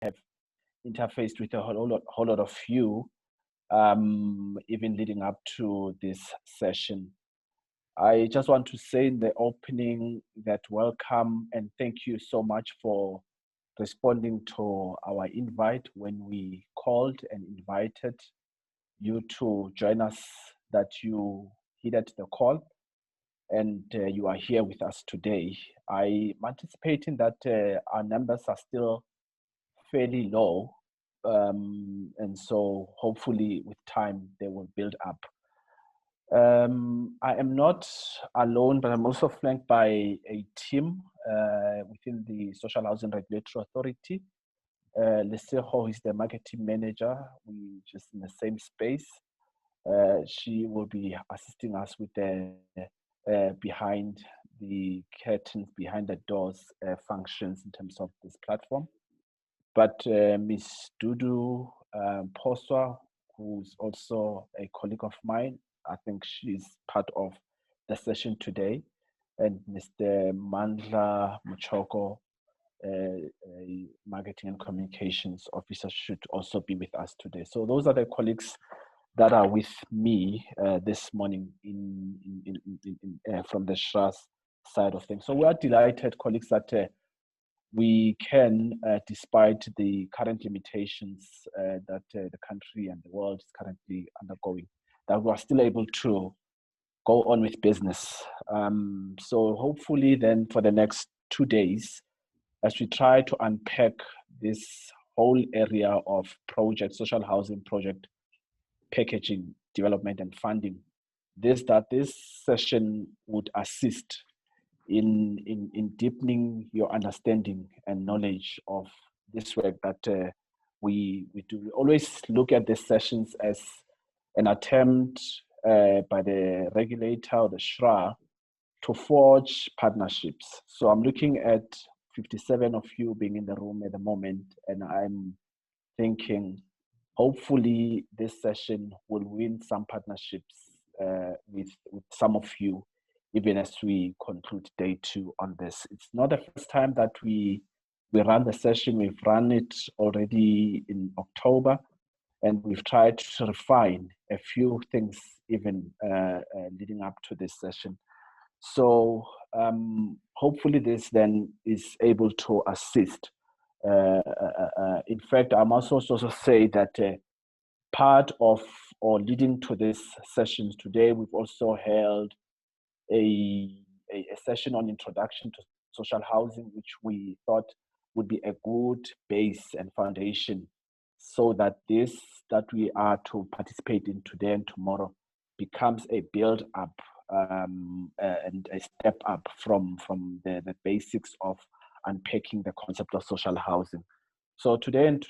have interfaced with a whole lot of you, even leading up to this session. I just want to say in the opening that welcome and thank you so much for responding to our invite when we called and invited you to join us, that you heeded the call and you are here with us today. I'm anticipating that our numbers are still fairly low, and so hopefully with time they will build up. I am not alone, but I'm also flanked by a team within the Social Housing Regulatory Authority. Lesego is the marketing manager. We just in the same space. She will be assisting us with the behind the curtains, behind the doors functions in terms of this platform. But Ms. Dudu Poswa, who's also a colleague of mine, I think she's part of the session today, and Mr. Mandla Muchoko, a marketing and communications officer, should also be with us today. So those are the colleagues that are with me this morning from the SHRA side of things. So we are delighted, colleagues, that we can, despite the current limitations that the country and the world is currently undergoing, that we are still able to go on with business. So hopefully then for the next 2 days, as we try to unpack this whole area of social housing project packaging, development and funding, this session would assist in deepening your understanding and knowledge of this work that we do. We always look at these sessions as an attempt by the regulator or the SHRA to forge partnerships. So I'm looking at 57 of you being in the room at the moment, and I'm thinking hopefully this session will win some partnerships with some of you, even as we conclude day 2 on this. It's not the first time that we run the session. We've run it already in October, and we've tried to refine a few things even leading up to this session. So hopefully this then is able to assist. In fact, I must also say that part of or leading to this sessions today, we've also held a session on introduction to social housing, which we thought would be a good base and foundation, so that this that we are to participate in today and tomorrow becomes a build up and a step up from the basics of unpacking the concept of social housing. So today and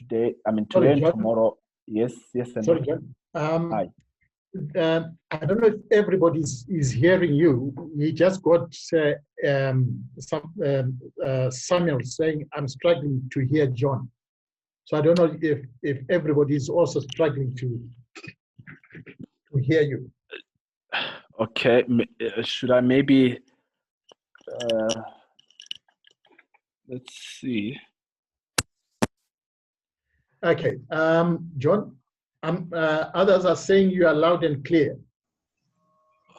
tomorrow. Yes, and sorry, John. Hi. I don't know if everybody is hearing you. We just got Samuel saying, I'm struggling to hear John. So I don't know if everybody is also struggling to hear you. Okay, should I maybe, let's see. Okay, John, others are saying you are loud and clear.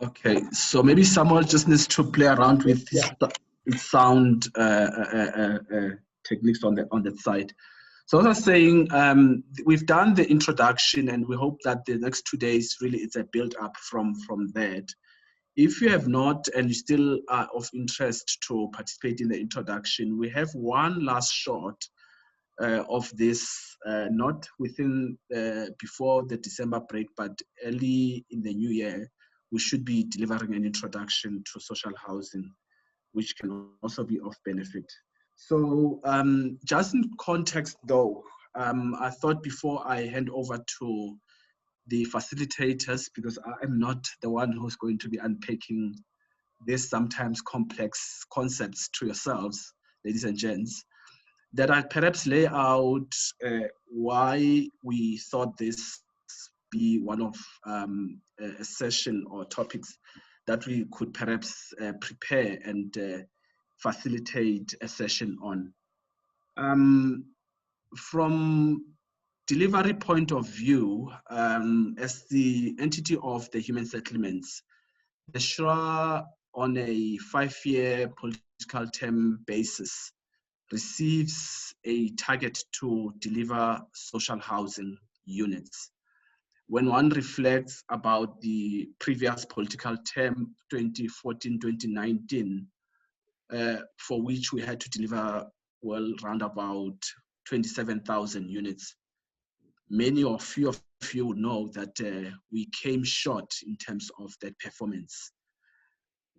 Okay, so maybe someone just needs to play around with this sound techniques on that side. So as I was saying, we've done the introduction, and we hope that the next 2 days really it's a build up from that. If you have not and you still are of interest to participate in the introduction, we have one last shot of this, not within before the December break, but early in the new year. We should be delivering an introduction to social housing, which can also be of benefit. So just in context though, I thought before I hand over to the facilitators, because I am not the one who's going to be unpacking this sometimes complex concepts to yourselves, ladies and gents, that I perhaps lay out why we thought this be one of a session or topics that we could perhaps prepare and facilitate a session on. from delivery point of view, as the entity of the human settlements, the SHRA on a 5-year political term basis receives a target to deliver social housing units. When one reflects about the previous political term, 2014-2019, for which we had to deliver, well, around about 27,000 units. Many or few of you would know that we came short in terms of that performance.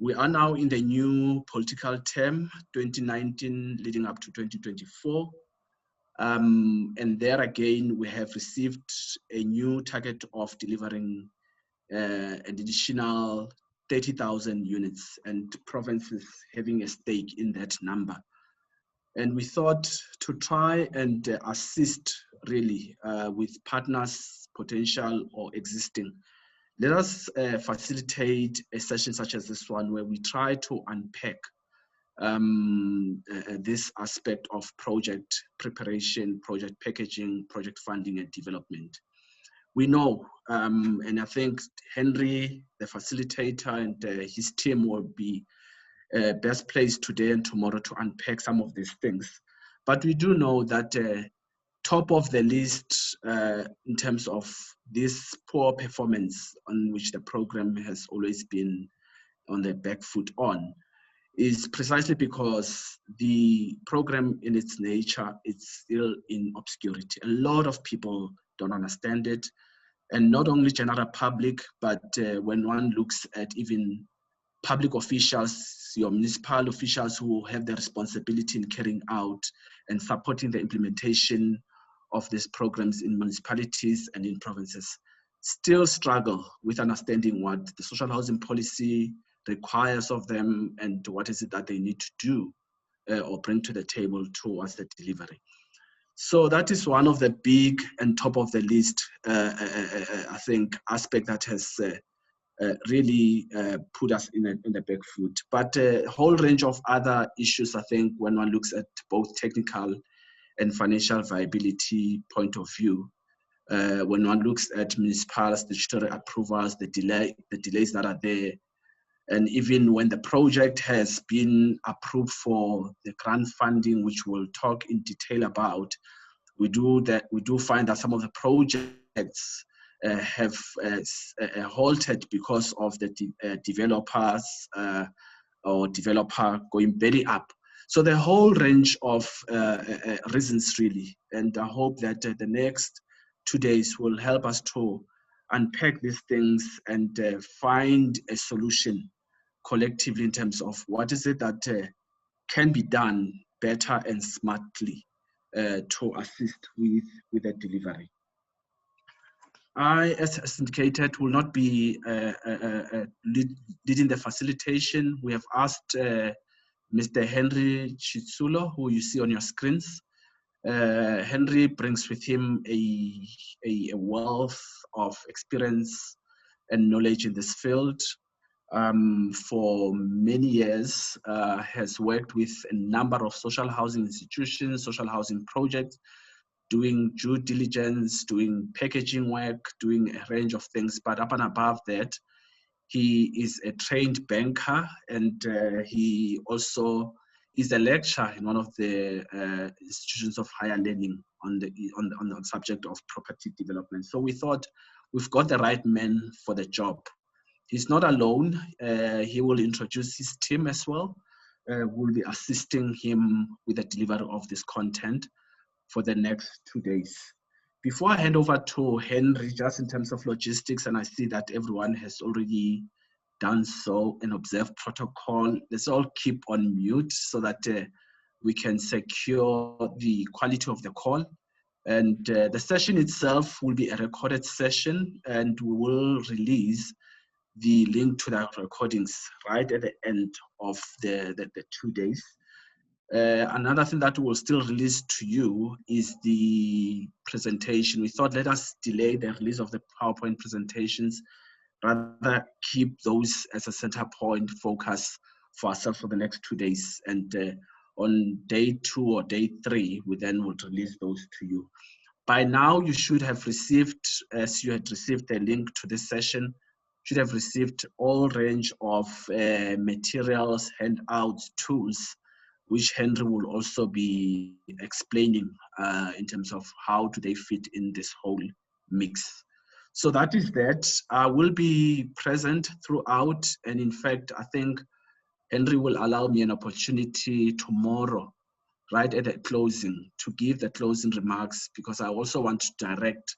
We are now in the new political term, 2019 leading up to 2024. And there again, we have received a new target of delivering an additional 30,000 units, and provinces having a stake in that number. And we thought to try and assist really with partners, potential or existing. Let us facilitate a session such as this one where we try to unpack this aspect of project preparation, project packaging, project funding and development. We know, and I think Henry, the facilitator, and his team will be best placed today and tomorrow to unpack some of these things. But we do know that top of the list in terms of this poor performance on which the program has always been on the back foot on is precisely because the program in its nature is still in obscurity. A lot of people don't understand it, and not only general public, but when one looks at even public officials, your municipal officials who have the responsibility in carrying out and supporting the implementation of these programs in municipalities and in provinces, still struggle with understanding what the social housing policy requires of them and what is it that they need to do or bring to the table towards the delivery. So that is one of the big and top of the list, I think, aspect that has really put us in the back foot. But a whole range of other issues, I think, when one looks at both technical and financial viability point of view, when one looks at municipal statutory approvals, the delays that are there, and even when the project has been approved for the grant funding, which we'll talk in detail about, we do find that some of the projects have halted because of the developers or developer going belly up. So the whole range of reasons really, and I hope that the next 2 days will help us to unpack these things and find a solution collectively in terms of what is it that can be done better and smartly to assist with the delivery. I, as indicated, will not be leading the facilitation. We have asked Mr. Henry Chitsulo, who you see on your screens. Henry brings with him a wealth of experience and knowledge in this field. For many years, has worked with a number of social housing institutions, social housing projects, doing due diligence, doing packaging work, doing a range of things. But up and above that, he is a trained banker, and he also is a lecturer in one of the institutions of higher learning on the subject of property development. So we thought we've got the right man for the job. He's not alone. He will introduce his team as well. We'll be assisting him with the delivery of this content for the next 2 days. Before I hand over to Henry, just in terms of logistics, and I see that everyone has already done so and observed protocol, let's all keep on mute so that we can secure the quality of the call. And the session itself will be a recorded session, and we will release the link to the recordings right at the end of the 2 days. Another thing that we'll still release to you is the presentation. We thought let us delay the release of the PowerPoint presentations, rather keep those as a center point focus for ourselves for the next 2 days. And on day 2 or day 3, we then would release those to you. By now, you should have received, as you had received a link to this session, should have received all range of materials, handouts, tools, which Henry will also be explaining in terms of how do they fit in this whole mix. So that is that. I will be present throughout, and in fact, I think Henry will allow me an opportunity tomorrow, right at the closing, to give the closing remarks, because I also want to direct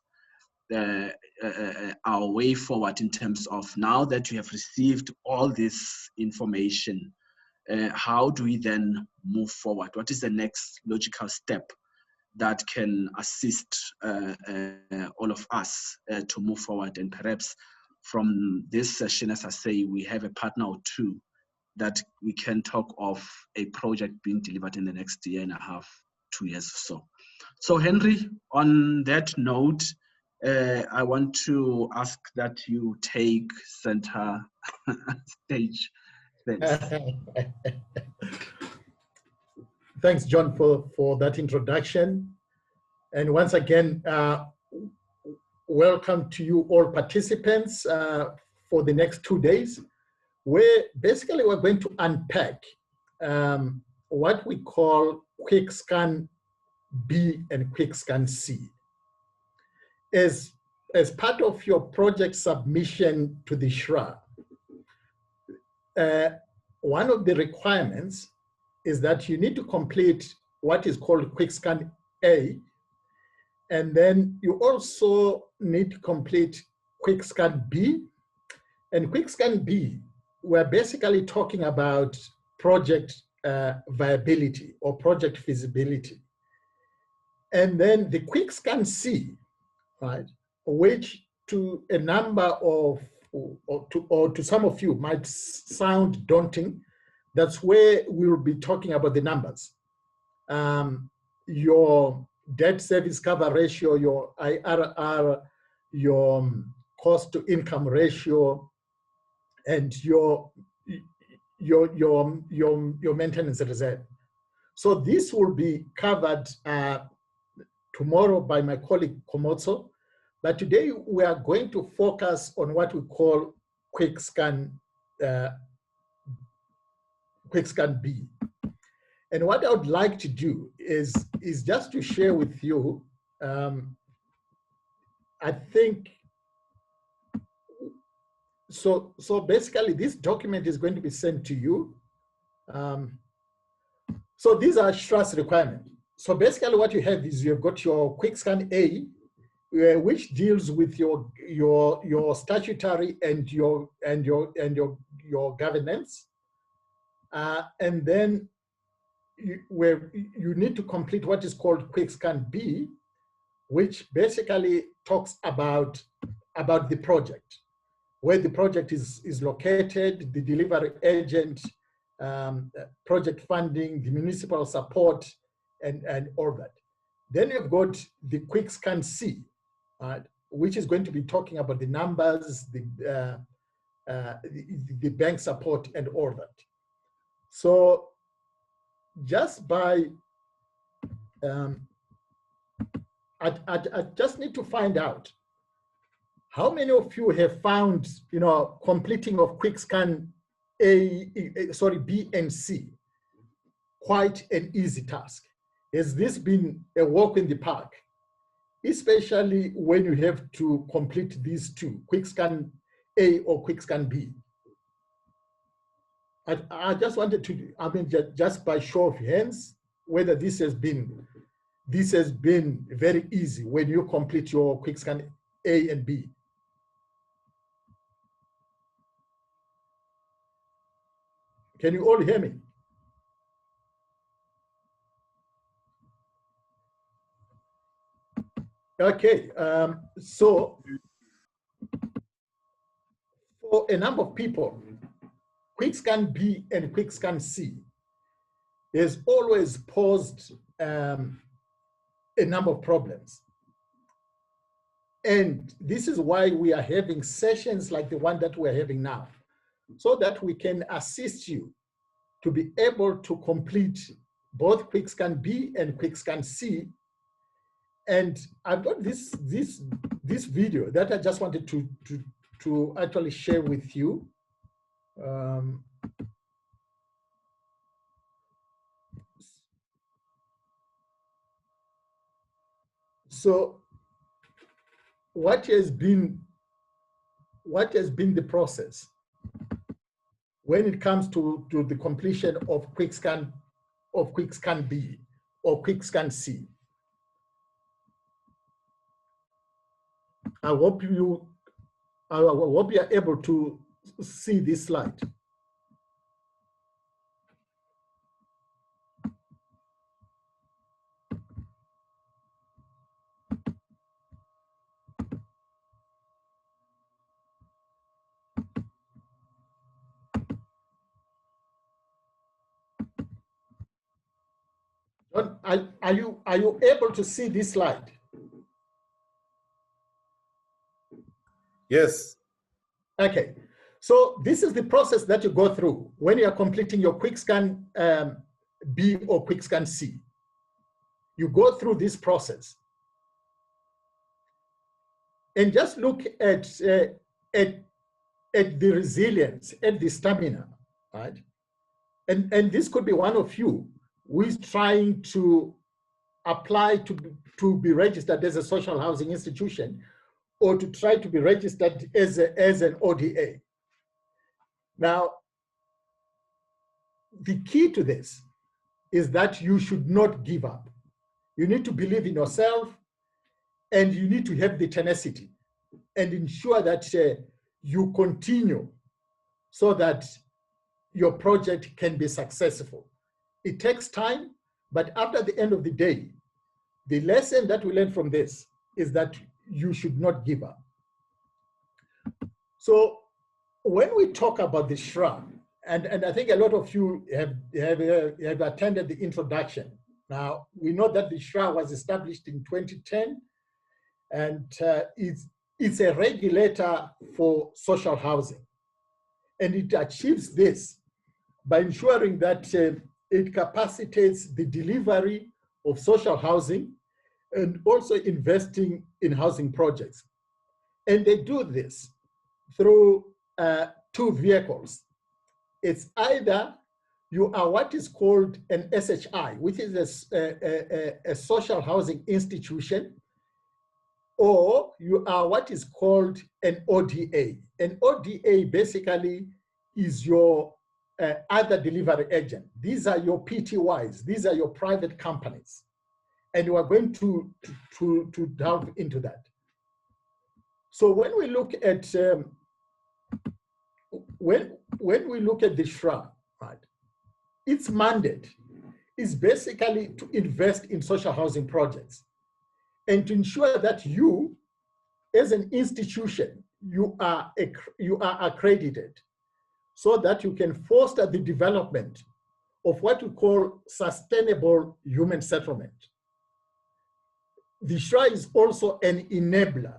our way forward in terms of, now that you have received all this information, how do we then move forward? What is the next logical step that can assist all of us to move forward? And perhaps from this session, as I say, we have a partner or two that we can talk of a project being delivered in the next 1.5, 2 years or so. So Henry, on that note, I want to ask that you take center stage. Thanks. Thanks, John, for that introduction. And once again, welcome to you all participants for the next 2 days, where basically we're going to unpack what we call Quick Scan B and Quick Scan C. As part of your project submission to the SHRA, one of the requirements is that you need to complete what is called Quick Scan A, and then you also need to complete Quick Scan B. And Quick Scan B, we're basically talking about project viability or project feasibility. And then the Quick Scan C, right, which to a number of, or to some of you might sound daunting. That's where we'll be talking about the numbers. Your debt service cover ratio, your IRR, your cost to income ratio, and your maintenance reserve. So this will be covered tomorrow by my colleague Komotso, but today we are going to focus on what we call Quick Scan B. And what I would like to do is just to share with you, I think, so basically this document is going to be sent to you. So these are SHRA's requirements. So basically what you have is you've got your Quick Scan A, which deals with your statutory and your governance, and then where you need to complete what is called Quick Scan B, which basically talks about the project, where the project is located, the delivery agent, project funding, the municipal support, and all that. Then you've got the Quick Scan C, which is going to be talking about the numbers, the bank support, and all that. So just by, I just need to find out how many of you have found, completing of Quick Scan B and C quite an easy task. Has this been a walk in the park, especially when you have to complete these two, Quick Scan A or Quick Scan B? I just wanted to, just by show of hands, whether this has been very easy when you complete your Quick Scan A and B. Can you all hear me? Okay, so for a number of people, Quick Scan B and Quick Scan C has always posed a number of problems. And this is why we are having sessions like the one that we're having now, so that we can assist you to be able to complete both QuickScan B and QuickScan C. And I've got this video that I just wanted to actually share with you. So what has been the process when it comes to the completion of QuickScan B or QuickScan C? I hope you are able to see this slide. Are you able to see this slide? Yes. Okay, so this is the process that you go through when you are completing your QuickScan B or QuickScan C. You go through this process. And just look at the resilience, at the stamina, right? And this could be one of you who is trying to apply to be registered as a social housing institution, or to try to be registered as an ODA. Now, the key to this is that you should not give up. You need to believe in yourself, and you need to have the tenacity and ensure that you continue so that your project can be successful. It takes time, but after the end of the day, the lesson that we learn from this is that you should not give up. So when we talk about the SHRA, and I think a lot of you have attended the introduction. Now, we know that the SHRA was established in 2010, and it's a regulator for social housing. And it achieves this by ensuring that it capacitates the delivery of social housing and also investing in housing projects. And they do this through two vehicles. It's either you are what is called an SHI, which is a social housing institution, or you are what is called an ODA. An ODA basically is your other delivery agent. These are your PTYs. These are your private companies. And we are going to delve into that. So when we look at when we look at the SHRA, right, its mandate is basically to invest in social housing projects and to ensure that you, as an institution, you are accredited so that you can foster the development of what we call sustainable human settlement. The SHRA is also an enabler.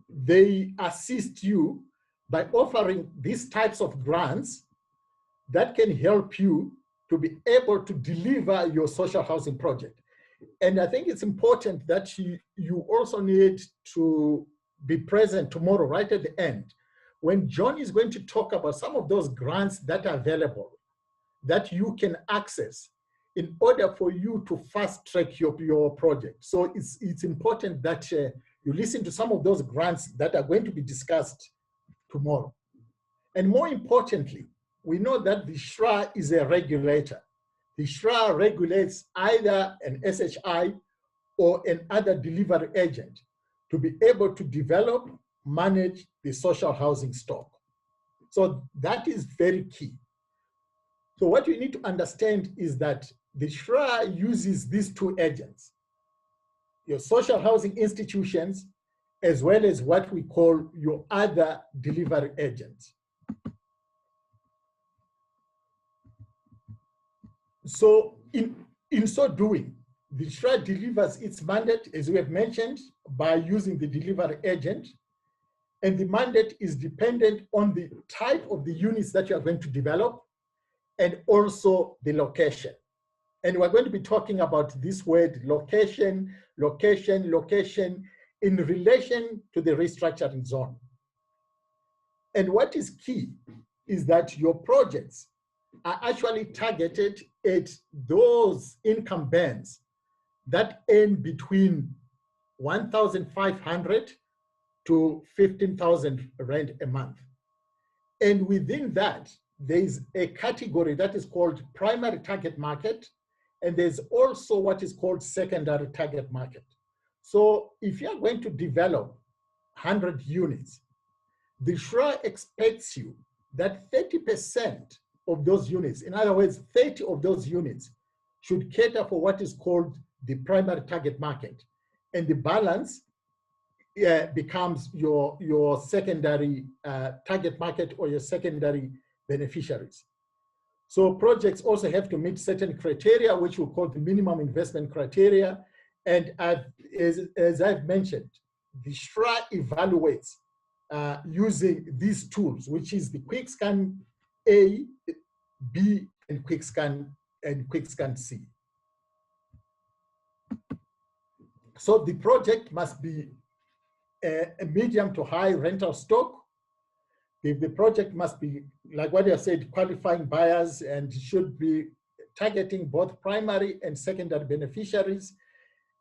They assist you by offering these types of grants that can help you to be able to deliver your social housing project. And I think it's important that you also need to be present tomorrow, right at the end, when John is going to talk about some of those grants that are available, that you can access in order for you to fast track your project. So it's important that you listen to some of those grants that are going to be discussed tomorrow. And more importantly, we know that the SHRA is a regulator. The SHRA regulates either an SHI or an other delivery agent to be able to develop, manage the social housing stock. So that is very key. So what you need to understand is that the SHRA uses these two agents, your social housing institutions, as well as what we call your other delivery agents. So in so doing, the SHRA delivers its mandate, as we have mentioned, by using the delivery agent. And the mandate is dependent on the type of the units that you are going to develop and also the location. And we're going to be talking about this word location, location, location in relation to the restructuring zone. And what is key is that your projects are actually targeted at those income bands that earn between 1,500 to 15,000 rand a month. And within that, there's a category that is called primary target market, and there's also what is called secondary target market. So if you're going to develop 100 units, the SHRA expects you that 30% of those units, in other words, 30 of those units should cater for what is called the primary target market. And the balance becomes your secondary target market or your secondary beneficiaries. So projects also have to meet certain criteria, which we call the minimum investment criteria. And as I've mentioned, the SHRA evaluates using these tools, which is the QuickScan A, B, and QuickScan C. So the project must be a medium to high rental stock. The project must be, like what I said, qualifying buyers, and should be targeting both primary and secondary beneficiaries.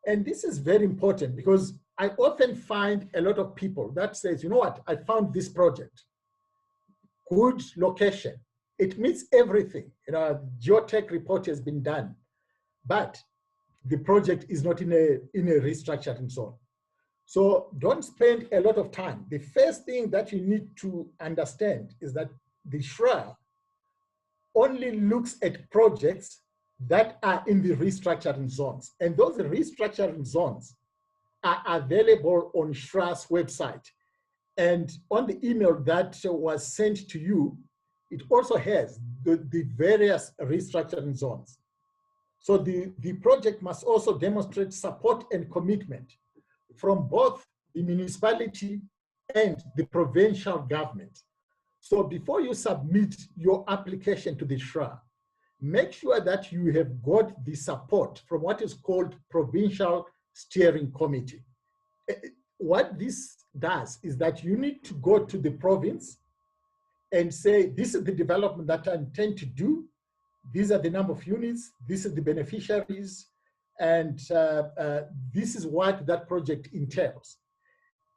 And this is very important because I often find a lot of people that says, you know what, I found this project, good location, it meets everything. You know, geotech report has been done, but the project is not in a restructuring zone. So don't spend a lot of time. The first thing that you need to understand is that the SHRA only looks at projects that are in the restructuring zones. And those restructuring zones are available on SHRA's website. And on the email that was sent to you, it also has the various restructuring zones. So the project must also demonstrate support and commitment from both the municipality and the provincial government. So before you submit your application to the SHRA, make sure that you have got the support from what is called Provincial Steering Committee. What this does is that you need to go to the province and say, this is the development that I intend to do. These are the number of units, this is the beneficiaries, and this is what that project entails.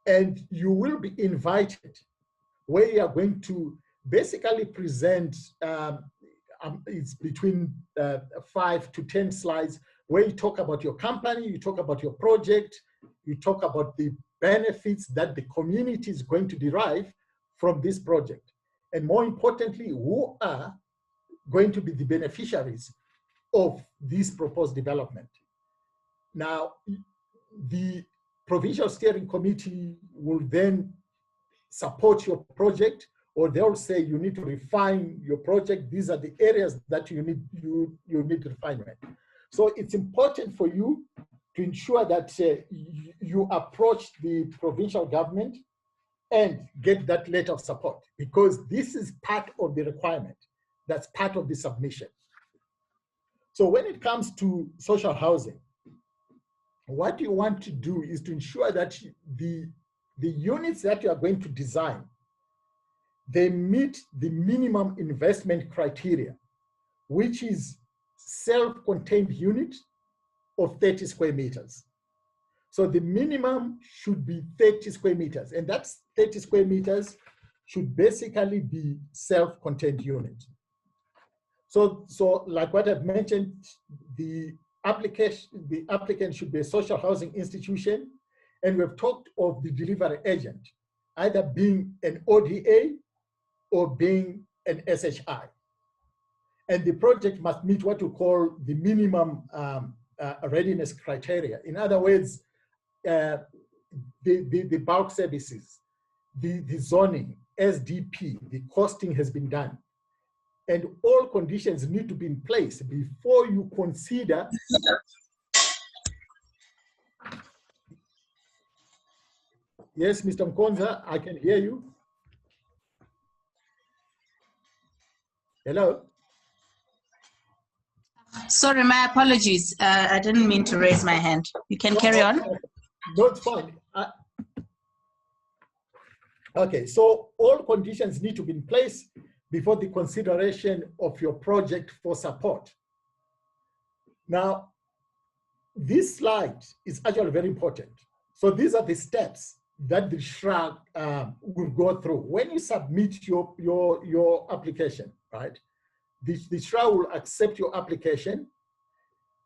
And you will be invited, where you are going to basically present, it's between 5 to 10 slides, where you talk about your company, you talk about your project, you talk about the benefits that the community is going to derive from this project. And more importantly, who are going to be the beneficiaries of this proposed development. Now, the Provincial Steering Committee will then support your project, or they'll say you need to refine your project. These are the areas that you need refinement. So it's important for you to ensure that you approach the provincial government and get that letter of support, because this is part of the requirement. That's part of the submission. So when it comes to social housing, what you want to do is to ensure that the units that you are going to design, they meet the minimum investment criteria, which is self-contained unit of 30 square meters. So the minimum should be 30 square meters, and that's 30 square meters should basically be self-contained unit. So like what I've mentioned, the applicant should be a social housing institution, and we've talked of the delivery agent, either being an ODA or being an SHI. And the project must meet what we call the minimum readiness criteria. In other words, the bulk services, the zoning, SDP, the costing has been done. And all conditions need to be in place before you consider. Yes, Mr. Mkonza, I can hear you. Hello? Sorry, my apologies. I didn't mean to raise my hand. You can carry on. No, it's fine. Okay, so all conditions need to be in place before the consideration of your project for support. Now, this slide is actually very important. So these are the steps that the SHRA will go through. When you submit your application, right? The SHRA will accept your application.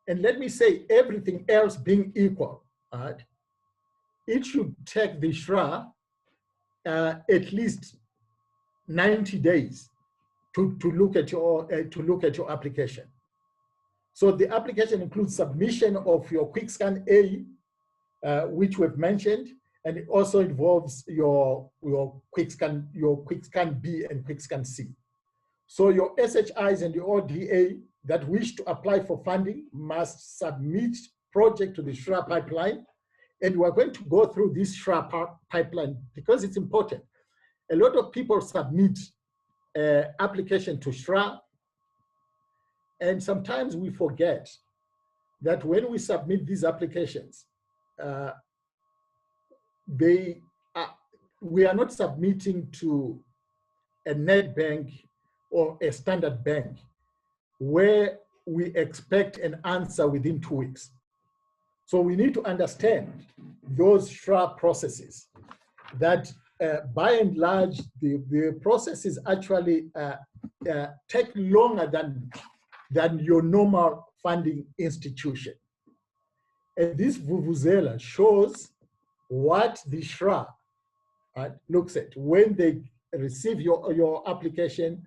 And let me say, everything else being equal, right? It should take the SHRA at least 90 days to look at your application. So the application includes submission of your QuickScan A, which we've mentioned, and it also involves your QuickScan B and QuickScan C. So your SHIs and your ODA that wish to apply for funding must submit project to the SHRA pipeline. And we're going to go through this SHRA pipeline because it's important. A lot of people submit application to SHRA, and sometimes we forget that when we submit these applications, we are not submitting to a net bank or a standard bank where we expect an answer within 2 weeks. So we need to understand those SHRA processes that by and large, the processes actually take longer than your normal funding institution. And this vuvuzela shows what the SHRA looks at. When they receive your application,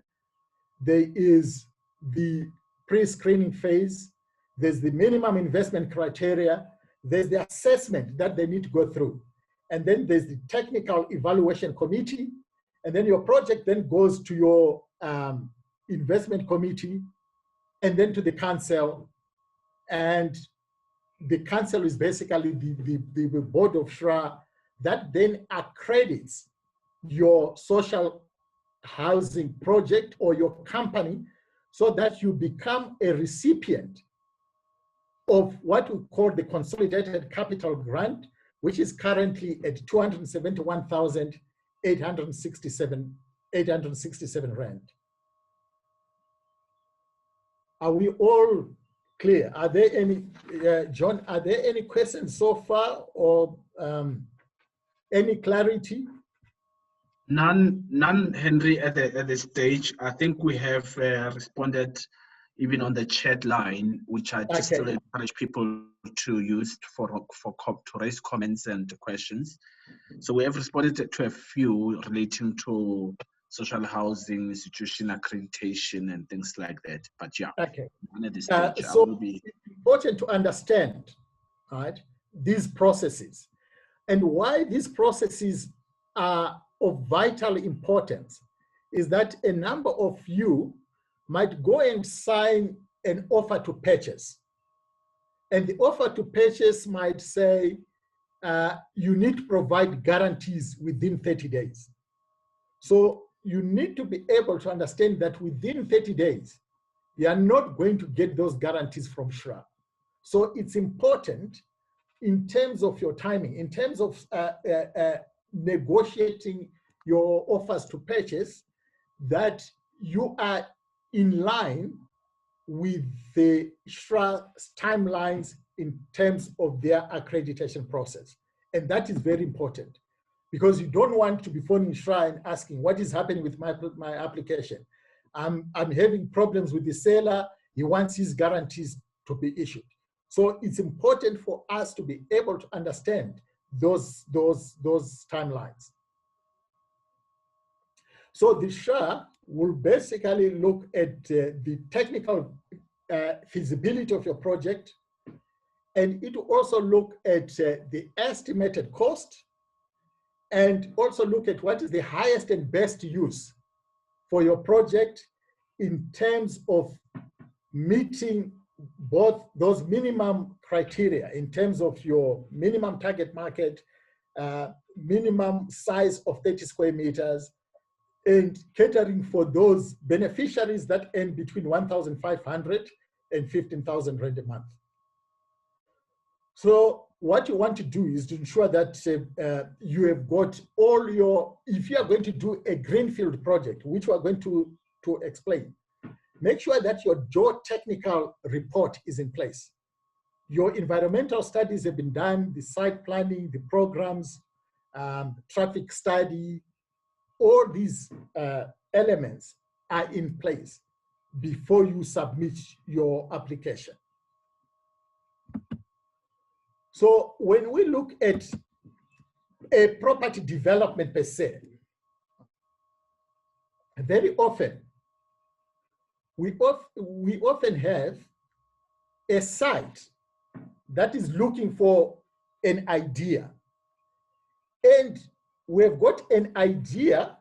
there is the pre-screening phase, there's the minimum investment criteria, there's the assessment that they need to go through, and then there's the technical evaluation committee, and then your project then goes to your investment committee, and then to the council, and the council is basically the board of SHRA that then accredits your social housing project or your company so that you become a recipient of what we call the consolidated capital grant, which is currently at 271,867 rand. Are we all clear? Are there any, John, are there any questions so far or any clarity? None, Henry, at this stage. I think we have responded even on the chat line, which I just still encourage people to use to raise comments and questions. So we have responded to a few relating to social housing, institution accreditation, and things like that. But yeah, at this stage, so it's important to understand, right, these processes and why these processes are of vital importance is that a number of you might go and sign an offer to purchase. And the offer to purchase might say, you need to provide guarantees within 30 days. So you need to be able to understand that within 30 days, you are not going to get those guarantees from SHRA. So it's important in terms of your timing, in terms of negotiating your offers to purchase, that you are in line with the SHRA's timelines in terms of their accreditation process. And that is very important because you don't want to be phoning SHRA and asking what is happening with my application. I'm having problems with the seller. He wants his guarantees to be issued. So it's important for us to be able to understand those timelines. So the SHRA will basically look at the technical feasibility of your project, and it will also look at the estimated cost, and also look at what is the highest and best use for your project in terms of meeting both those minimum criteria in terms of your minimum target market, minimum size of 30 square meters, and catering for those beneficiaries that earn between 1,500 115,000 rand a month. So what you want to do is to ensure that you have got all your, if you are going to do a greenfield project, which we are going to explain, make sure that your geotechnical report is in place. Your environmental studies have been done, the site planning, the programs, traffic study, all these elements are in place before you submit your application. So when we look at a property development per se, very often, we often have a site that is looking for an idea. And we've got an idea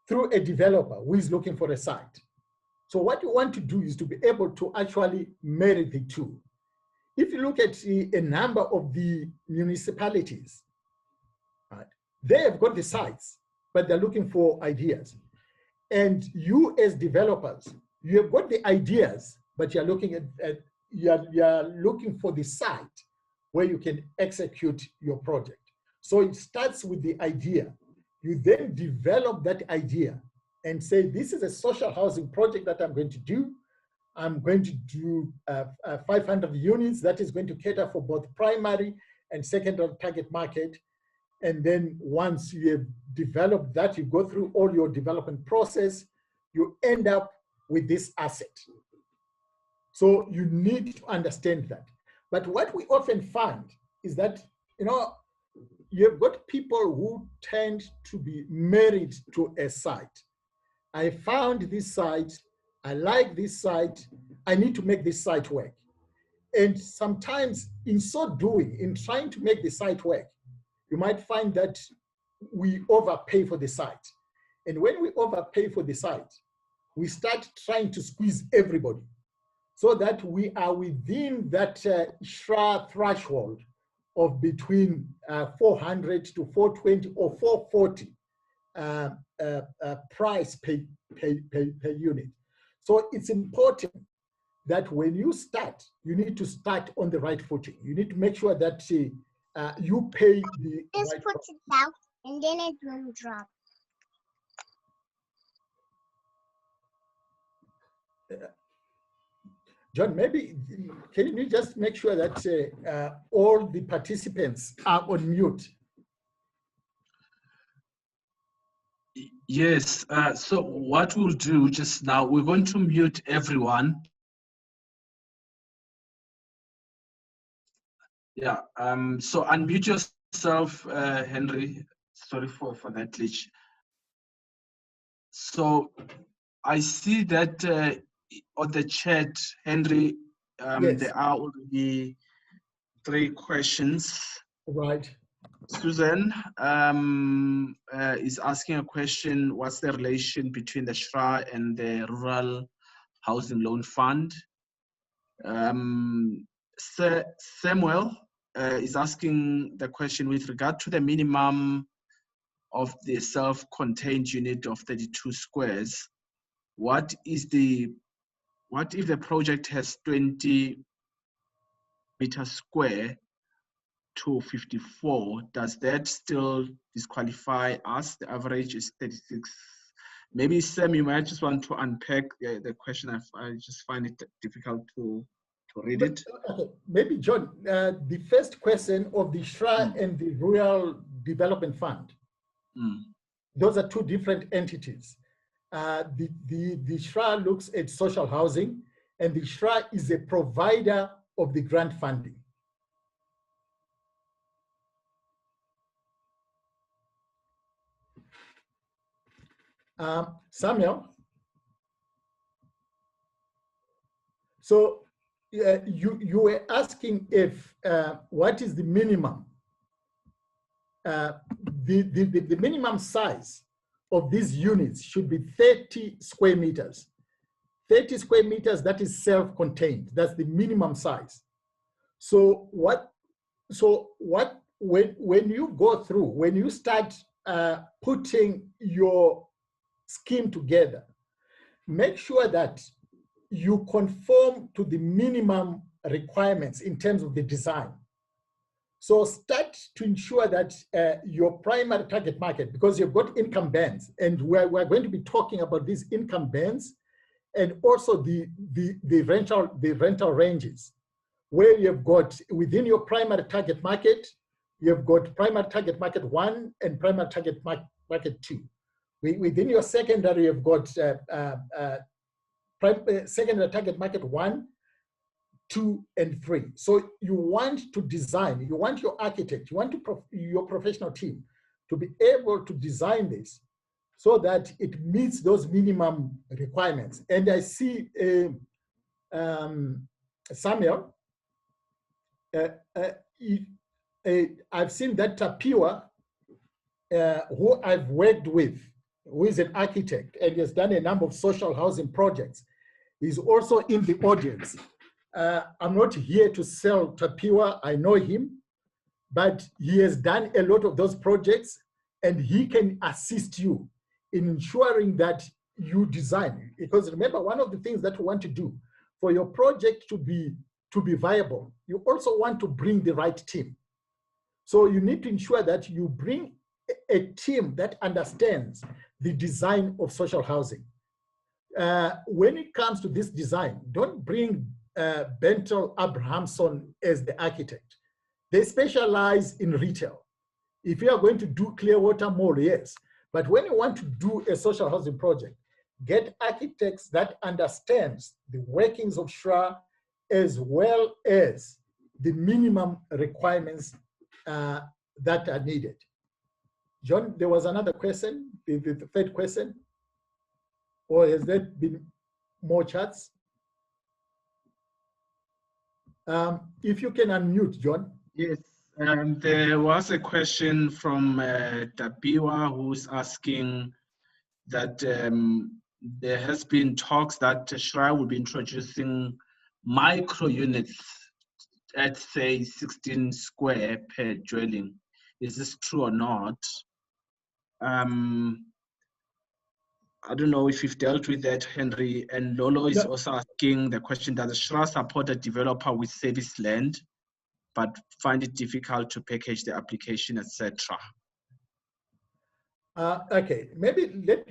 through a developer who is looking for a site. So what you want to do is to be able to actually marry the two. If you look at a number of the municipalities, right, they have got the sites, but they're looking for ideas. And you as developers, you have got the ideas, but you're looking at you're looking for the site where you can execute your project. So it starts with the idea. You then develop that idea and say, this is a social housing project that I'm going to do. I'm going to do 500 units that is going to cater for both primary and secondary target market. And then once you have developed that, you go through all your development process, you end up with this asset. So you need to understand that. But what we often find is that, you know, you've got people who tend to be married to a site. I found this site, I like this site, I need to make this site work. And sometimes in so doing, in trying to make the site work, you might find that we overpay for the site. And when we overpay for the site, we start trying to squeeze everybody so that we are within that SHRA threshold of between 400 to 420 or 440 price per unit. So it's important that when you start, you need to start on the right footing. You need to make sure that you pay the Just right put price. it down and then it will drop. John, maybe can you just make sure that all the participants are on mute? Yes, so what we'll do just now, we're going to mute everyone. Yeah, so unmute yourself, Henry. Sorry for that glitch. So I see that on the chat, Henry, Yes. there are already 3 questions. Right. Susan is asking a question: what's the relation between the SHRA and the Rural Housing Loan Fund? Samuel is asking the question with regard to the minimum of the self-contained unit of 32 squares. What if the project has 20 meters square to 54? Does that still disqualify us? The average is 36. Maybe Sam, you might just want to unpack the question. I just find it difficult to read it. Okay. Maybe John, the first question of the SHRA and the Rural Development Fund, those are 2 different entities. The SHRA looks at social housing, and the SHRA is a provider of the grant funding. Samuel, so you were asking if what is the minimum? The minimum size of these units should be 30 square meters. 30 square meters, that is self-contained. That's the minimum size. So when you go through, when you start putting your scheme together, make sure that you conform to the minimum requirements in terms of the design. So start to ensure that your primary target market, because you've got income bands, and we're going to be talking about these income bands, and also the rental ranges, where you've got within your primary target market, you've got primary target market 1 and primary target market 2. Within your secondary, you've got secondary target market 1, 2, and 3. So you want to design, you want your architect, you want your professional team to be able to design this so that it meets those minimum requirements. And I see Samuel, I've seen that Tapiwa, who I've worked with, who is an architect and has done a number of social housing projects, is also in the audience. I'm not here to sell Tapiwa, I know him, but he has done a lot of those projects and he can assist you in ensuring that you design. Because remember, one of the things that we want to do for your project to be viable, you also want to bring the right team. So you need to ensure that you bring a team that understands the design of social housing. When it comes to this design, don't bring Bentel Abrahamson as the architect. They specialize in retail. If you are going to do Clearwater Mall, yes. But when you want to do a social housing project, get architects that understands the workings of SHRA as well as the minimum requirements that are needed. John, there was another question, the third question, or has there been more chats? If you can unmute, John. Yes, there was a question from Tapiwa who's asking that there has been talks that SHRA will be introducing micro units at say 16 square per dwelling. Is this true or not? I don't know if you've dealt with that, Henry. And Lolo is also asking the question, does SHRA support a developer with service land, but find it difficult to package the application, etc.? Okay, maybe let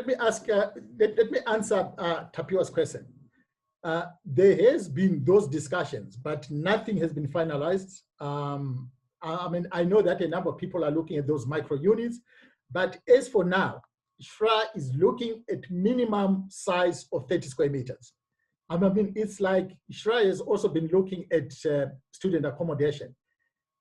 me ask. Let me answer Tapiwa's question. There has been those discussions, but nothing has been finalized. I mean, I know that a number of people are looking at those micro units, but as for now, SHRA is looking at minimum size of 30 square meters. I mean, it's like SHRA has also been looking at student accommodation.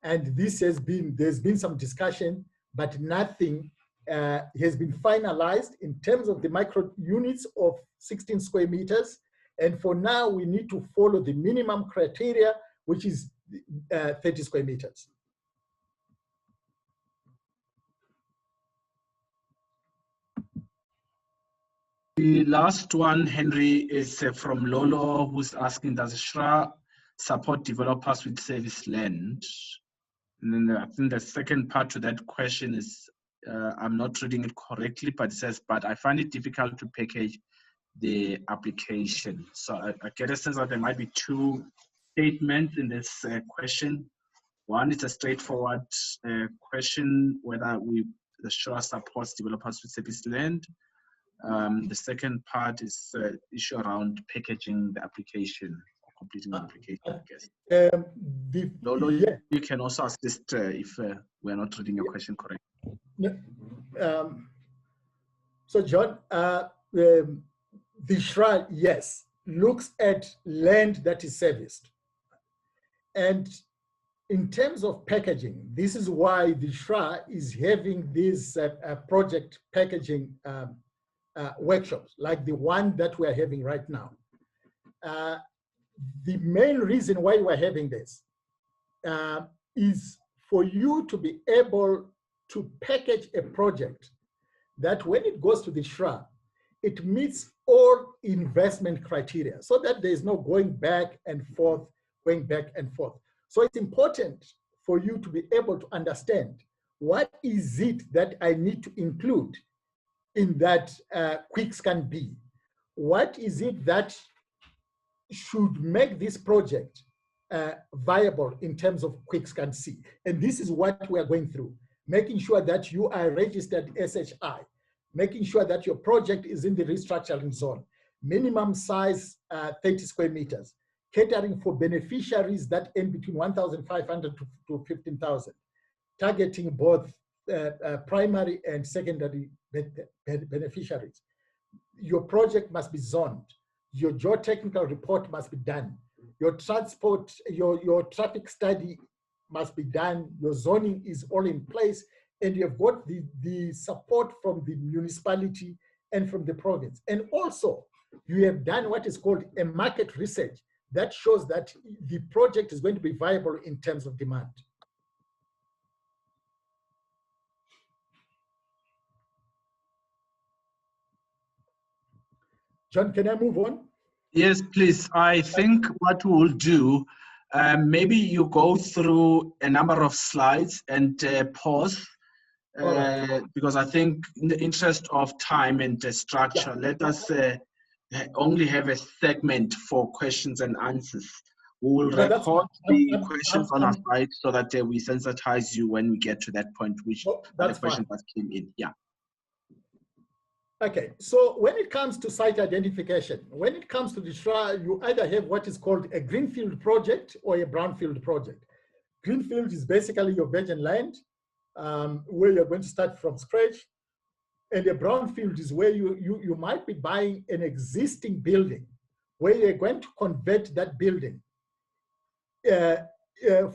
And there's been some discussion, but nothing has been finalized in terms of the micro units of 16 square meters. And for now, we need to follow the minimum criteria, which is 30 square meters. The last one, Henry, is from Lolo, who's asking, does SHRA support developers with service land? And then I think the second part to that question is, I'm not reading it correctly, but it says, but I find it difficult to package the application. So I get a sense that there might be two statements in this question. One is a straightforward question, whether the SHRA supports developers with service land. The second part is the issue around packaging the application or completing the application, I guess. Lolo, yeah. you can also assist if we're not reading your question correctly. So John, the SHRA, yes, looks at land that is serviced. And in terms of packaging, this is why the SHRA is having these project packaging workshops, like the one that we're having right now. The main reason why we're having this is for you to be able to package a project that when it goes to the SHRA, it meets all investment criteria so that there's no going back and forth, going back and forth. So it's important for you to be able to understand what is it that I need to include in that quick scan B. what is it that should make this project viable in terms of quick scan C? And this is what we are going through, making sure that you are registered SHRA, making sure that your project is in the restructuring zone, minimum size 30 square meters, catering for beneficiaries that earn between 1,500 to 15,000, targeting both primary and secondary beneficiaries. Your project must be zoned. Your geotechnical report must be done. Your transport, your traffic study must be done. Your zoning is all in place, and you have got the support from the municipality and from the province. And also, you have done what is called a market research that shows that the project is going to be viable in terms of demand. John, can I move on? Yes, please. I think what we will do, maybe you go through a number of slides and pause, because I think in the interest of time and structure, let us only have a segment for questions and answers. We will record the questions on our side so that we sensitize you when we get to that point, which the question that came in. Yeah. Okay, so when it comes to site identification, when it comes to the SHRA, you either have what is called a greenfield project or a brownfield project. Greenfield is basically your virgin land, where you're going to start from scratch. And a brownfield is where you might be buying an existing building, where you're going to convert that building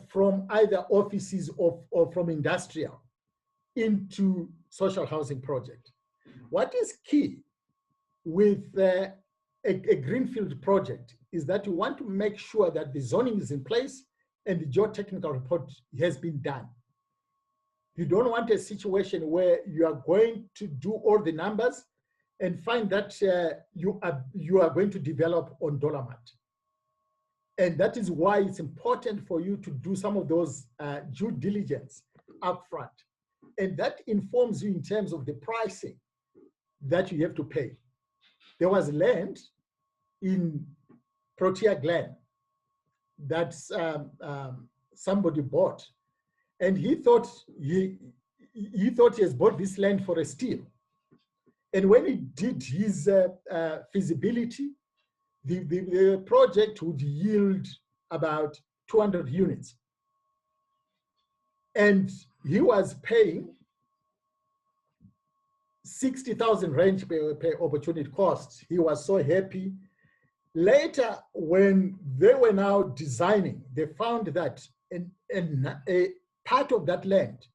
from either offices or from industrial into social housing project. What is key with a greenfield project is that you want to make sure that the zoning is in place and the geotechnical report has been done. You don't want a situation where you are going to do all the numbers and find that you are going to develop on dolomite. And that is why it's important for you to do some of those due diligence upfront. And that informs you in terms of the pricing that you have to pay. There was land in Protea Glen that somebody bought, and he thought he has bought this land for a steal. And when he did his feasibility, the project would yield about 200 units. And he was paying 60,000 rand per opportunity cost. He was so happy. Later, when they were now designing, they found that a part of that land,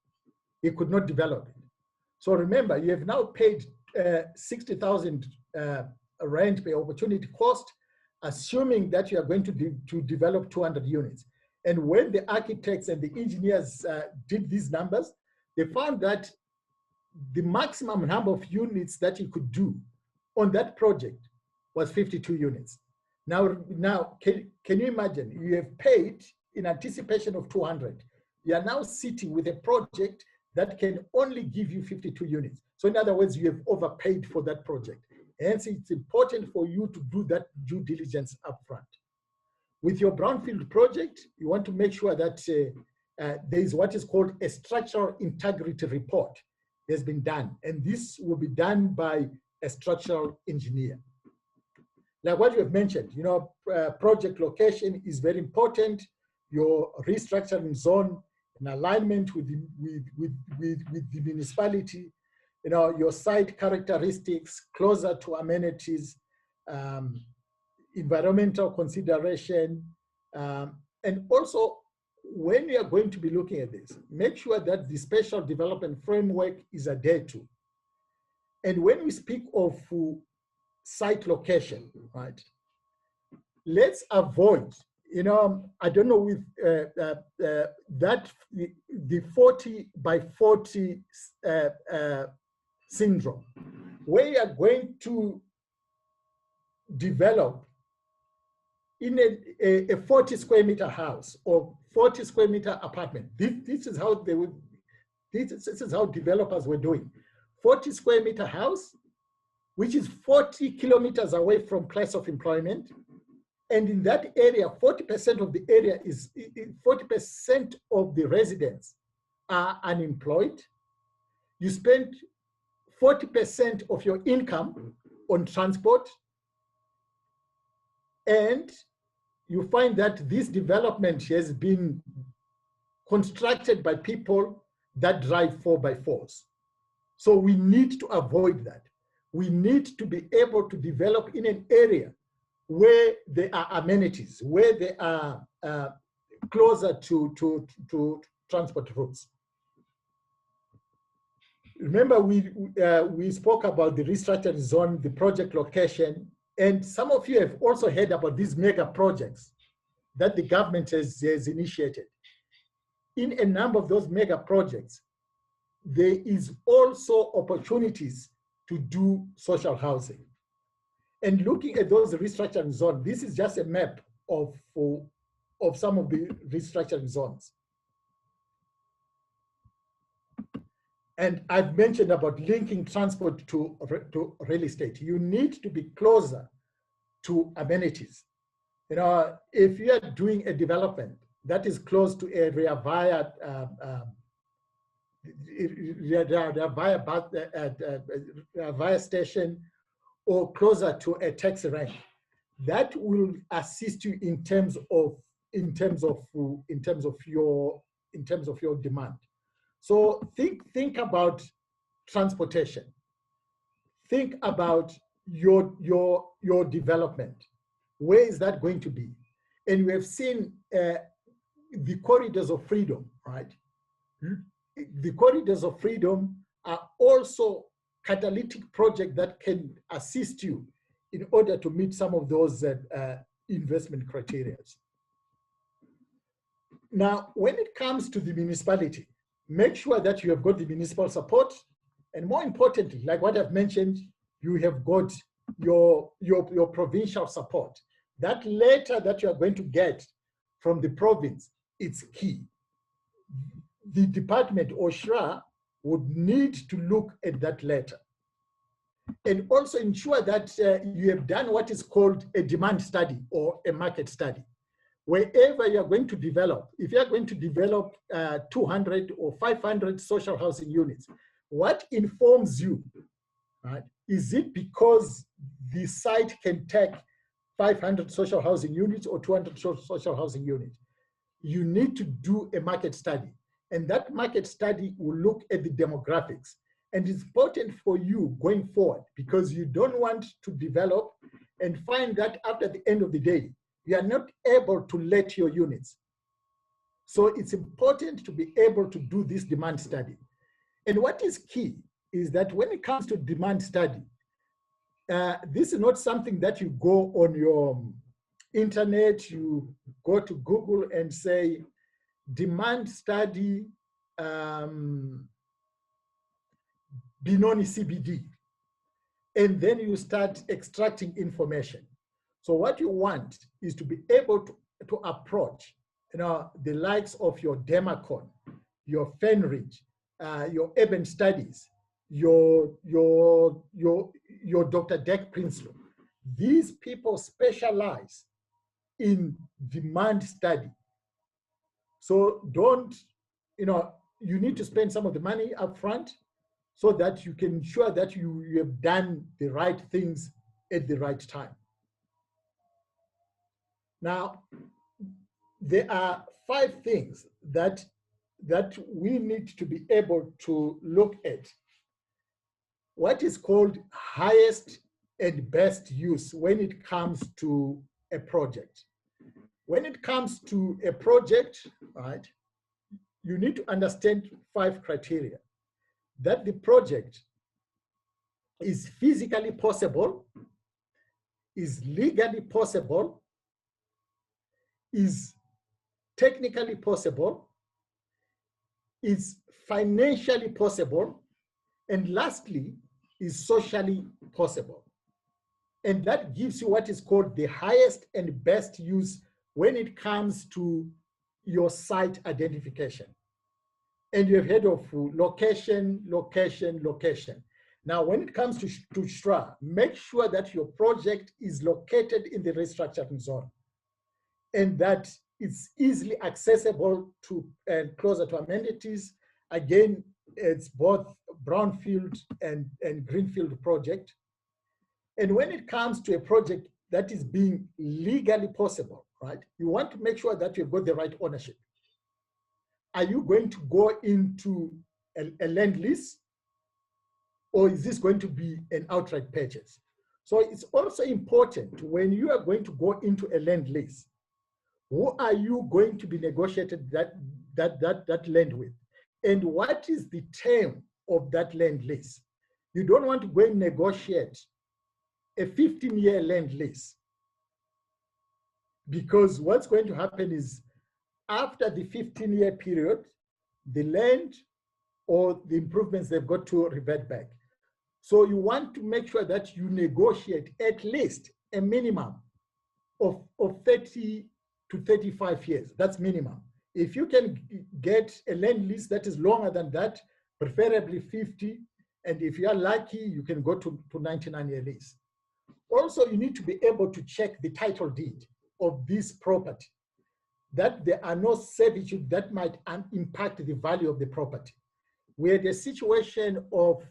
he could not develop it. So remember, you have now paid 60,000 rand per opportunity cost, assuming that you are going to develop 200 units. And when the architects and the engineers did these numbers, they found that the maximum number of units that you could do on that project was 52 units. Now can you imagine? You have paid in anticipation of 200. You are now sitting with a project that can only give you 52 units. So in other words, you have overpaid for that project. Hence, it's important for you to do that due diligence upfront. With your brownfield project, you want to make sure that there is what is called a structural integrity report has been done, and this will be done by a structural engineer. Like what you have mentioned, project location is very important. Your restructuring zone in alignment with the municipality, your site characteristics, closer to amenities, environmental consideration, and also when you are going to be looking at this, make sure that the special development framework is adhered to. And when we speak of site location, right, let's avoid, I don't know with that the 40 by 40 syndrome, where you are going to develop in a 40 square meter house or 40 square meter apartment. This is how they would, this is how developers were doing. 40 square meter house, which is 40 kilometers away from place of employment. And in that area, 40% of the area is 40% of the residents are unemployed. You spend 40% of your income on transport, and you find that this development has been constructed by people that drive 4x4s. So we need to avoid that. We need to be able to develop in an area where there are amenities, where they are closer to transport routes. Remember, we spoke about the restructured zone, the project location, and some of you have also heard about these mega projects that the government has initiated. In a number of those mega projects, there is also opportunities to do social housing. And looking at those restructured zones, this is just a map of some of the restructured zones. And I've mentioned about linking transport to real estate. You need to be closer to amenities. You know, if you are doing a development that is close to a via station or closer to a taxi rank, that will assist you in terms of your demand. So think about transportation. Think about your development. Where is that going to be? And we have seen the corridors of freedom, right? The corridors of freedom are also catalytic projects that can assist you in order to meet some of those investment criteria. Now, when it comes to the municipality, make sure that you have got the municipal support, and more importantly, like what I've mentioned, you have got your provincial support. That letter that you are going to get from the province, it's key. The department or SHRA would need to look at that letter and also ensure that you have done what is called a demand study or a market study. Wherever you're going to develop, if you're going to develop 200 or 500 social housing units, what informs you, right? Is it because the site can take 500 social housing units or 200 social housing units? You need to do a market study, and that market study will look at the demographics. And it's important for you going forward because you don't want to develop and find that after the end of the day, you are not able to let your units. So it's important to be able to do this demand study. And what is key is that when it comes to demand study, this is not something that you go on your internet, you go to Google and say, demand study, Benoni CBD, and then you start extracting information. So what you want is to be able to approach, the likes of your Demacon, your Fenridge, your Urban Studies, your Dr. Deck Prinsloo. These people specialize in demand study. So don't, you need to spend some of the money up front so that you can ensure that you have done the right things at the right time. Now, there are 5 things that we need to be able to look at. What is called highest and best use when it comes to a project. When it comes to a project, right, you need to understand 5 criteria. That the project is physically possible, is legally possible, is technically possible, is financially possible, and lastly, is socially possible. And that gives you what is called the highest and best use when it comes to your site identification. And you have heard of location, location, location. Now, when it comes to SHRA, make sure that your project is located in the restructuring zone and that it's easily accessible to and closer to amenities. Again, it's both brownfield and greenfield project. And when it comes to a project that is being legally possible, right, you want to make sure that you've got the right ownership. Are you going to go into a land lease, or is this going to be an outright purchase? So it's also important when you are going to go into a land lease, who are you going to be negotiated that land with? And what is the term of that land lease? You don't want to go and negotiate a 15-year land lease, because what's going to happen is after the 15-year period, the land or the improvements, they've got to revert back. So you want to make sure that you negotiate at least a minimum of 30 to 35 years. That's minimum. If you can get a land lease that is longer than that, preferably 50, and if you are lucky, you can go to 99-year lease. Also, you need to be able to check the title deed of this property, that there are no servitude that might impact the value of the property. We had a situation of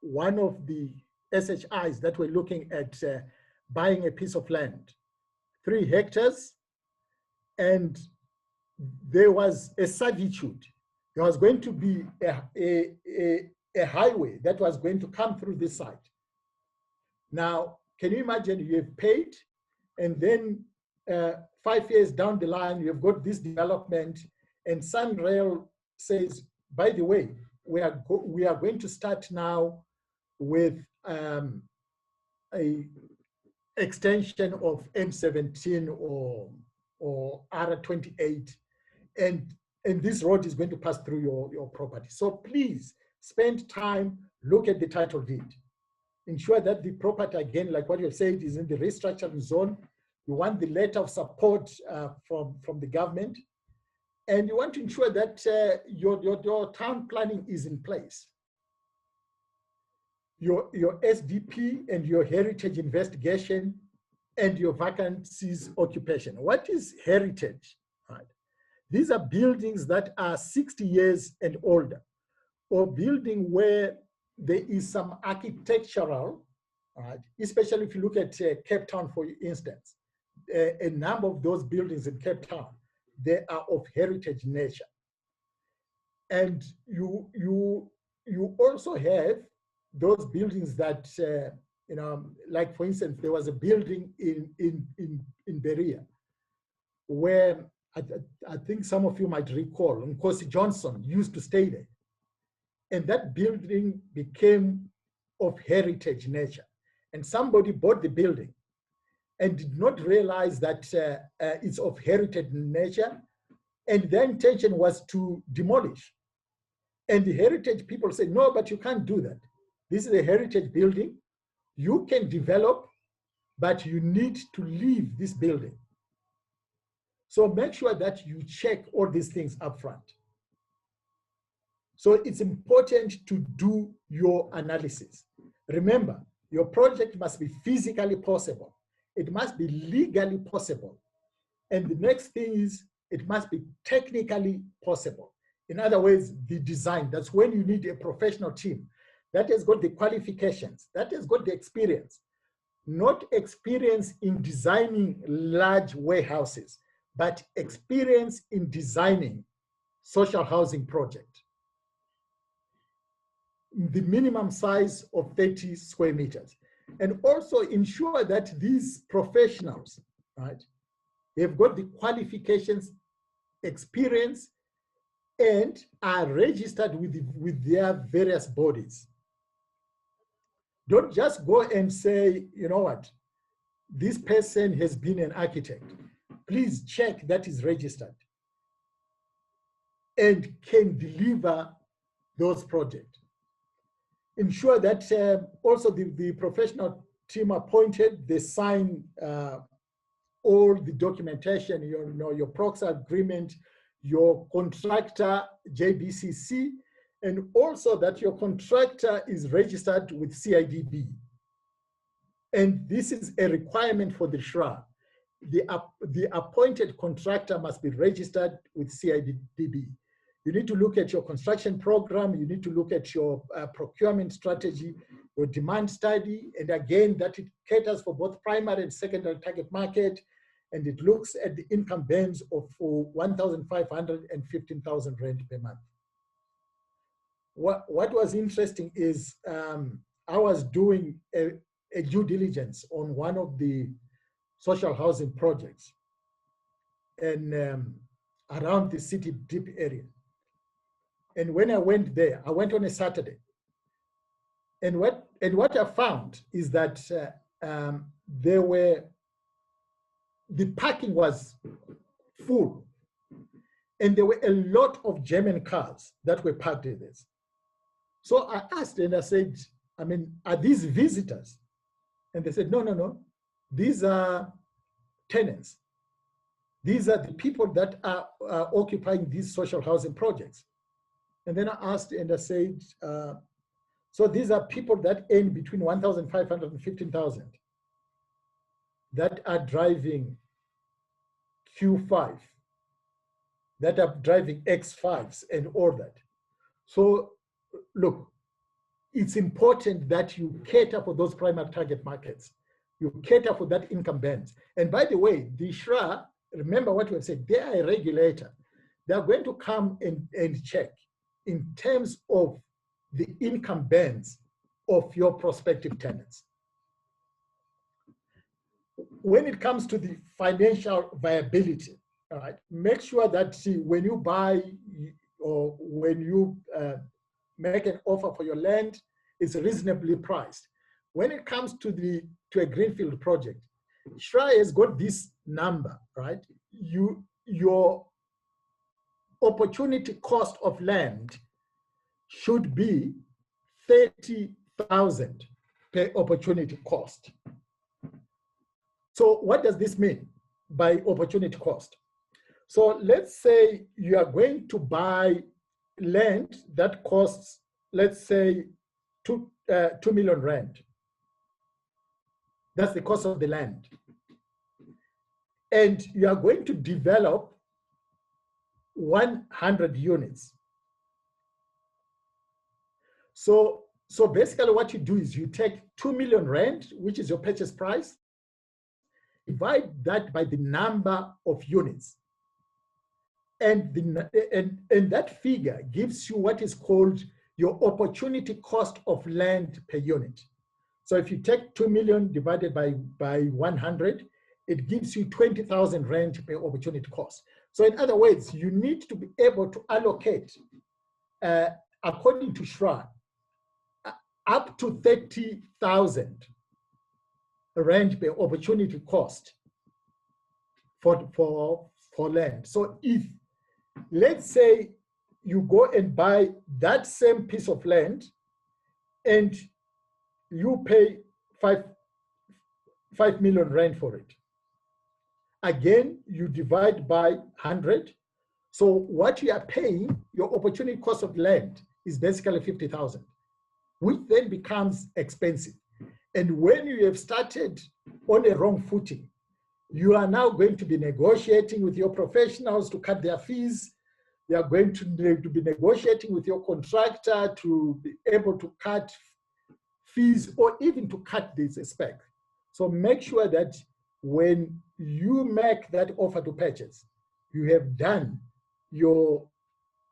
one of the SHIs that were looking at buying a piece of land, 3 hectares, and there was a servitude. There was going to be a highway that was going to come through this site. Now, can you imagine you have paid, and then 5 years down the line, you've got this development, and SunRail says, by the way, we are going to start now with a extension of M17 or R28, and this road is going to pass through your property. So please spend time, look at the title deed. Ensure that the property, again, like what you said, is in the restructuring zone. You want the letter of support from the government, and you want to ensure that your town planning is in place. Your SDP and your heritage investigation and your vacancies occupation. What is heritage? Right? These are buildings that are 60 years and older, or building where there is some architectural, right? Especially if you look at Cape Town, for instance, a number of those buildings in Cape Town, they are of heritage nature. And you also have those buildings that, you know, like for instance, there was a building in Berea where I think some of you might recall, Nkosi Johnson used to stay there. And that building became of heritage nature. And somebody bought the building and did not realize that it's of heritage nature. And their intention was to demolish. And the heritage people said, no, but you can't do that. This is a heritage building. You can develop, but you need to leave this building. So make sure that you check all these things up front. So it's important to do your analysis. Remember, your project must be physically possible. It must be legally possible. And the next thing is, it must be technically possible. In other words, the design. That's when you need a professional team that has got the qualifications, that has got the experience. Not experience in designing large warehouses, but experience in designing social housing project. The minimum size of 30 square meters. And also ensure that these professionals, right, they've got the qualifications, experience, and are registered with their various bodies. Don't just go and say, you know what, this person has been an architect. Please check that is registered and can deliver those projects. Ensure that also the professional team appointed, they sign all the documentation, your proxy agreement, your contractor, JBCC, and also that your contractor is registered with CIDB. And this is a requirement for the SHRA. The appointed contractor must be registered with CIDB. You need to look at your construction program, you need to look at your procurement strategy, your demand study, and again, that it caters for both primary and secondary target market, and it looks at the income bands of 1,500 and 15,000 rand per month. What was interesting is I was doing a due diligence on one of the social housing projects and around the city deep area. And when I went there, I went on a Saturday. And what I found is that the parking was full, and there were a lot of German cars that were parked in this. So I asked and I said, I mean, are these visitors? And they said, no, no, no. These are tenants. These are the people that are occupying these social housing projects. And then I asked and I said, so these are people that earn between 1,500 and 15,000 that are driving Q5, that are driving X5s and all that. So look, it's important that you cater for those primary target markets. You cater for that income bands. And by the way, the SHRA, remember what we have said, they are a regulator. They are going to come and check in terms of the income bands of your prospective tenants. When it comes to the financial viability, all right, make sure that when you buy or when you make an offer for your land, it's reasonably priced. When it comes to a greenfield project, SHRA has got this number, right? Your opportunity cost of land should be 30,000 per opportunity cost. So what does this mean by opportunity cost? So let's say you are going to buy land that costs, let's say, 2 million rand. That's the cost of the land. And you are going to develop 100 units. So basically what you do is you take 2 million rand, which is your purchase price, divide that by the number of units. And that figure gives you what is called your opportunity cost of land per unit. So if you take 2 million divided by 100, it gives you 20,000 rand per opportunity cost. So in other words, you need to be able to allocate, according to SHRA, up to 30,000 rand per opportunity cost for land. So if, let's say, you go and buy that same piece of land and you pay 5 million rand for it. Again, you divide by 100. So what you are paying, your opportunity cost of land is basically 50,000, which then becomes expensive. And when you have started on a wrong footing, you are now going to be negotiating with your professionals to cut their fees. You are going to be negotiating with your contractor to be able to cut fees or even to cut this spec. So make sure that when you make that offer to purchase, you have done your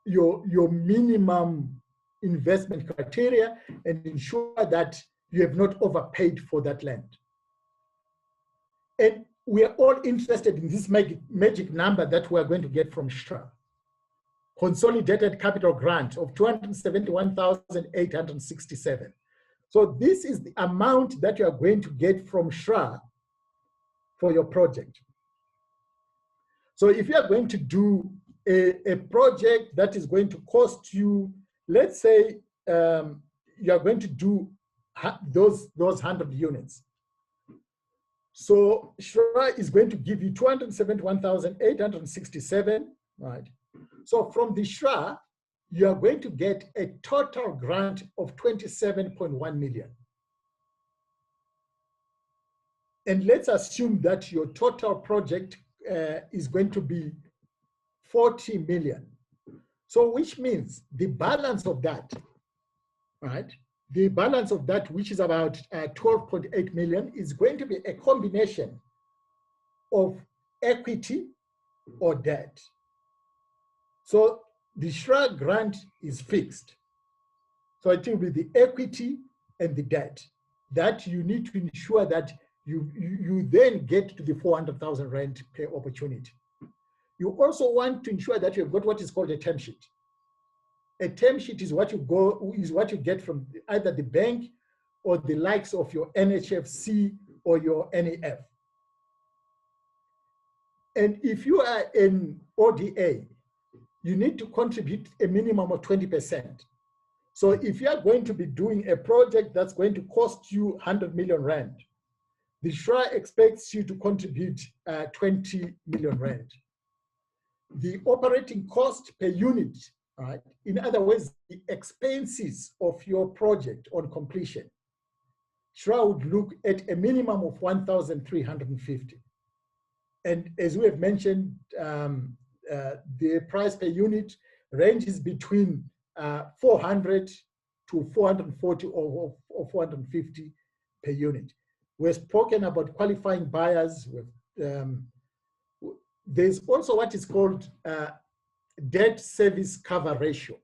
minimum investment criteria and ensure that you have not overpaid for that land. And we are all interested in this magic number that we are going to get from SHRA. Consolidated capital grant of 271,867. So this is the amount that you are going to get from SHRA for your project. So if you are going to do a project that is going to cost you, let's say you are going to do those 100 units. So SHRA is going to give you 271,867, right? So from the SHRA, you are going to get a total grant of 27.1 million. And let's assume that your total project is going to be 40 million. So which means the balance of that, right? The balance of that, which is about 12.8 million, is going to be a combination of equity or debt. So the SHRA grant is fixed. So it will be the equity and the debt that you need to ensure that you then get to the 400,000 rand per opportunity. You also want to ensure that you've got what is called a term sheet. A term sheet is what you get from either the bank or the likes of your NHFC or your NEF. And if you are an ODA, you need to contribute a minimum of 20%. So if you are going to be doing a project that's going to cost you 100 million rand, the SHRA expects you to contribute 20 million rand. The operating cost per unit, right? In other words, the expenses of your project on completion, SHRA would look at a minimum of 1,350. And as we have mentioned, the price per unit ranges between 400 to 440 or 450 per unit. We've spoken about qualifying buyers. There's also what is called debt service cover ratio.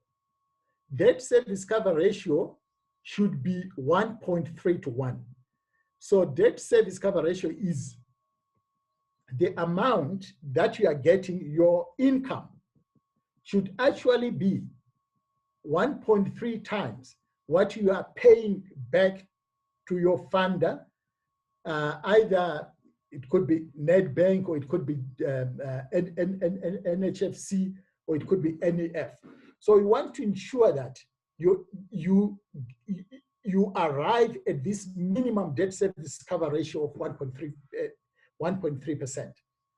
Debt service cover ratio should be 1.3 to 1. So debt service cover ratio is the amount that you are getting, your income should actually be 1.3 times what you are paying back to your funder. Either it could be Nedbank, or it could be NHFC, or it could be NEF. So we want to ensure that you arrive at this minimum debt service cover ratio of 1.3%.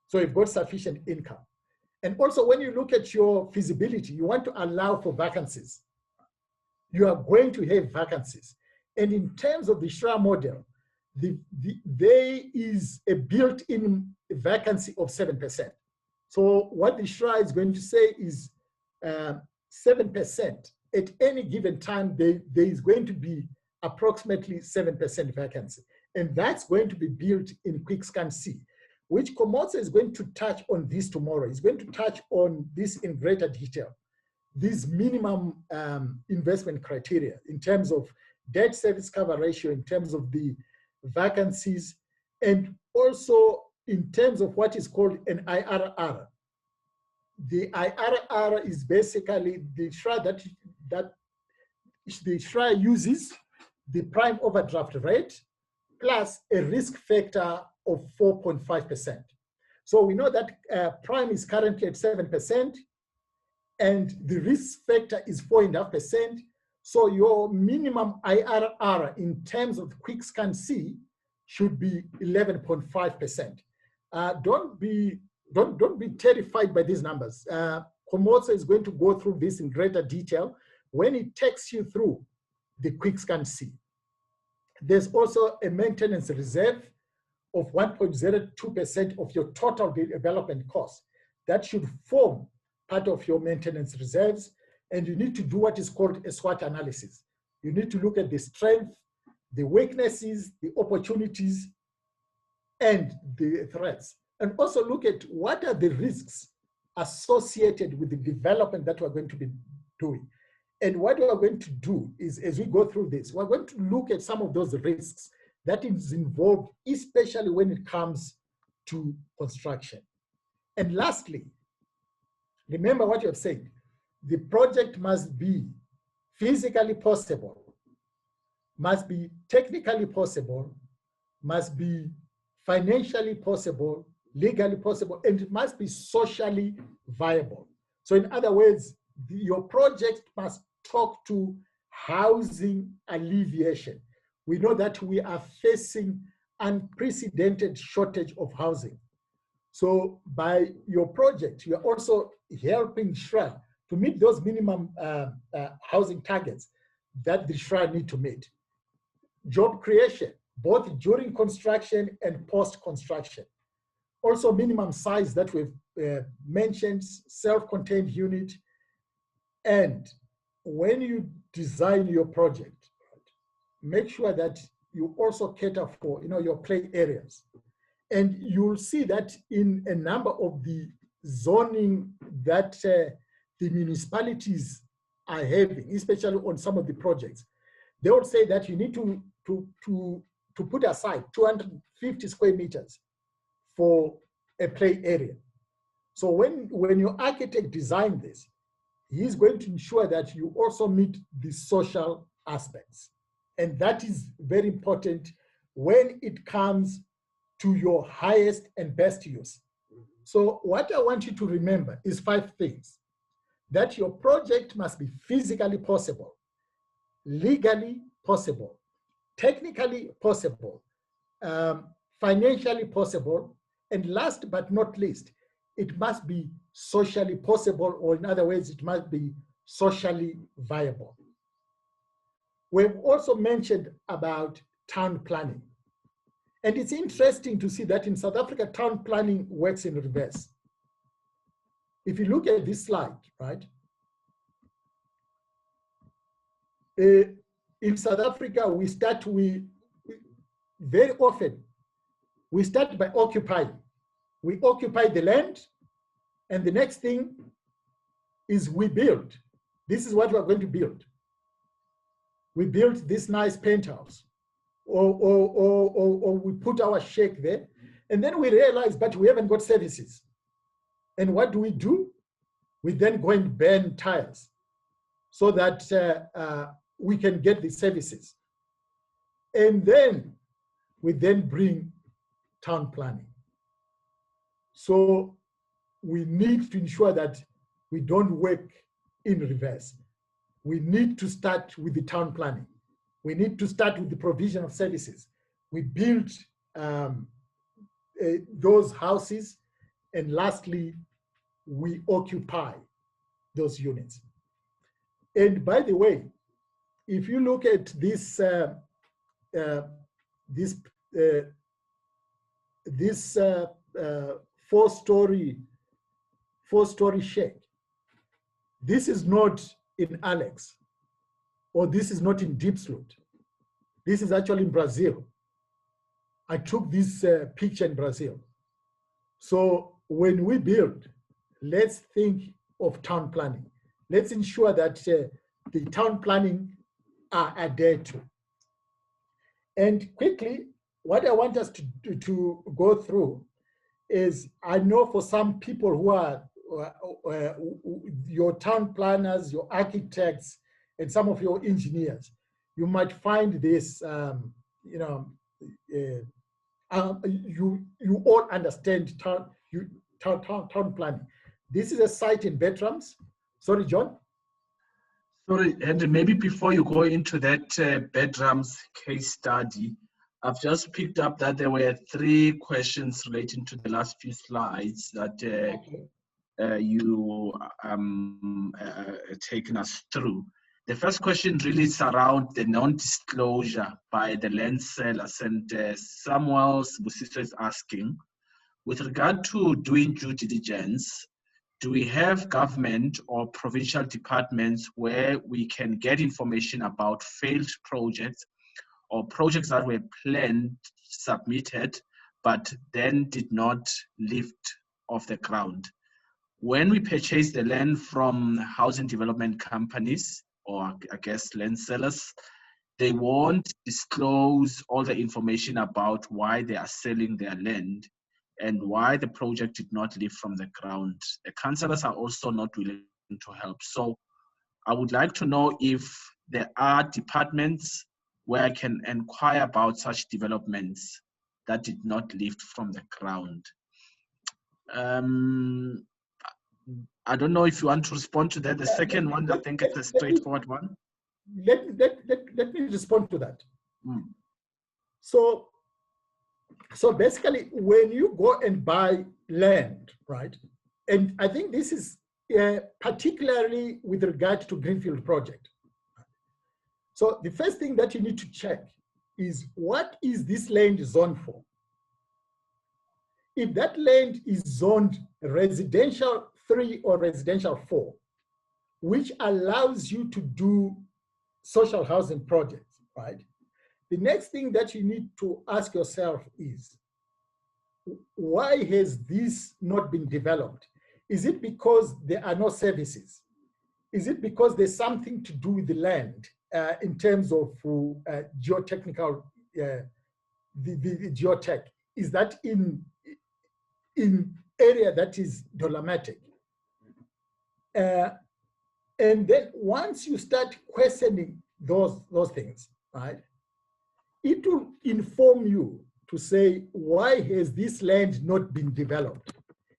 So you've got sufficient income. And also when you look at your feasibility, you want to allow for vacancies. You are going to have vacancies. And in terms of the SHRA model, there is a built-in vacancy of 7%. So what the SHRA is going to say is 7%. At any given time, there is going to be approximately 7% vacancy. And that's going to be built in QuickScan C, which Komosa is going to touch on this tomorrow. He's going to touch on this in greater detail. These minimum investment criteria in terms of debt service cover ratio, in terms of the vacancies, and also in terms of what is called an IRR. The IRR is basically the SHRA that the SHRA uses the prime overdraft rate plus a risk factor of 4.5%. So we know that prime is currently at 7%, and the risk factor is 4.5%. So your minimum IRR in terms of QuickScan C should be 11.5%. Don't be terrified by these numbers. Komosa is going to go through this in greater detail when it takes you through the QuickScan C. There's also a maintenance reserve of 1.02% of your total development cost. That should form part of your maintenance reserves, and you need to do what is called a SWOT analysis. You need to look at the strength, the weaknesses, the opportunities, and the threats. And also look at what are the risks associated with the development that we're going to be doing. And what we're going to do is, as we go through this, we're going to look at some of those risks that is involved, especially when it comes to construction. And lastly, remember what you have said. The project must be physically possible, must be technically possible, must be financially possible, legally possible, and it must be socially viable. So in other words, your project must talk to housing alleviation. We know that we are facing unprecedented shortage of housing. So by your project, you are also helping SHRA to meet those minimum housing targets that the SHRA need to meet. Job creation, both during construction and post-construction. Also minimum size that we've mentioned, self-contained unit. And when you design your project, make sure that you also cater for your play areas. And you'll see that in a number of the zoning that the municipalities are having, especially on some of the projects, they would say that you need to put aside 250 square meters for a play area. So when your architect designs this, he's going to ensure that you also meet the social aspects. And that is very important when it comes to your highest and best use. So what I want you to remember is 5 things. That your project must be physically possible, legally possible, technically possible, financially possible, and last but not least, it must be socially possible, or in other words, it must be socially viable. We've also mentioned about town planning. And it's interesting to see that in South Africa, town planning works in reverse. If you look at this slide, right? In South Africa, very often, we start by occupying. We occupy the land, and the next thing is we build. This is what we're going to build. We built this nice penthouse, or we put our shake there, and then we realize, but we haven't got services. And what do? We then go and burn tires so that we can get the services. And then we then bring town planning. So we need to ensure that we don't work in reverse. We need to start with the town planning. We need to start with the provision of services. We build those houses, and lastly, we occupy those units. And by the way, if you look at this four-story shack, this is not in Alex, or this is not in Diepsloot. This is actually in Brazil. I took this picture in Brazil. So when we build, let's think of town planning. Let's ensure that the town planning are adhered to. And quickly, what I want us to go through is, I know for some people who are your town planners, your architects, and some of your engineers, you might find this, you all understand town planning. This is a site in Bertrams. Sorry, John? Sorry, and maybe before you go into that Bertrams case study, I've just picked up that there were 3 questions relating to the last few slides that you taken us through. The first question really is around the non-disclosure by the land sellers, and Samuel Busisa is asking, with regard to doing due diligence, do we have government or provincial departments where we can get information about failed projects or projects that were planned, submitted, but then did not lift off the ground? When we purchase the land from housing development companies, or I guess land sellers, they won't disclose all the information about why they are selling their land and why the project did not lift from the ground. The councillors are also not willing to help. So I would like to know if there are departments where I can inquire about such developments that did not lift from the ground. I don't know if you want to respond to that. The second one, I think it's a straightforward one. Let me respond to that. So basically, when you go and buy land, right? And I think this is particularly with regard to greenfield project. So the first thing that you need to check is, what is this land zoned for? If that land is zoned residential 3 or residential 4, which allows you to do social housing projects, right? The next thing that you need to ask yourself is, why has this not been developed? Is it because there are no services? Is it because there's something to do with the land in terms of geotechnical, the geotech? Is that in area that is dolomitic? And then once you start questioning those things, right, it will inform you to say, why has this land not been developed?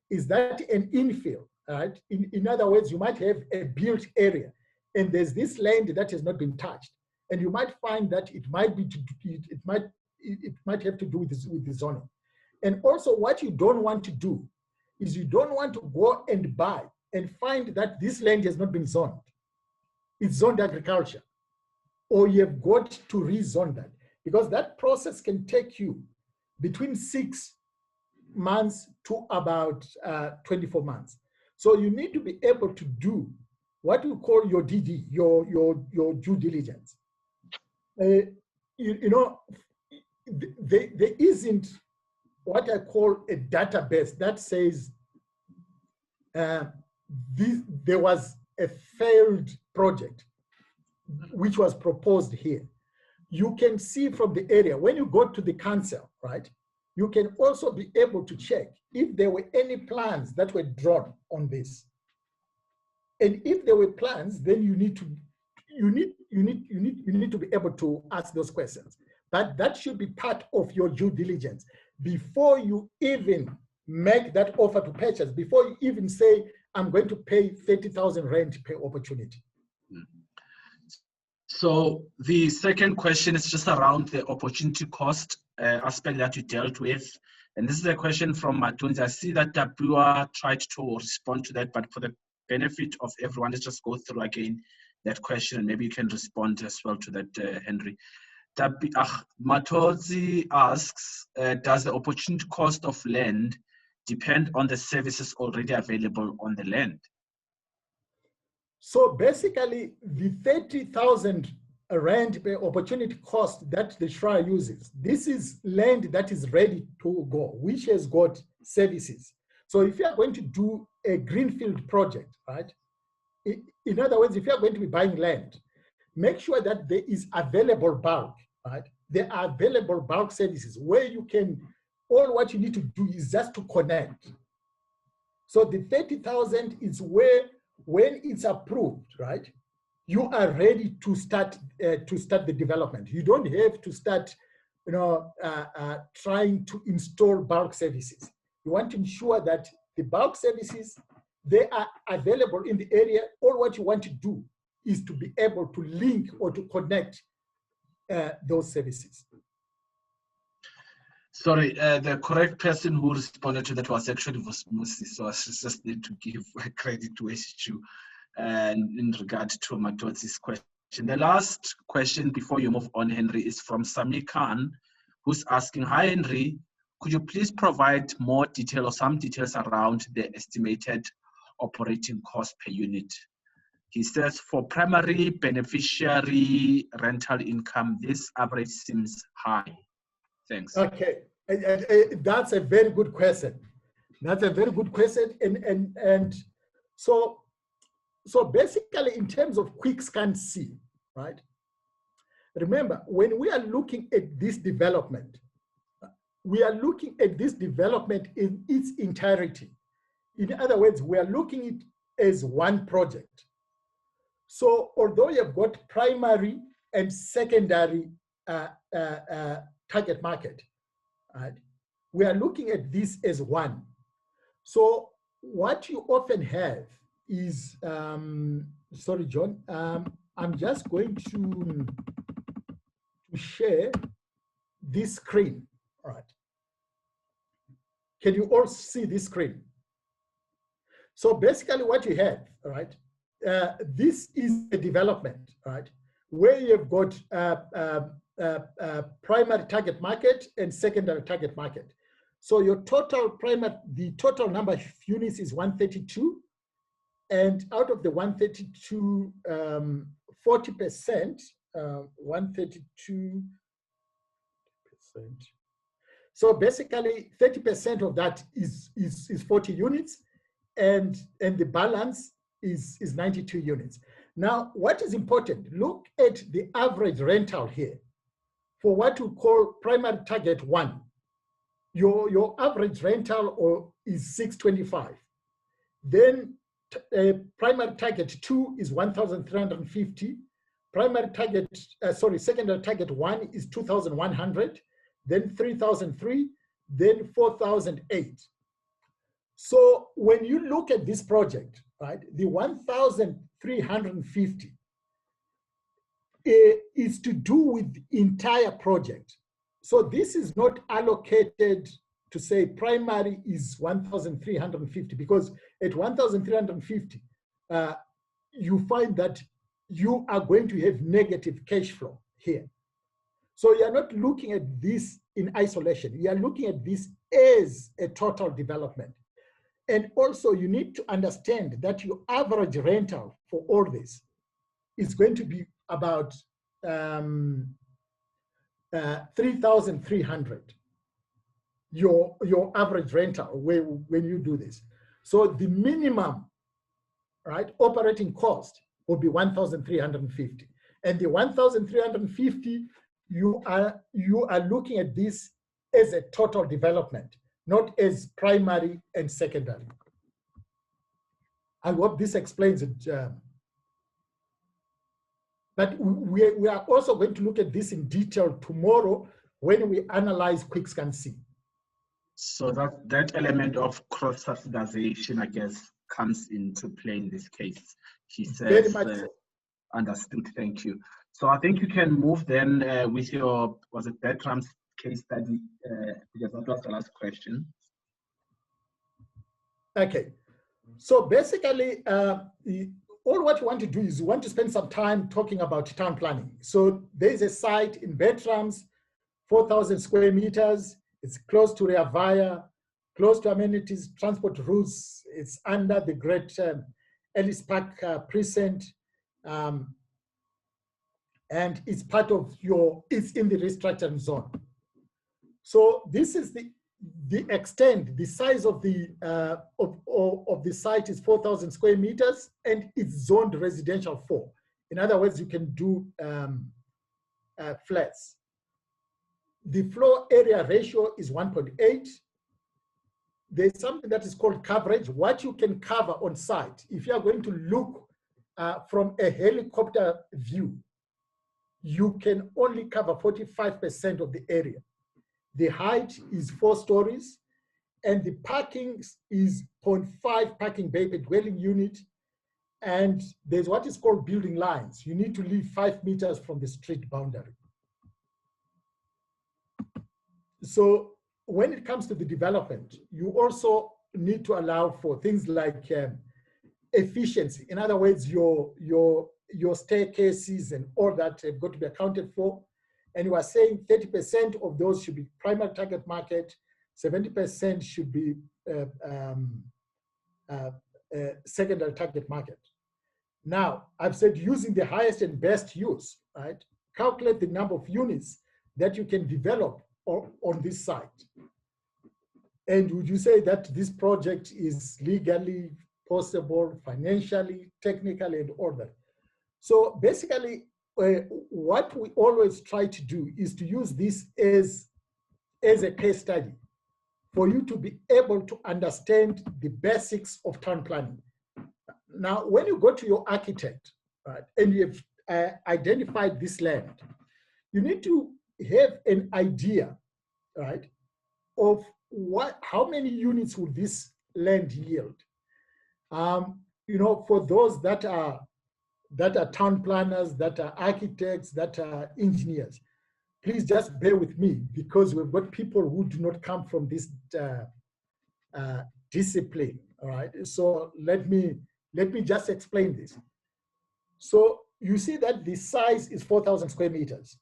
Is that an infill, right? In other words, you might have a built area and there's this land that has not been touched. And you might find that it might have to do with the zoning. And also what you don't want to do is, you don't want to go and buy and find that this land has not been zoned. It's zoned agriculture, or you have got to rezone that, because that process can take you between 6 months to about 24 months. So you need to be able to do what we call your DD, your due diligence. There isn't what I call a database that says there was a failed project which was proposed here. You can see from the area, when you go to the council, right, you can also be able to check if there were any plans that were drawn on this. And if there were plans, then you need to be able to ask those questions. But that should be part of your due diligence before you even make that offer to purchase, before you even say, I'm going to pay 30,000 rand per opportunity. So the second question is just around the opportunity cost aspect that you dealt with. And this is a question from Matunzi. I see that Tapua tried to respond to that, but for the benefit of everyone, let's just go through again that question, and maybe you can respond as well to that, Henry. Matunzi asks, does the opportunity cost of land depend on the services already available on the land? So basically, the 30,000 rand per opportunity cost that the SHRA uses, this is land that is ready to go, which has got services. So if you are going to do a greenfield project, right? In other words, if you are going to be buying land, make sure that there is available bulk, right? There are available bulk services where you can, all what you need to do is just to connect. So the 30,000 is where, when it's approved, right, you are ready to start the development. You don't have to start, trying to install bulk services. You want to ensure that the bulk services, they are available in the area. All what you want to do is to be able to link or to connect those services. Sorry, the correct person who responded to that was actually Musi, so I just need to give credit to SHRA in regard to Matunzi's question. The last question before you move on, Henry, is from Sami Khan, who's asking, hi, Henry, could you please provide more detail or some details around the estimated operating cost per unit? He says, for primary beneficiary rental income, this average seems high. Thanks. Okay, that's a very good question. That's a very good question. And so basically, in terms of quick scan C, right? Remember, when we are looking at this development, we are looking at this development in its entirety. In other words, we are looking at it as one project. So although you have got primary and secondary target market, right, we are looking at this as one. So what you often have is, sorry, John, I'm just going to share this screen, all right? Can you all see this screen? So basically what you have, right, this is a development, right, where you've got primary target market and secondary target market. So your total the total number of units is 132, and out of the 132, 40%, 132%. So basically 30% of that is 40 units, and the balance is 92 units. Now, what is important, look at the average rental here for what we call primary target 1. Your average rental is 625. Then primary target 2 is 1,350. Secondary target 1 is 2,100, then 3,003, then 4,008. So when you look at this project, right, the 1,350 is to do with the entire project. So this is not allocated to say primary is 1,350, because at 1,350, you find that you are going to have negative cash flow here. So you are not looking at this in isolation. You are looking at this as a total development. And also you need to understand that your average rental for all this is going to be about 3,300. Your average rental when you do this. So the minimum, right, operating cost will be 1,350. And the 1,350, you are looking at this as a total development, not as primary and secondary. I hope this explains it. But we are also going to look at this in detail tomorrow when we analyze QuickScan C. So that element of cross-subsidization, I guess, comes into play in this case. She says, very much so. Understood, thank you. So I think you can move then with your, was it Bertram's case study? Because that was the last question. Okay, so basically, all what you want to do is you want to spend some time talking about town planning. So there's a site in Bertram's, 4,000 square meters. It's close to Rea Vaya, close to amenities, transport routes. It's under the great Ellis Park precinct. And it's part of it's in the restructuring zone. So this is the extent, the size of the site is 4,000 square meters, and it's zoned residential 4. In other words, you can do flats. The floor area ratio is 1.8. There's something that is called coverage, what you can cover on site. If you are going to look from a helicopter view, you can only cover 45% of the area. The height is 4 stories, and the parking is 0.5 parking bay per dwelling unit. And there's what is called building lines. You need to leave 5 meters from the street boundary. So when it comes to the development, you also need to allow for things like efficiency. In other words, your staircases and all that have got to be accounted for. And you are saying 30% of those should be primary target market, 70% should be secondary target market. Now, I've said using the highest and best use, right? Calculate the number of units that you can develop on this site. And would you say that this project is legally possible, financially, technically, and all that? So basically, what we always try to do is to use this as a case study for you to be able to understand the basics of town planning. Now, when you go to your architect, right, and you've identified this land, you need to have an idea, right, of how many units will this land yield. You know, for those that are town planners, that are architects, that are engineers, please just bear with me, because we've got people who do not come from this discipline. All right. So let me just explain this. So you see that the size is 4,000 square meters.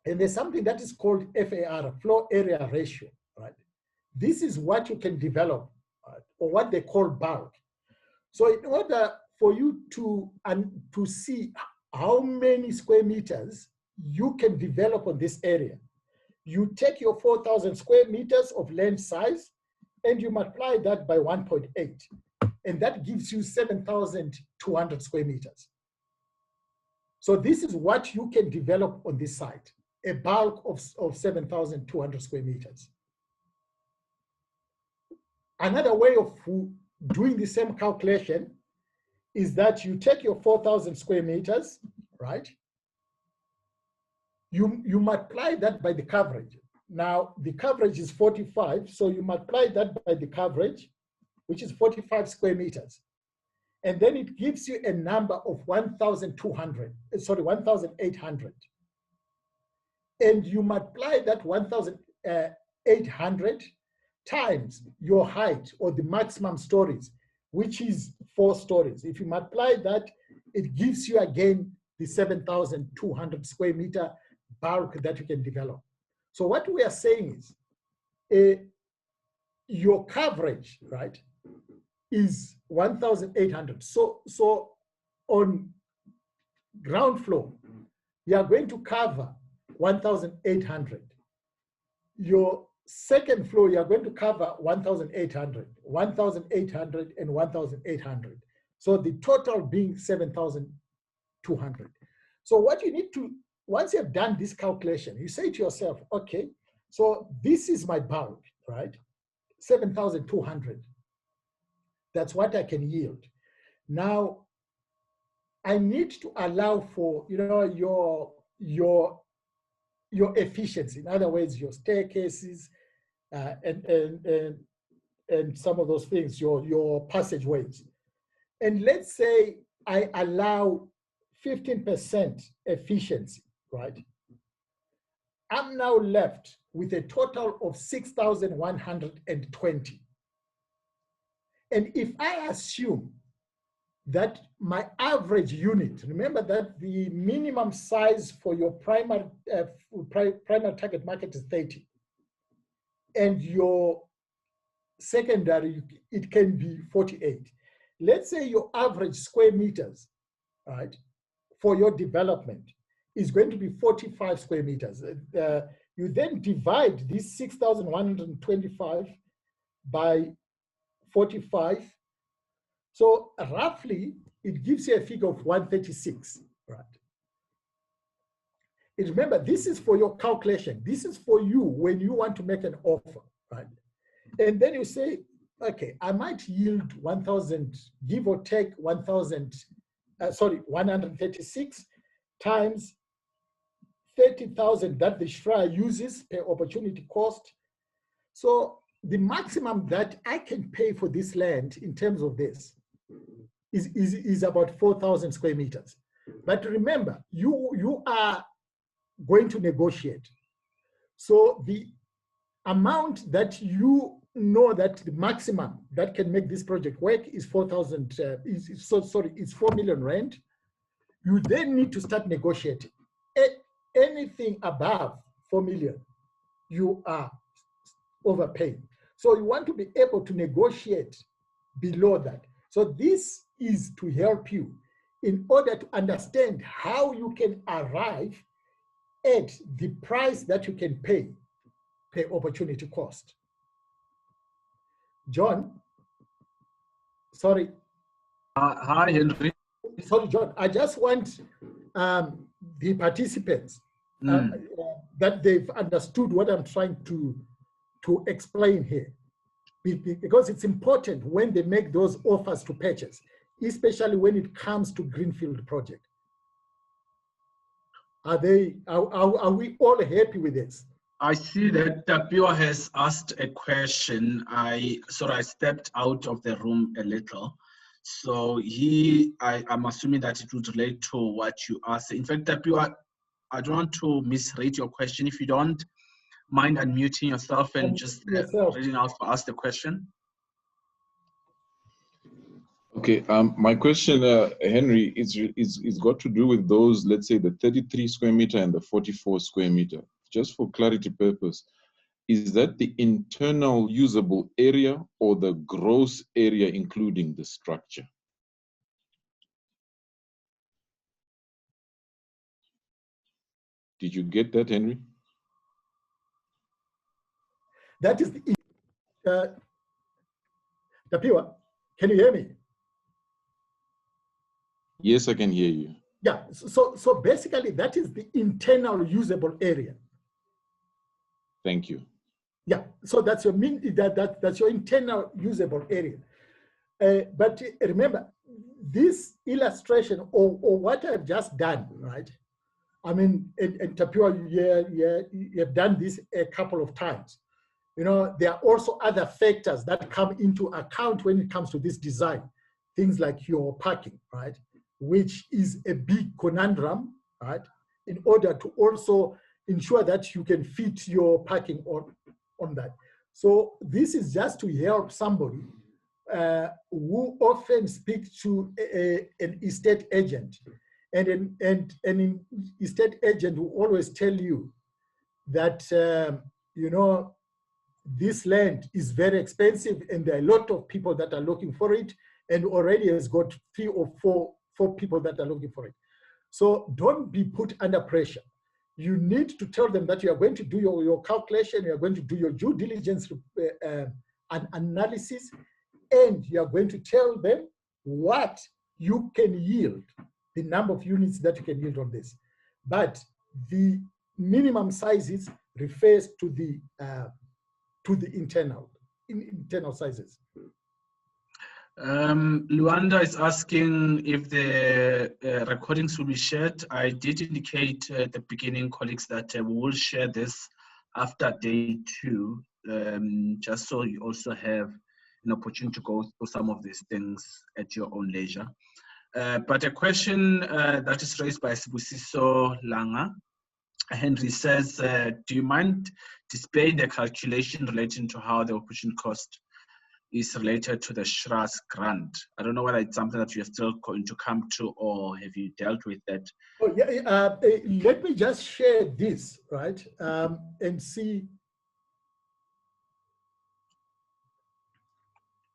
And there's something that is called FAR, floor area ratio, right? This is what you can develop, or what they call bulk. So in order for you to see how many square meters you can develop on this area, you take your 4,000 square meters of land size and you multiply that by 1.8. And that gives you 7,200 square meters. So this is what you can develop on this site, a bulk of 7,200 square meters. Another way of doing the same calculation is that you take your 4,000 square meters, right? You multiply that by the coverage. Now, the coverage is 45, so you multiply that by the coverage, which is 45 square meters. And then it gives you a number of 1,800. And you multiply that 1,800 times your height, or the maximum stories, which is 4 stories. If you multiply that, it gives you again the 7,200 square meter bulk that you can develop. So what we are saying is your coverage, right, is 1,800. So on ground floor, you are going to cover 1,800. Your second floor, you are going to cover 1,800, 1,800, and 1,800. So the total being 7,200. So what you need to, once you have done this calculation, you say to yourself, okay, so this is my bulk, right? 7,200. That's what I can yield. Now, I need to allow for, you know, your efficiency. In other words, your staircases and some of those things, your passageways. And let's say I allow 15% efficiency, right? I'm now left with a total of 6,120. And if I assume that my average unit, remember that the minimum size for your primary target market is 30, and your secondary, it can be 48. Let's say your average square meters, right, for your development is going to be 45 square meters. You then divide this 6,125 by 45. So roughly, it gives you a figure of 136, right? And remember, this is for your calculation. This is for you when you want to make an offer, right? And then you say, okay, I might yield 1,000, give or take 136 times 30,000 that the SHRA uses per opportunity cost. So the maximum that I can pay for this land in terms of this is about 4,000 square meters. But remember, you are going to negotiate. So the amount that you know that the maximum that can make this project work is 4,000, is 4 million rand. You then need to start negotiating. Anything above 4 million, you are overpaying. So you want to be able to negotiate below that. So this is to help you in order to understand how you can arrive at the price that you can pay per opportunity cost. John, sorry. Hi, Henry. Sorry, John. I just want the participants that they've understood what I'm trying to explain here. Because it's important when they make those offers to purchase, especially when it comes to greenfield project. Are we all happy with this? I see that Tapio has asked a question. I stepped out of the room a little. So I'm assuming that it would relate to what you asked. In fact, Tapio, I don't want to misread your question. If you don't mind unmuting yourself and just reading out for us the question. Okay, my question, Henry, is got to do with those, let's say the 33 square meter and the 44 square meter. Just for clarity purpose, is that the internal usable area or the gross area including the structure? Did you get that, Henry? That is the Tapiwa, can you hear me? Yes, I can hear you. Yeah, so basically that is the internal usable area. Thank you. Yeah, so that's your that's your internal usable area. But remember, this illustration or what I've just done, right? I mean, and Tapiwa, you have done this a couple of times. You know, there are also other factors that come into account when it comes to this design. Things like your parking, right? Which is a big conundrum, right? In order to also ensure that you can fit your parking on that. So this is just to help somebody who often speak to an estate agent. And an estate agent will always tell you that, you know, this land is very expensive and there are a lot of people that are looking for it, and already has got 3 or 4 people that are looking for it. So don't be put under pressure. You need to tell them that you are going to do your calculation, you are going to do your due diligence analysis, and you are going to tell them what you can yield, the number of units that you can yield on this. But the minimum sizes refers to the internal sizes. Luanda is asking if the recordings will be shared. I did indicate at the beginning, colleagues, that we will share this after day 2, just so you also have an opportunity to go through some of these things at your own leisure. But a question that is raised by Sibusiso Langa, Henry says, do you mind displaying the calculation relating to how the opportunity cost is related to the SHRA's grant? I don't know whether it's something that you're still going to come to, or have you dealt with that? Oh, yeah, let me just share this, right, and see.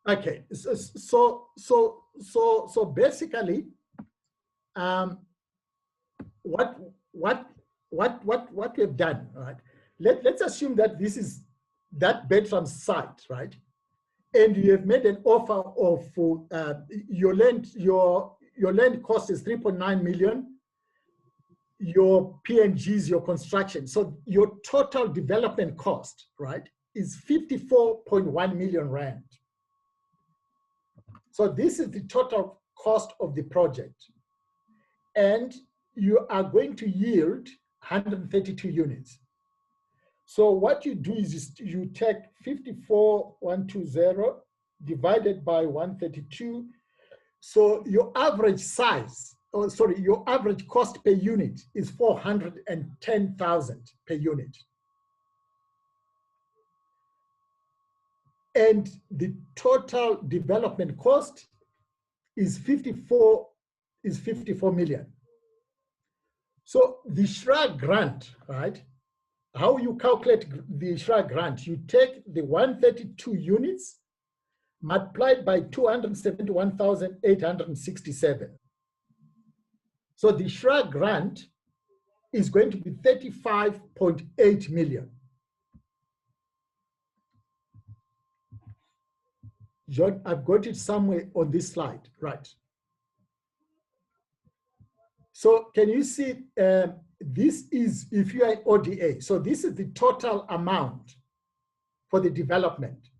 Okay, so basically, what we've done, right? Let's assume that this is that Bertram site, right? And you have made an offer of your land cost is 3.9 million. Your PNGs, your construction. So your total development cost, right, is 54.1 million rand. So this is the total cost of the project. And you are going to yield 132 units. So what you do is you take 54,120 divided by 132. So your average size, or sorry, your average cost per unit is 410,000 per unit. And the total development cost is 54 million. So the SHRA grant, right? How you calculate the SHRA grant, you take the 132 units multiplied by 271,867. So the SHRA grant is going to be 35.8 million. John, I've got it somewhere on this slide, right? So can you see, this is, if you are an ODA, so this is the total amount for the development.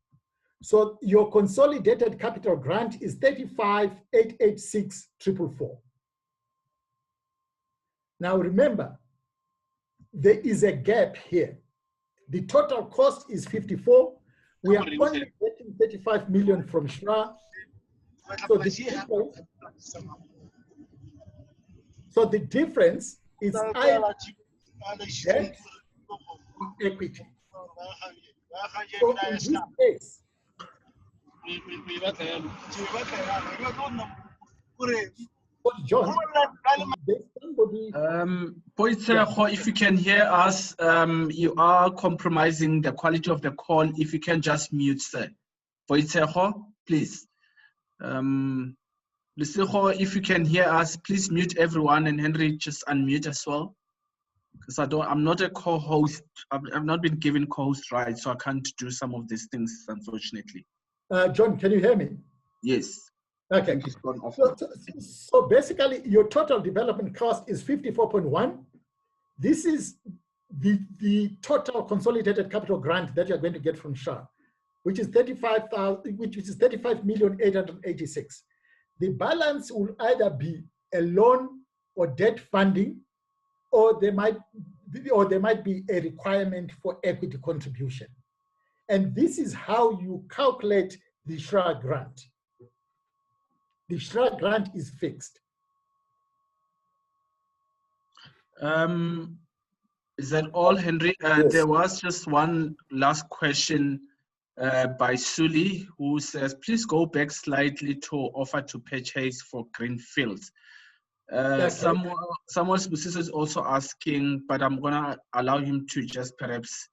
So your consolidated capital grant is 35,886,444. Now remember, there is a gap here. The total cost is 54. We are only getting 35 million from SHRA. So the difference is either debt or equity. So in this case, John, there's somebody. Poitseho, if you can hear us, you are compromising the quality of the call. If you can just mute, sir. Poitseho, please. Lesego, if you can hear us, please mute everyone, and Henry, just unmute as well. Because I'm not a co-host. I've not been given co-host rights, so I can't do some of these things, unfortunately. John, can you hear me? Yes. Okay. So basically, your total development cost is 54.1. This is the total consolidated capital grant that you're going to get from SHRA, which is 35,886,000. The balance will either be a loan or debt funding, or there might be a requirement for equity contribution. And this is how you calculate the SHRA grant. The SHRA grant is fixed. Is that all, Henry? Yes. There was just one last question by Suli, who says, please go back slightly to offer to purchase for greenfields. Someone specific is also asking, but I'm going to allow him to just perhaps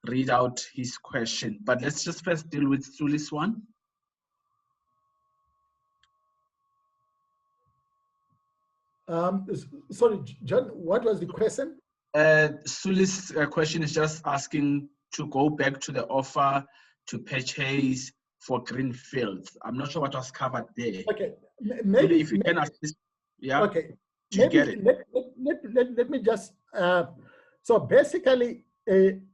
read out his question. But let's just first deal with Suli's one. Sorry, John, what was the question? Suli's question is just asking to go back to the offer to purchase for greenfields. I'm not sure what was covered there. Okay, maybe if you can assist. Yeah. Okay. Do you get it? Let me just. So basically, an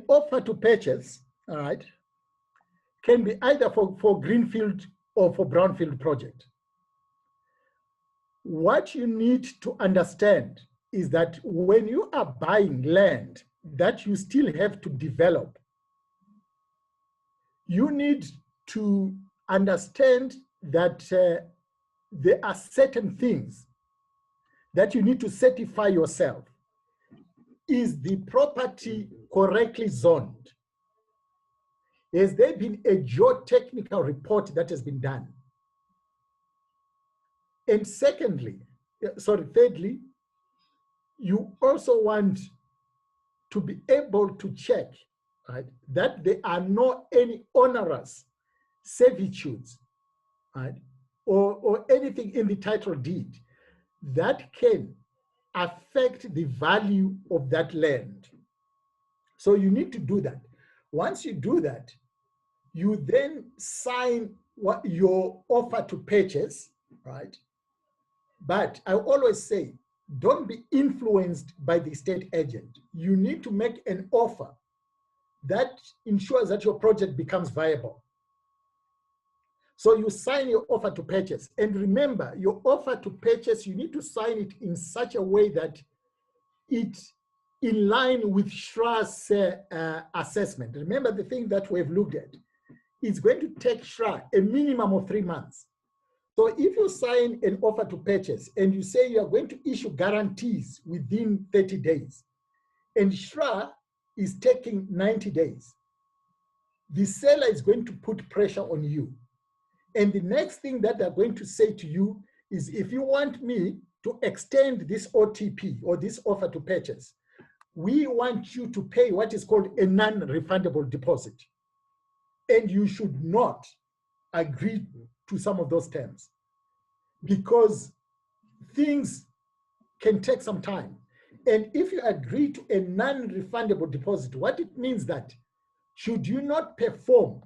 offer to purchase, all right, can be either for greenfield or for brownfield project. What you need to understand is that when you are buying land that you still have to develop, you need to understand that there are certain things that you need to certify yourself. Is the property correctly zoned? Has there been a geotechnical report that has been done? And thirdly, you also want to be able to check, right, that there are not any onerous servitudes, right, or anything in the title deed that can affect the value of that land. So you need to do that. Once you do that, you then sign your offer to purchase, right? But I always say, don't be influenced by the estate agent. You need to make an offer that ensures that your project becomes viable. So you sign your offer to purchase. And remember, your offer to purchase, you need to sign it in such a way that it's in line with SHRA's assessment. Remember the thing that we've looked at. It's going to take SHRA a minimum of 3 months. So if you sign an offer to purchase and you say you are going to issue guarantees within 30 days, and SHRA is taking 90 days, the seller is going to put pressure on you. And the next thing that they're going to say to you is, if you want me to extend this OTP or this offer to purchase, we want you to pay what is called a non-refundable deposit. And you should not agree to some of those terms, because things can take some time. And if you agree to a non-refundable deposit, what it means that should you not perform,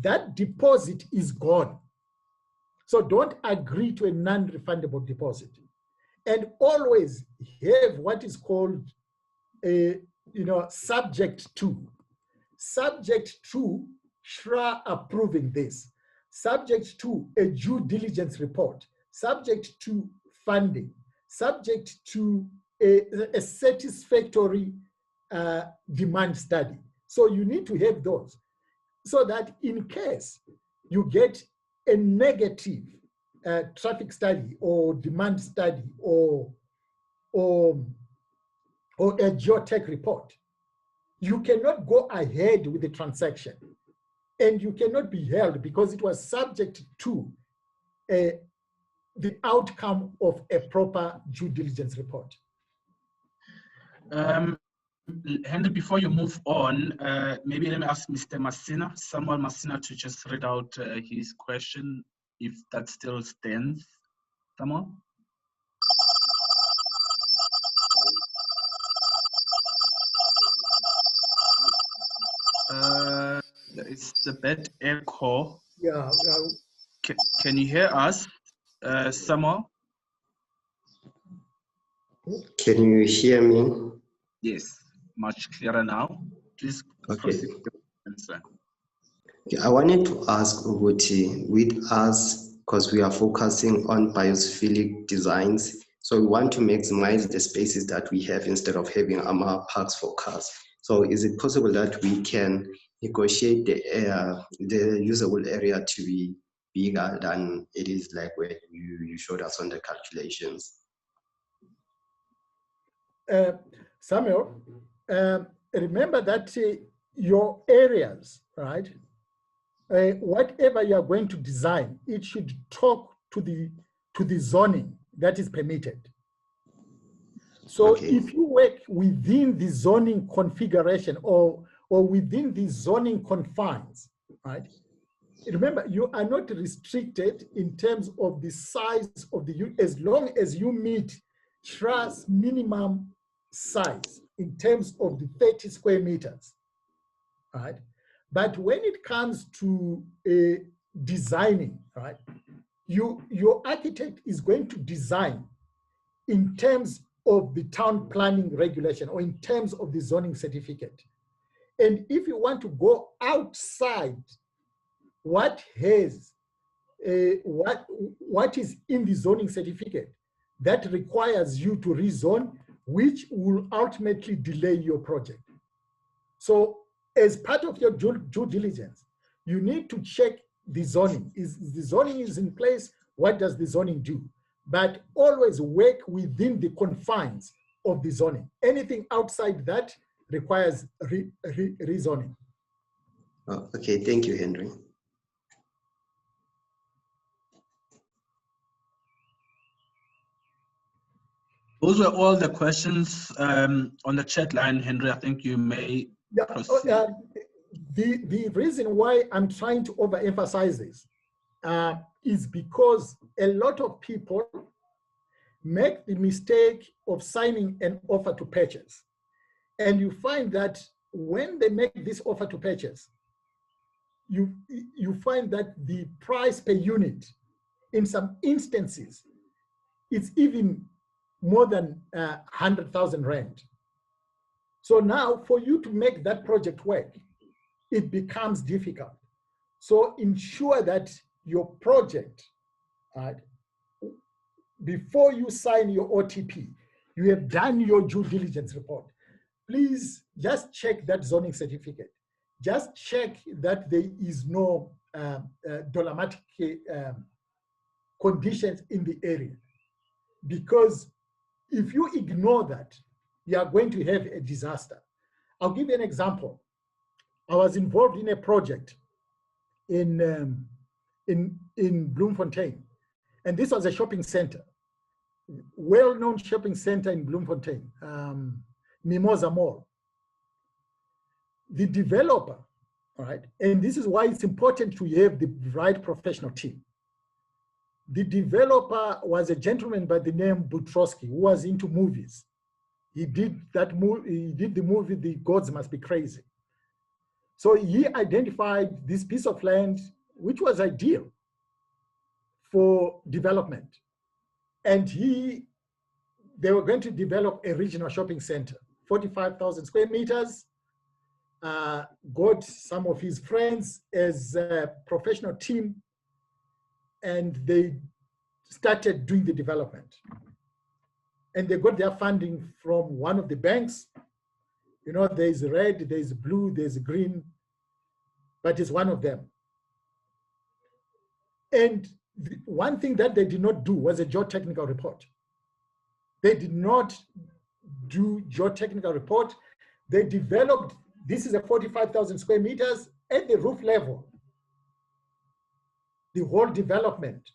that deposit is gone. So don't agree to a non-refundable deposit. And always have what is called a, subject to SHRA approving this, subject to a due diligence report, subject to funding, subject to a satisfactory demand study. So you need to have those, so that in case you get a negative traffic study or demand study or a geotech report, you cannot go ahead with the transaction. and you cannot be held because it was subject to the outcome of a proper due diligence report. Henry, before you move on, maybe let me ask Mr. Masina, Samuel Masina, to just read out his question, if that still stands. Samuel? It's the bad echo. Yeah. Can you hear us, Samuel? Can you hear me? Yes, much clearer now. Please proceed with your answer. Okay, I wanted to ask Uguti, with us, because we are focusing on biophilic designs, so we want to maximize the spaces that we have instead of having AMA parks for cars. So is it possible that we can negotiate the usable area to be bigger than it is, like where you showed us on the calculations? Samuel, remember that your areas, right? Whatever you are going to design, it should talk to the zoning that is permitted. So Okay. if you work within the zoning configuration or within the zoning confines, right? Remember, you are not restricted in terms of the size of the unit, as long as you meet SHRA's minimum size in terms of the 30 square meters, right? But when it comes to designing, right, your architect is going to design in terms of the town planning regulation or in terms of the zoning certificate. And if you want to go outside what has what is in the zoning certificate, that requires you to rezone, which will ultimately delay your project. So as part of your due diligence, you need to check the zoning. Is the zoning is in place? What does the zoning do? But always work within the confines of the zoning. Anything outside that requires rezoning. Oh, okay, thank you, Henry. Those were all the questions on the chat line, Henry. I think you may proceed. The reason why I'm trying to overemphasize this is because a lot of people make the mistake of signing an offer to purchase. And you find that when they make this offer to purchase, you find that the price per unit, in some instances, it's even more than 100,000 rand. So now for you to make that project work, it becomes difficult. So ensure that your project, right, before you sign your OTP, you have done your due diligence report. Please just check that zoning certificate. Just check that there is no dolomitic conditions in the area. Because if you ignore that, you are going to have a disaster. I'll give you an example. I was involved in a project in Bloemfontein, and this was a shopping center, well-known shopping center in Bloemfontein, Mimosa Mall. The developer, all right, and this is why it's important to have the right professional team. The developer was a gentleman by the name Butrowski, who was into movies. He did that movie. He did the movie "The Gods Must Be Crazy." So he identified this piece of land, which was ideal for development, and they were going to develop a regional shopping center, 45,000 square meters. Got some of his friends as a professional team, and they started doing the development. And they got their funding from one of the banks. You know, there's red, there's blue, there's green, but it's one of them. And one thing that they did not do was a geotechnical report. They did not do geotechnical report. They developed, this is a 45,000 square meters. at the roof level, the whole development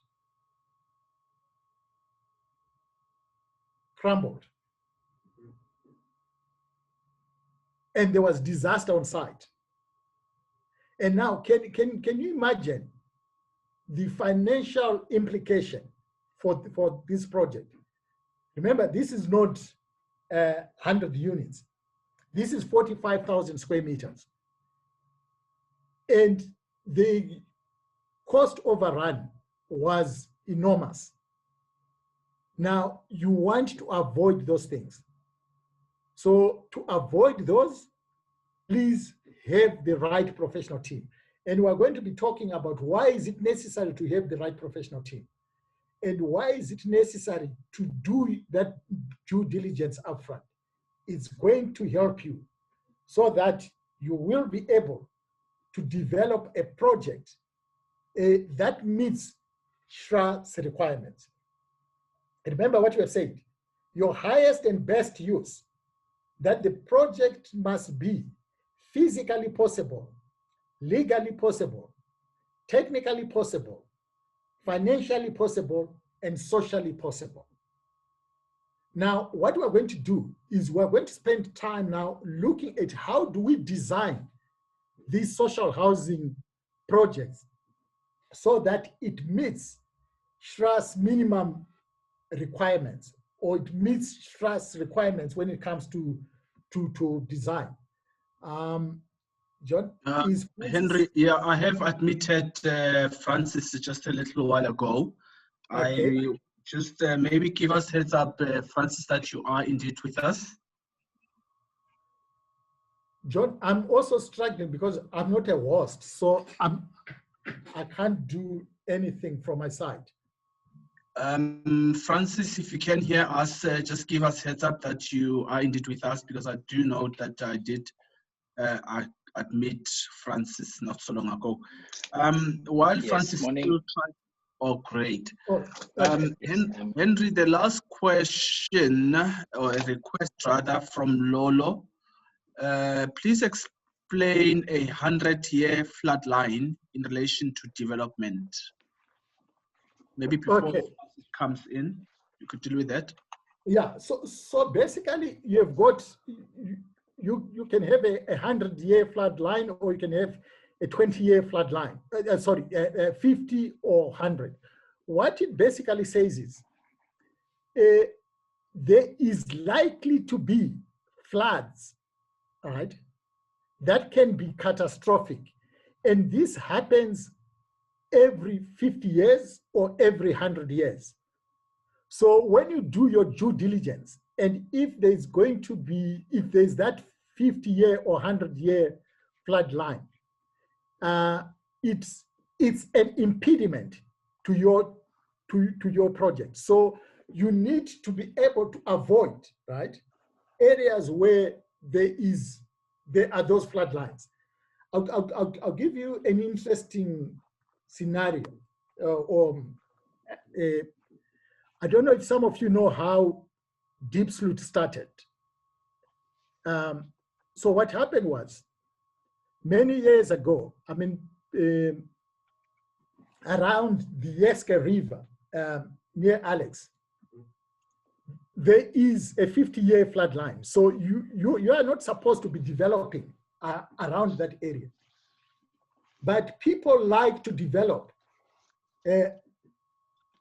crumbled. And there was disaster on site. And now, can you imagine the financial implication for this project? Remember, this is not 100 units. This is 45,000 square meters. And the cost overrun was enormous. Now, you want to avoid those things. So to avoid those, please have the right professional team. And we're going to be talking about why is it necessary to have the right professional team, and why is it necessary to do that due diligence upfront. It's going to help you so that you will be able to develop a project that meets SHRA's requirements. And remember what we have said, your highest and best use, that the project must be physically possible, legally possible, technically possible, financially possible, and socially possible. Now, what we're going to do is we're going to spend time now looking at how do we design these social housing projects so that it meets SHRA's minimum requirements, or it meets SHRA's requirements when it comes to design. John? Henry, yeah, I have admitted Francis just a little while ago. Okay. I just maybe give us heads up, Francis, that you are indeed with us. John, I'm also struggling because I'm not a host, so I can't do anything from my side. Francis, if you can hear us, just give us heads up that you are indeed with us, because I do know that I did admit Francis not so long ago. While yes, Francis morning. Still tries. Oh, great. Oh, okay. Henry, the last question, or a request rather, from Lolo. Please explain a 100-year flood line in relation to development. Maybe before it comes in, you could deal with that. Yeah, so basically you've got, you can have a 100-year flood line, or you can have a 20-year flood line, 50 or 100. What it basically says is there is likely to be floods, all right, that can be catastrophic. And this happens every 50 years or every 100 years. So when you do your due diligence, and if there's going to be, if there's that 50-year or 100-year flood line, it's an impediment to your project. So you need to be able to avoid, right, areas where there are those flood lines. I'll give you an interesting scenario. I don't know if some of you know how Deep Sloot started. So what happened was, many years ago, I mean, around the SHRA River near Alex, there is a 50-year flood line. So you are not supposed to be developing around that area. But people like to develop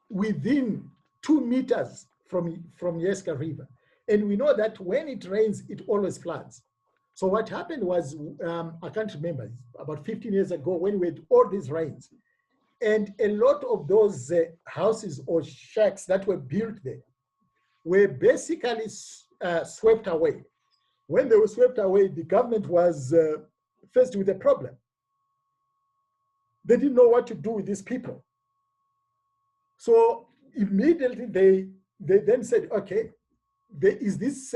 within 2 meters from SHRA River. And we know that when it rains, it always floods. So what happened was, I can't remember, about 15 years ago, when we had all these rains, and a lot of those houses or shacks that were built there were basically swept away. When they were swept away, the government was faced with a problem. They didn't know what to do with these people. So immediately they then said, okay, there is this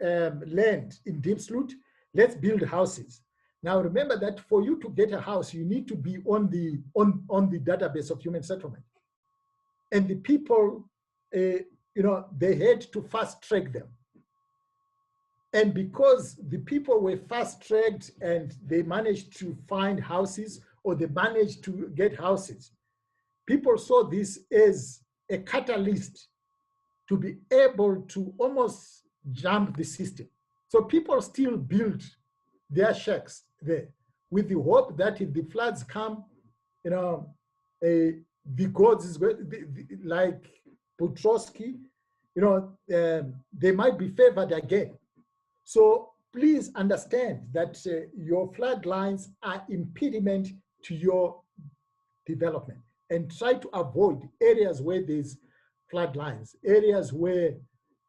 land in Deep Sloot, let's build houses. Now remember that for you to get a house, you need to be on the database of human settlement. And the people, they had to fast track them. And because the people were fast-tracked and they managed to find houses, or they managed to get houses, people saw this as a catalyst to be able to almost jump the system. So people still build their shacks there with the hope that if the floods come, you know, the gods is going, like Petrosky, you know, they might be favored again. So please understand that your flood lines are impediment to your development, and try to avoid areas where there's flood lines, areas where,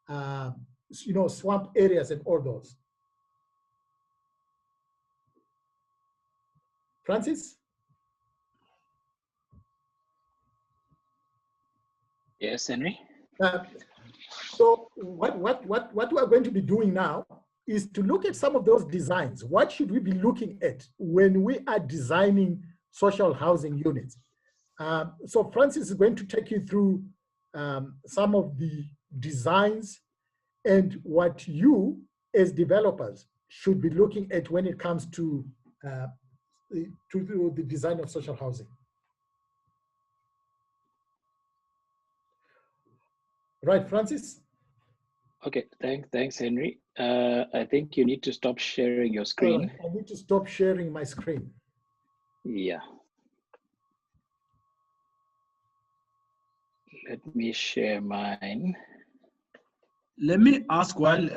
you know, swamp areas and all those. Francis? Yes, Henry? So what we are going to be doing now is to look at some of those designs. What should we be looking at when we are designing social housing units? So Francis is going to take you through some of the designs and what you as developers should be looking at when it comes to the design of social housing. Right, Francis? Okay, thanks, Henry. I think you need to stop sharing your screen. Right, I need to stop sharing my screen. Yeah. Let me share mine. Let me ask while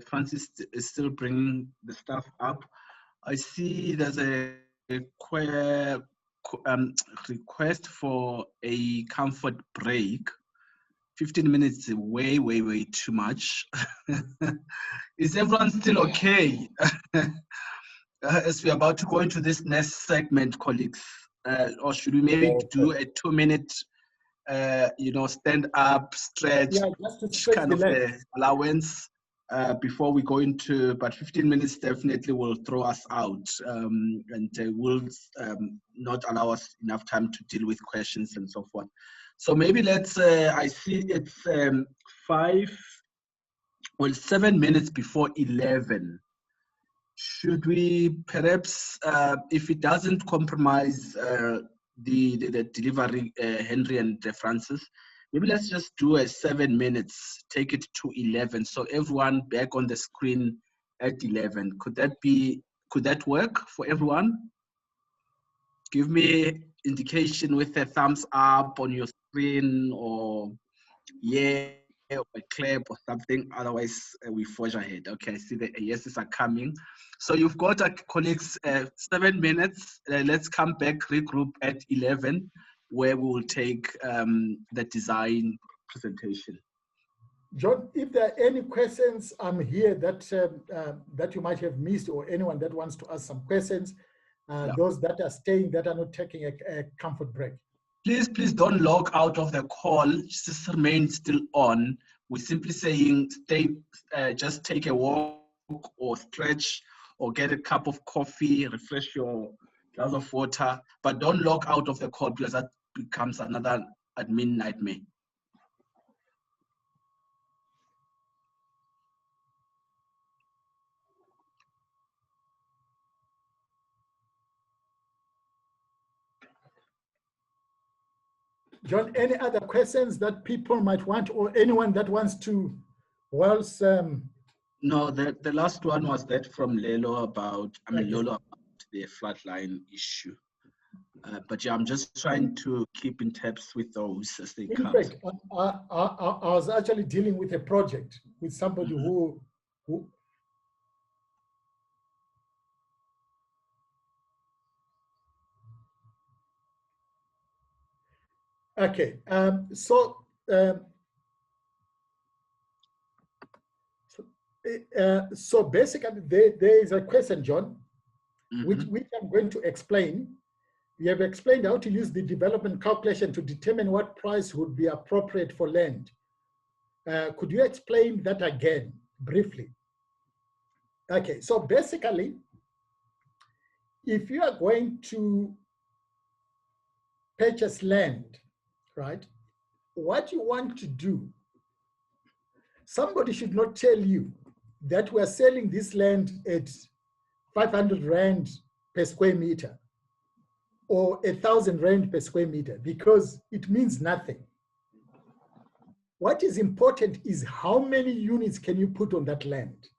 Francis is still bringing the stuff up. I see there's a request for a comfort break. 15 minutes is way too much. Is everyone still okay? As we're about to go into this next segment, colleagues, or should we maybe do a 2-minute, you know, stand up, stretch, Yeah, just to stretch kind the of legs. allowance before we go into, but 15 minutes definitely will throw us out and will not allow us enough time to deal with questions and so forth. So maybe let's, I see it's 7 minutes before 11. Should we perhaps, if it doesn't compromise the delivery, Henry and Francis, maybe let's just do a 7 minutes, take it to 11. So everyone back on the screen at 11. Could that work for everyone? Give me indication with a thumbs up on your screen, or yeah, or a clap or something. Otherwise, we forge ahead. Okay, I see the yeses are coming. So you've got, colleagues, 7 minutes. Let's come back, regroup at 11, where we will take the design presentation. John, if there are any questions, I'm here that that you might have missed, or anyone that wants to ask some questions, those that are staying, that are not taking a comfort break. Please don't log out of the call. Just remain still on. We're simply saying stay, just take a walk or stretch or get a cup of coffee, refresh your glass of water, but don't log out of the call because that becomes another admin nightmare. John, any other questions that people might want, or anyone that wants to, whilst No, the last one was that from Lelo about, Lolo about the flatline issue. But yeah, I'm just trying to keep in touch with those as they come. In fact, I was actually dealing with a project with somebody who okay, so basically there is a question, John, which I'm going to explain. We have explained how to use the development calculation to determine what price would be appropriate for land. Could you explain that again briefly? Okay, so basically, if you are going to purchase land, right, what you want to do somebody should not tell you that we're selling this land at 500 Rand per square meter or 1,000 Rand per square meter, because it means nothing. What is important is how many units can you put on that land?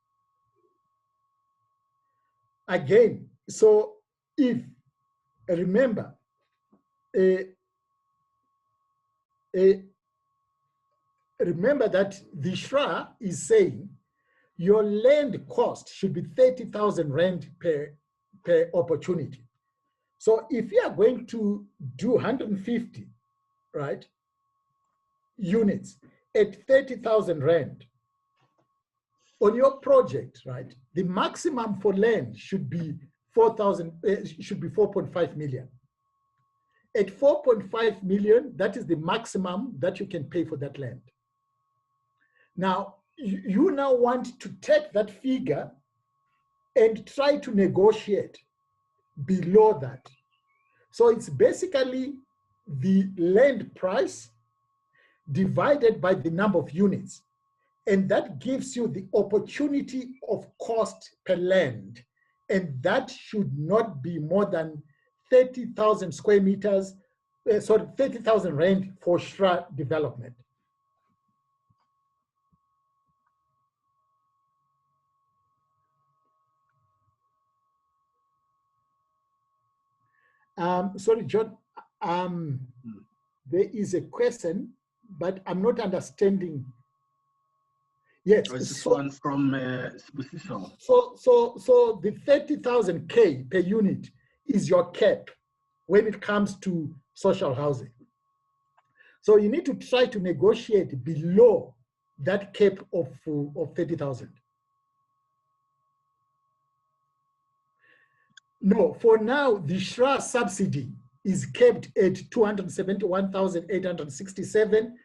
Again, so if, remember, remember that the SHRA is saying your land cost should be 30,000 Rand per opportunity. So if you are going to do 150, right, units at 30,000 Rand on your project, right, the maximum for land should be 4.5 million. At 4.5 million, that is the maximum that you can pay for that land. Now, you now want to take that figure and try to negotiate below that. So it's basically the land price divided by the number of units. And that gives you the opportunity of cost per land. And that should not be more than 30,000 square meters, 30,000 Rand for SHRA development. Sorry, John, there is a question, but I'm not understanding. Yes. Oh, this one from so the 30,000 K per unit is your cap when it comes to social housing. So you need to try to negotiate below that cap of 30,000. No, for now, the SHRA subsidy is kept at 271,867.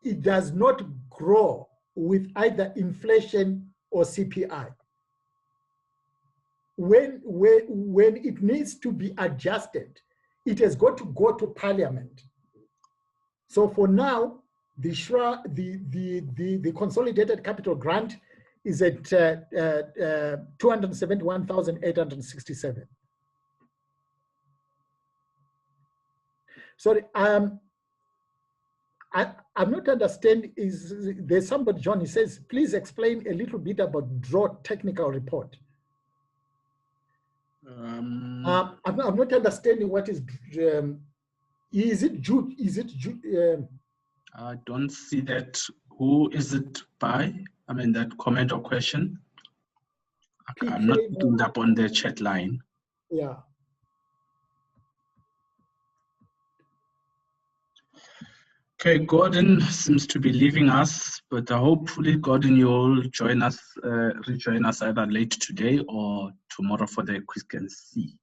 It does not grow with either inflation or CPI. When it needs to be adjusted, it has got to go to Parliament. So for now, the SHRA, the consolidated capital grant is at 271,867. Sorry, I'm not understanding. There's somebody, John, he says, please explain a little bit about draw technical report. I'm not understanding what is it Jude? Is it Jude? I don't see that. Who is it by? I mean, that comment or question. Okay, I'm not putting it up on the chat line. Yeah. Okay, Gordon seems to be leaving us, but hopefully, Gordon, you'll join us, rejoin us either late today or tomorrow for the quick and see.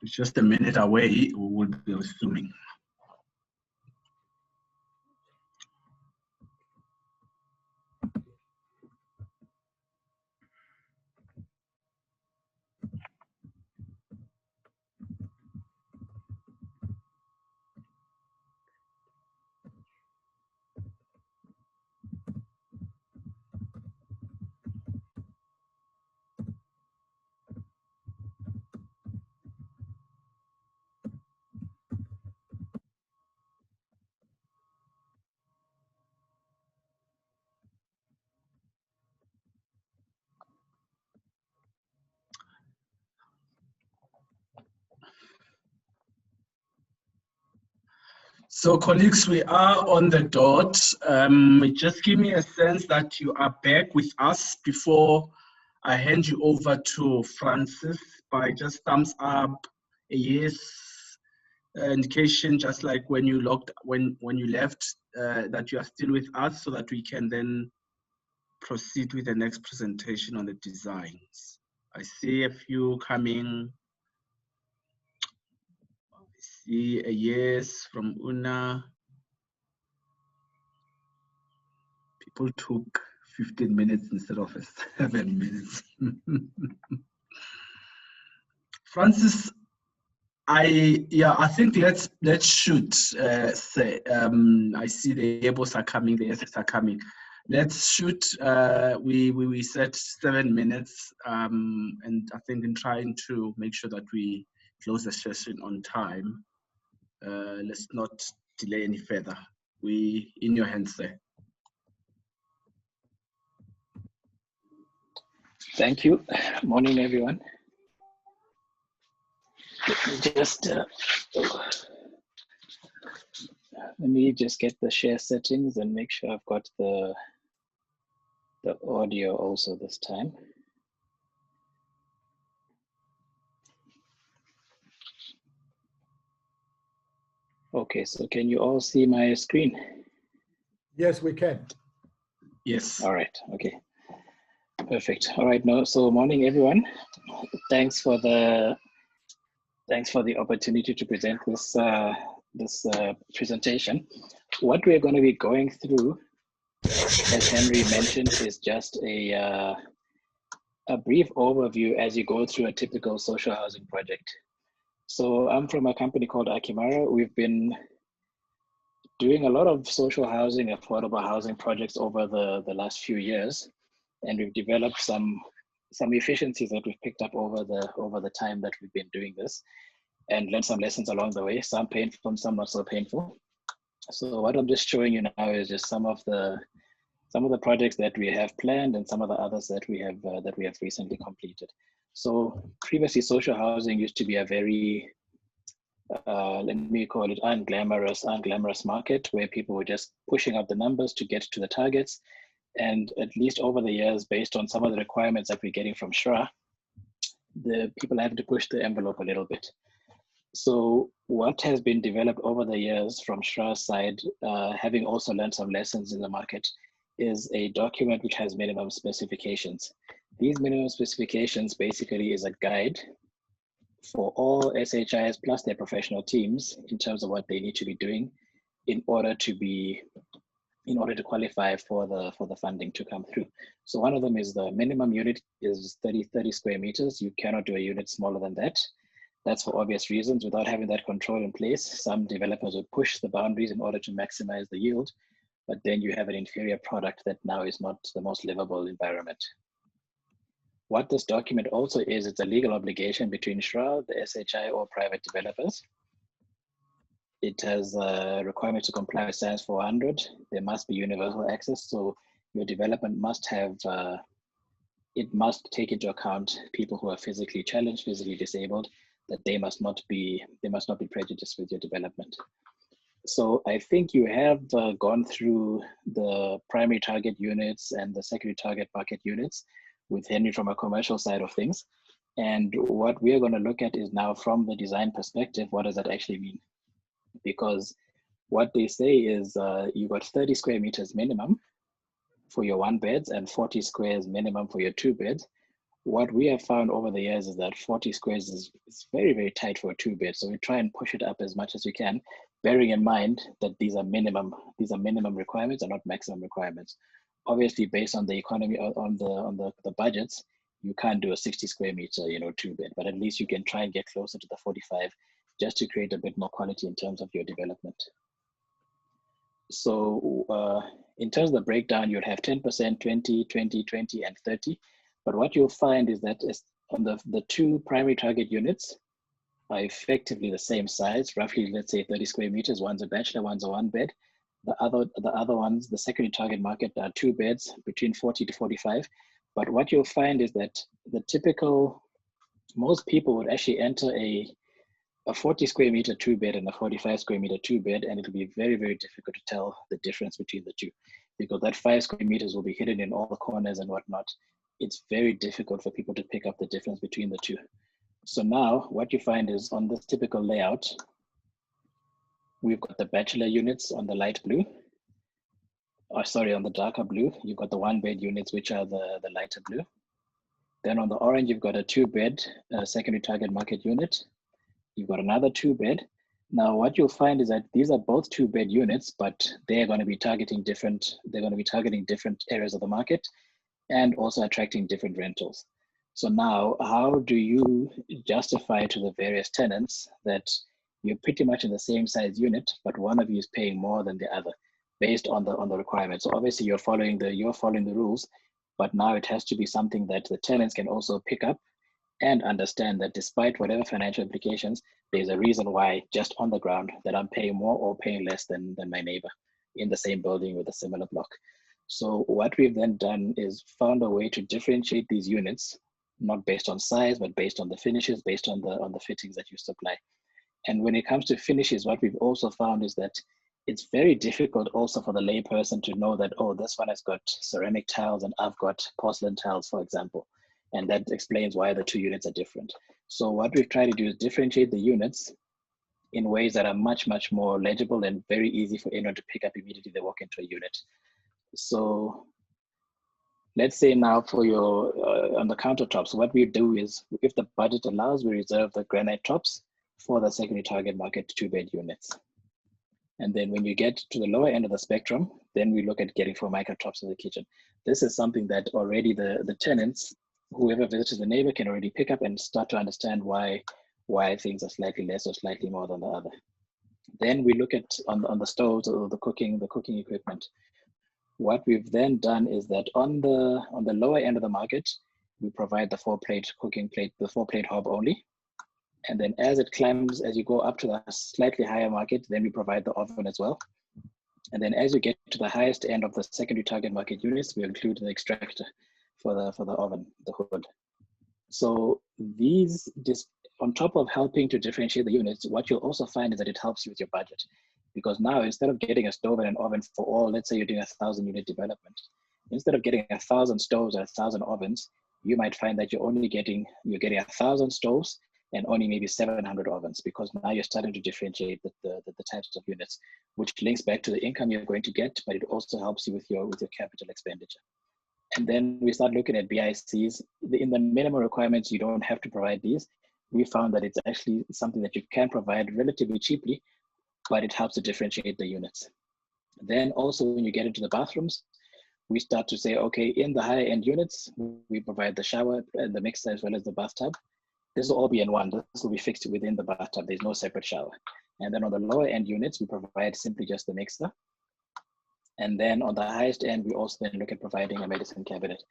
It's just a minute away, we will be resuming. So colleagues, we are on the dot. Just give me a sense that you are back with us before I hand you over to Francis by just thumbs up, a yes indication, just like when you when you left, that you are still with us, so that we can then proceed with the next presentation on the designs. I see a few coming. See a yes from Una. People took 15 minutes instead of 7 minutes. Francis, I think let's shoot. Say, I see the labels are coming, the assets are coming. Let's shoot. We set 7 minutes, and I think in trying to make sure that we close the session on time. Let's not delay any further. We in your hands, sir. Thank you. Morning, everyone. Let me just get the share settings and make sure I've got the audio also this time. Okay, so can you all see my screen? Yes, we can. Yes. All right, okay. Perfect. All right, so morning, everyone. Thanks for the opportunity to present this presentation. What we're going to be going through, as Henry mentioned, is just a brief overview as you go through a typical social housing project. So I'm from a company called Akimara. We've been doing a lot of social housing, affordable housing projects over the last few years, and we've developed some efficiencies that we've picked up over the time that we've been doing this, and learned some lessons along the way, some painful, some not so painful. So what I'm just showing you now is just some of the projects that we have planned and some of the others that we have recently completed. So previously, social housing used to be a very let me call it unglamorous market where people were just pushing out the numbers to get to the targets. And at least over the years, based on some of the requirements that we're getting from SHRA, the people have to push the envelope a little bit. So what has been developed over the years from SHRA's side, having also learned some lessons in the market, is a document which has minimum specifications. These minimum specifications basically is a guide for all SHIs plus their professional teams in terms of what they need to be doing in order to qualify for the funding to come through. So one of them is the minimum unit is 30 square meters. You cannot do a unit smaller than that. That's for obvious reasons. Without having that control in place, some developers would push the boundaries in order to maximize the yield, but then you have an inferior product that now is not the most livable environment. What this document also is, it's a legal obligation between SHRA, the SHI, or private developers. It has a requirement to comply with Science 400. There must be universal access, so your development must have, it must take into account people who are physically challenged, physically disabled, that they must not be prejudiced with your development. So I think you have gone through the primary target units and the secondary target market units with Henry from a commercial side of things. And what we are going to look at is now from the design perspective, what does that actually mean? Because what they say is you got 30 square meters minimum for your 1 beds and 40 squares minimum for your 2 beds. What we have found over the years is that 40 squares is very, very tight for a 2 bed. So we try and push it up as much as we can, bearing in mind that these are minimum requirements and not maximum requirements. Obviously, based on the economy, on the budgets, you can't do a 60 square meter, 2 bed, but at least you can try and get closer to the 45 just to create a bit more quality in terms of your development. So in terms of the breakdown, you'd have 10%, 20, 20, 20, and 30. But what you'll find is that on the 2 primary target units are effectively the same size, roughly, let's say 30 square meters. One's a bachelor, one's a 1 bed. The other ones, the secondary target market, are 2 beds between 40 to 45. But what you'll find is that most people would actually enter a 40 square meter 2 bed and a 45 square meter 2 bed, and it'll be very, very difficult to tell the difference between the two, because that 5 square meters will be hidden in all the corners and whatnot. It's very difficult for people to pick up the difference between the two. So now what you find is on this typical layout, we've got the bachelor units on the light blue, on the darker blue. You've got the 1 bed units, which are the lighter blue. Then on the orange, you've got a 2 bed secondary target market unit. You've got another 2 bed. Now what you'll find is that these are both 2 bed units, but they're going to be targeting different areas of the market and also attracting different rentals. So now, how do you justify to the various tenants that you're pretty much in the same size unit, but one of you is paying more than the other based on the requirements? So obviously you're following the rules, but now it has to be something that the tenants can also pick up and understand that despite whatever financial implications, there's a reason why just on the ground that I'm paying more or paying less than my neighbor in the same building with a similar block. So what we've then done is found a way to differentiate these units, not based on size, but based on the finishes, based on the fittings that you supply. And when it comes to finishes, what we've also found is that it's very difficult also for the layperson to know that, oh, this one has got ceramic tiles and I've got porcelain tiles, for example. And that explains why the two units are different. So what we've tried to do is differentiate the units in ways that are much, much more legible and very easy for anyone to pick up immediately they walk into a unit. So let's say now for your, on the countertops, what we do is, if the budget allows, we reserve the granite tops for the secondary target market 2-bed units. And then when you get to the lower end of the spectrum, then we look at getting Formica tops in the kitchen. This is something that already the tenants, whoever visits the neighbor, can already pick up and start to understand why things are slightly less or slightly more than the other. Then we look at on the stoves or the cooking equipment. What we've then done is that on the lower end of the market, we provide the 4-plate cooking plate, the 4-plate hob only. And then as it climbs, as you go up to the slightly higher market, then we provide the oven as well. And then as you get to the highest end of the secondary target market units, we include the extractor for the oven, the hood. So these, on top of helping to differentiate the units, what you'll also find is that it helps you with your budget. Because now instead of getting a stove and an oven for all, let's say you're doing a 1,000-unit development, instead of getting 1,000 stoves or 1,000 ovens, you might find that you're getting 1,000 stoves and only maybe 700 ovens, because now you're starting to differentiate the types of units, which links back to the income you're going to get, but it also helps you with your capital expenditure. And then we start looking at BICs. In the minimum requirements, you don't have to provide these. We found that it's actually something that you can provide relatively cheaply, but it helps to differentiate the units. Then also when you get into the bathrooms, we start to say, okay, in the higher end units, we provide the shower and the mixer as well as the bathtub. This will all be in one. This will be fixed within the bathtub. There's no separate shower. And then on the lower end units, we provide simply just the mixer. And then on the highest end, we also then look at providing a medicine cabinet.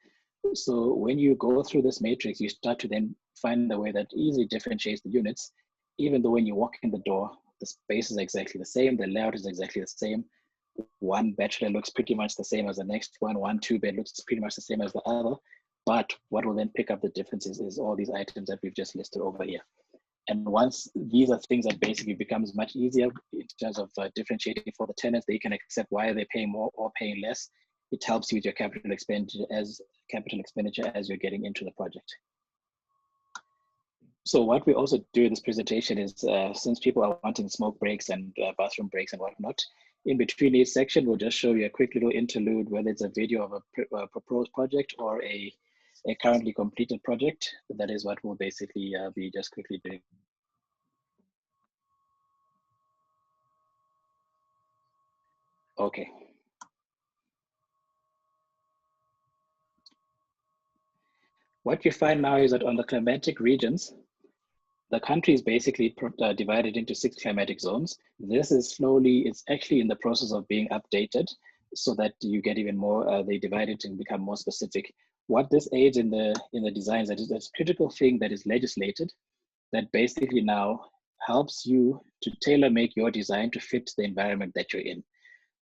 So when you go through this matrix, you start to then find a way that easily differentiates the units, even though when you walk in the door, the space is exactly the same, the layout is exactly the same. One bachelor looks pretty much the same as the next one, 2-bed looks pretty much the same as the other. But what will then pick up the differences is all these items that we've just listed over here. And once these are things that basically becomes much easier in terms of differentiating for the tenants, they can accept why they're paying more or paying less. It helps you with your capital expenditure as you're getting into the project. So what we also do in this presentation is, since people are wanting smoke breaks and bathroom breaks and whatnot, in between each section, we'll just show you a quick little interlude, whether it's a video of a proposed project or a currently completed project. That is what we'll basically be just quickly doing. Okay. What you find now is that on the climatic regions, the country is basically divided into 6 climatic zones. This is it's actually in the process of being updated so that you get even more, they divide it and become more specific. What this aids in the designs, that is a critical thing that is legislated that basically now helps you to tailor make your design to fit the environment that you're in.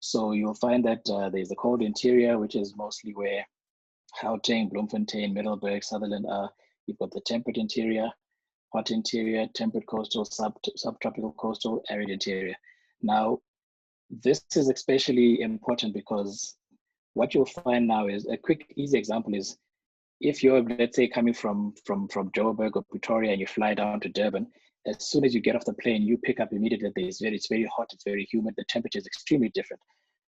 So you'll find that there's the cold interior, which is mostly where Gauteng, Bloemfontein, Middelburg, Sutherland are. You've got the temperate interior, hot interior, temperate coastal, subtropical coastal, arid interior. Now, this is especially important because what you'll find now is a quick, easy example is if you're, let's say, coming from Joburg or Pretoria and you fly down to Durban, as soon as you get off the plane, you pick up immediately that it's very hot, it's very humid, the temperature is extremely different.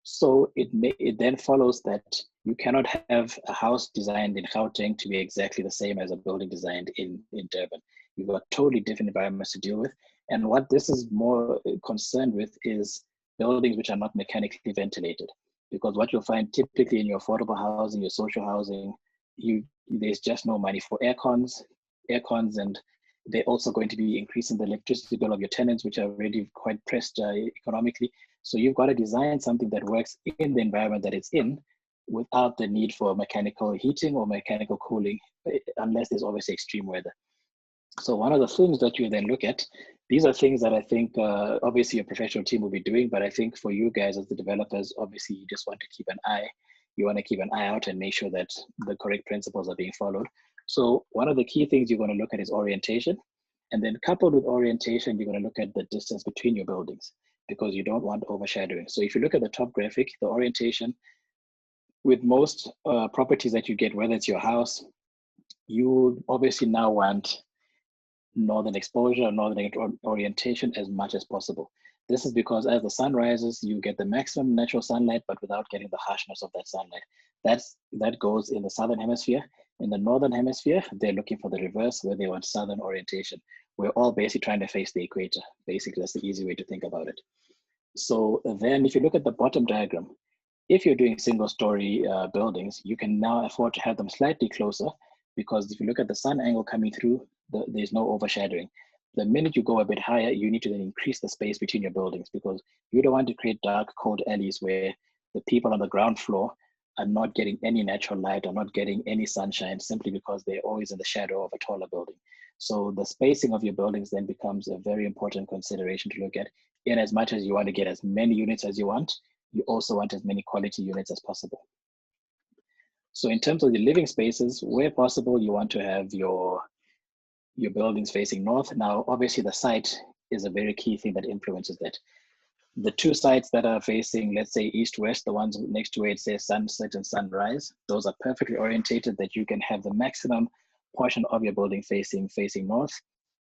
So it then follows that you cannot have a house designed in Gauteng to be exactly the same as a building designed in Durban. You've got totally different environments to deal with. And what this is more concerned with is buildings which are not mechanically ventilated. Because what you'll find typically in your affordable housing, your social housing, there's just no money for air cons, and they're also going to be increasing the electricity bill of your tenants, which are already quite pressed economically. So you've got to design something that works in the environment that it's in without the need for mechanical heating or mechanical cooling, unless there's obviously extreme weather. So one of the things that you then look at, these are things that I think obviously your professional team will be doing, but I think for you guys as the developers, obviously you just want to keep an eye. You want to keep an eye out and make sure that the correct principles are being followed. So one of the key things you're going to look at is orientation. And then coupled with orientation, you're going to look at the distance between your buildings, because you don't want overshadowing. So if you look at the top graphic, the orientation, with most properties that you get, whether it's your house, you obviously now want northern exposure or northern orientation as much as possible. This is because as the sun rises, you get the maximum natural sunlight, but without getting the harshness of that sunlight. That goes in the southern hemisphere. In the northern hemisphere, they're looking for the reverse, where they want southern orientation. We're all basically trying to face the equator. Basically, that's the easy way to think about it. So then if you look at the bottom diagram, if you're doing single-story buildings, you can now afford to have them slightly closer, because if you look at the sun angle coming through, there's no overshadowing. The minute you go a bit higher, you need to then increase the space between your buildings, because you don't want to create dark, cold alleys where the people on the ground floor are not getting any natural light or not getting any sunshine, simply because they're always in the shadow of a taller building. So the spacing of your buildings then becomes a very important consideration to look at. In as much as you want to get as many units as you want, you also want as many quality units as possible. So in terms of the living spaces, where possible, you want to have your buildings facing north. Now, obviously the site is a very key thing that influences that. The two sites that are facing, let's say east-west, the ones next to it say sunset and sunrise, those are perfectly orientated that you can have the maximum portion of your building facing north.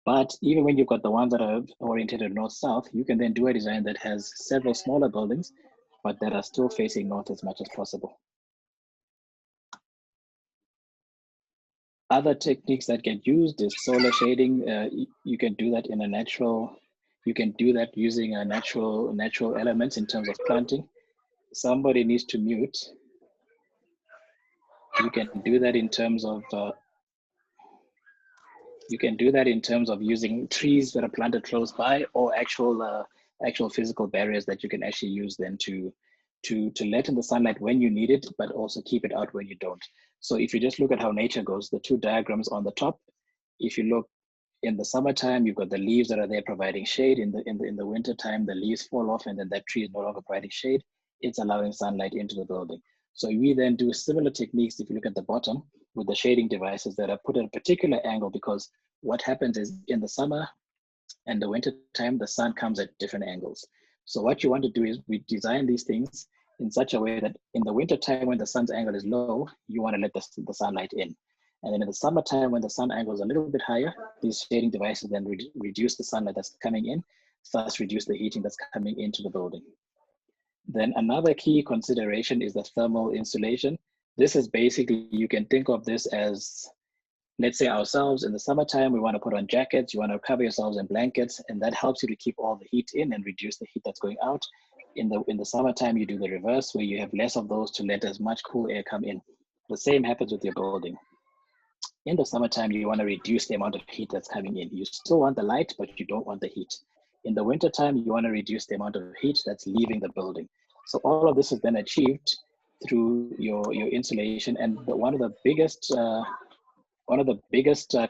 But even when you've got the ones that are oriented north-south, you can then do a design that has several smaller buildings, but that are still facing north as much as possible. Other techniques that get used is solar shading. You can do that in a natural, you can do that using a natural elements in terms of planting. Somebody needs to mute. You can do that in terms of using trees that are planted close by, or actual physical barriers that you can actually use then to let in the sunlight when you need it, but also keep it out when you don't. So if you just look at how nature goes, the two diagrams on the top, if you look in the summertime, you've got the leaves that are there providing shade. In the winter time, the leaves fall off and then that tree is no longer providing shade. It's allowing sunlight into the building. So we then do similar techniques if you look at the bottom with the shading devices that are put at a particular angle, because what happens is in the summer and the winter time, the sun comes at different angles. So what you want to do is we design these things in such a way that in the winter time, when the sun's angle is low, you want to let the sunlight in. And then in the summertime, when the sun angle is a little bit higher, these shading devices then reduce the sunlight that's coming in, thus reduce the heating that's coming into the building. Then another key consideration is the thermal insulation. This is basically, you can think of this as, let's say ourselves in the summertime, we want to put on jackets, you want to cover yourselves in blankets, and that helps you to keep all the heat in and reduce the heat that's going out. In the summertime, you do the reverse, where you have less of those to let as much cool air come in. The same happens with your building. In the summertime, you want to reduce the amount of heat that's coming in. You still want the light, but you don't want the heat. In the wintertime, you want to reduce the amount of heat that's leaving the building. So all of this is then achieved through your insulation. And one of the biggest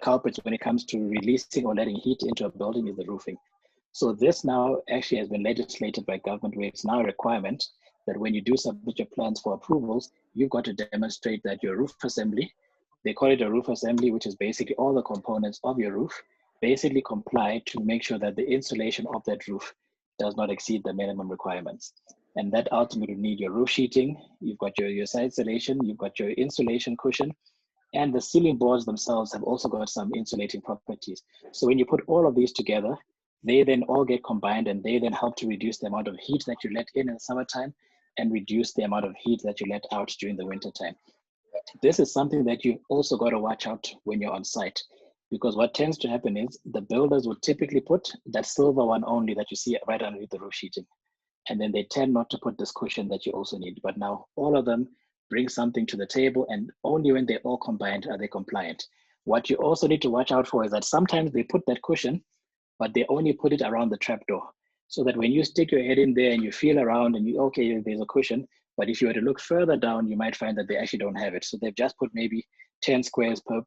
culprits when it comes to releasing or letting heat into a building is the roofing. So this now actually has been legislated by government, where it's now a requirement that when you do submit your plans for approvals, you've got to demonstrate that your roof assembly, they call it a roof assembly, which is basically all the components of your roof, basically comply to make sure that the insulation of that roof does not exceed the minimum requirements. And that ultimately would need your roof sheeting, you've got your side insulation, you've got your insulation cushion, and the ceiling boards themselves have also got some insulating properties. So when you put all of these together, they then all get combined, and they then help to reduce the amount of heat that you let in the summertime and reduce the amount of heat that you let out during the wintertime. This is something that you've also got to watch out when you're on site, because what tends to happen is the builders would typically put that silver one only that you see right underneath the roof sheeting. And then they tend not to put this cushion that you also need. But now all of them bring something to the table, and only when they're all combined are they compliant. What you also need to watch out for is that sometimes they put that cushion, but they only put it around the trapdoor. So that when you stick your head in there and you feel around and you, okay, there's a cushion, but if you were to look further down, you might find that they actually don't have it. So they've just put maybe 10 squares per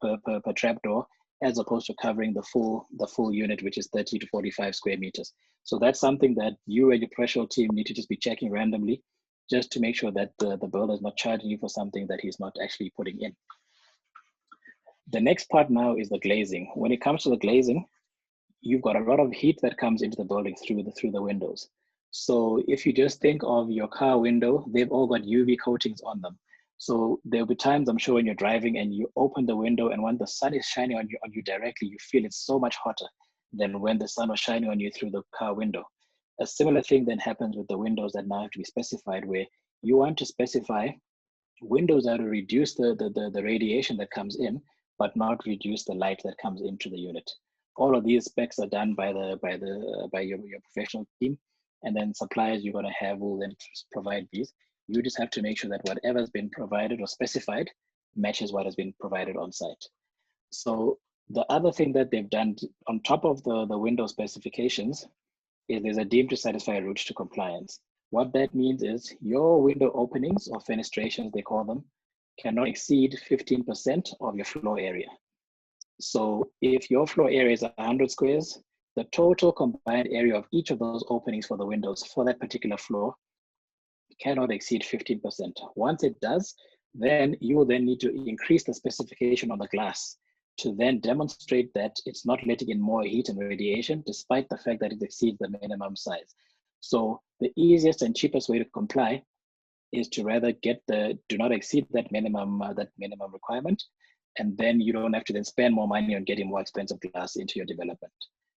trapdoor, as opposed to covering the full unit, which is 30 to 45 square meters. So that's something that you and your professional team need to just be checking randomly, just to make sure that the builder is not charging you for something that he's not actually putting in. The next part now is the glazing. When it comes to the glazing, you've got a lot of heat that comes into the building through the windows. So if you just think of your car window, they've all got UV coatings on them. So there'll be times, I'm sure, when you're driving and you open the window, and when the sun is shining on you directly, you feel it's so much hotter than when the sun was shining on you through the car window. A similar thing then happens with the windows that now have to be specified, where you want to specify windows that will reduce the radiation that comes in, but not reduce the light that comes into the unit. All of these specs are done by your professional team, and then suppliers you're going to have will then provide these. You just have to make sure that whatever's been provided or specified matches what has been provided on site. So the other thing that they've done on top of the window specifications is there's a deemed to satisfy route to compliance. What that means is your window openings or fenestrations, they call them, cannot exceed 15% of your floor area. So if your floor area is 100 squares, the total combined area of each of those openings for the windows for that particular floor cannot exceed 15%. Once it does, then you will then need to increase the specification on the glass to then demonstrate that it's not letting in more heat and radiation, despite the fact that it exceeds the minimum size. So the easiest and cheapest way to comply is to rather get do not exceed that minimum requirement, and then you don't have to then spend more money on getting more expensive glass into your development.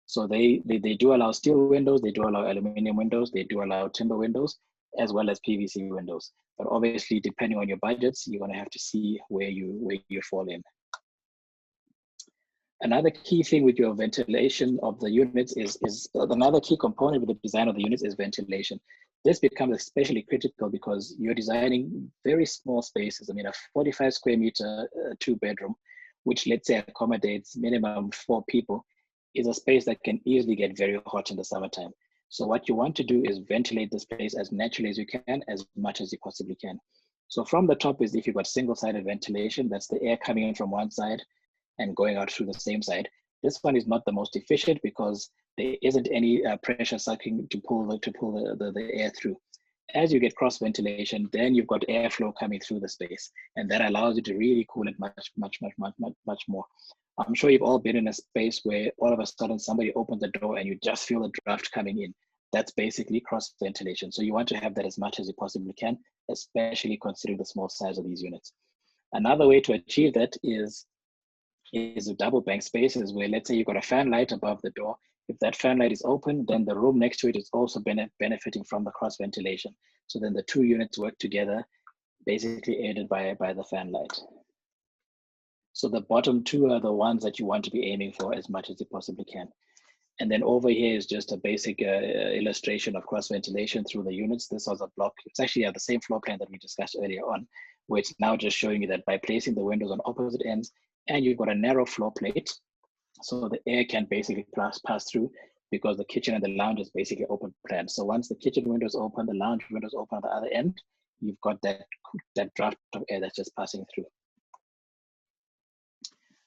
So they do allow steel windows, they do allow aluminum windows, they do allow timber windows, as well as PVC windows. But obviously, depending on your budgets, you're going to have to see where you fall in. Another key thing with your ventilation of the units is another key component with the design of the units is ventilation. This becomes especially critical because you're designing very small spaces. I mean, a 45 square meter 2-bedroom, which let's say accommodates minimum 4 people, is a space that can easily get very hot in the summertime. So what you want to do is ventilate the space as naturally as you can, as much as you possibly can. So from the top is if you've got single-sided ventilation, that's the air coming in from one side and going out through the same side. This one is not the most efficient because there isn't any pressure sucking to pull the air through. As you get cross ventilation, then you've got airflow coming through the space, and that allows you to really cool it much more. I'm sure you've all been in a space where all of a sudden somebody opens the door and you just feel the draft coming in. That's basically cross ventilation. So you want to have that as much as you possibly can, especially considering the small size of these units. Another way to achieve that is double bank spaces, where let's say you've got a fan light above the door. If that fan light is open, then the room next to it is also benefiting from the cross ventilation. So then the 2 units work together, basically aided by the fan light. So the bottom 2 are the ones that you want to be aiming for as much as you possibly can. And then over here is just a basic illustration of cross ventilation through the units. This was a block. It's actually the same floor plan that we discussed earlier on, where it's now just showing you that by placing the windows on opposite ends, and you've got a narrow floor plate, so the air can basically pass through, because the kitchen and the lounge is basically open plan. So once the kitchen window is open, the lounge window is open on the other end, you've got that draft of air that's just passing through.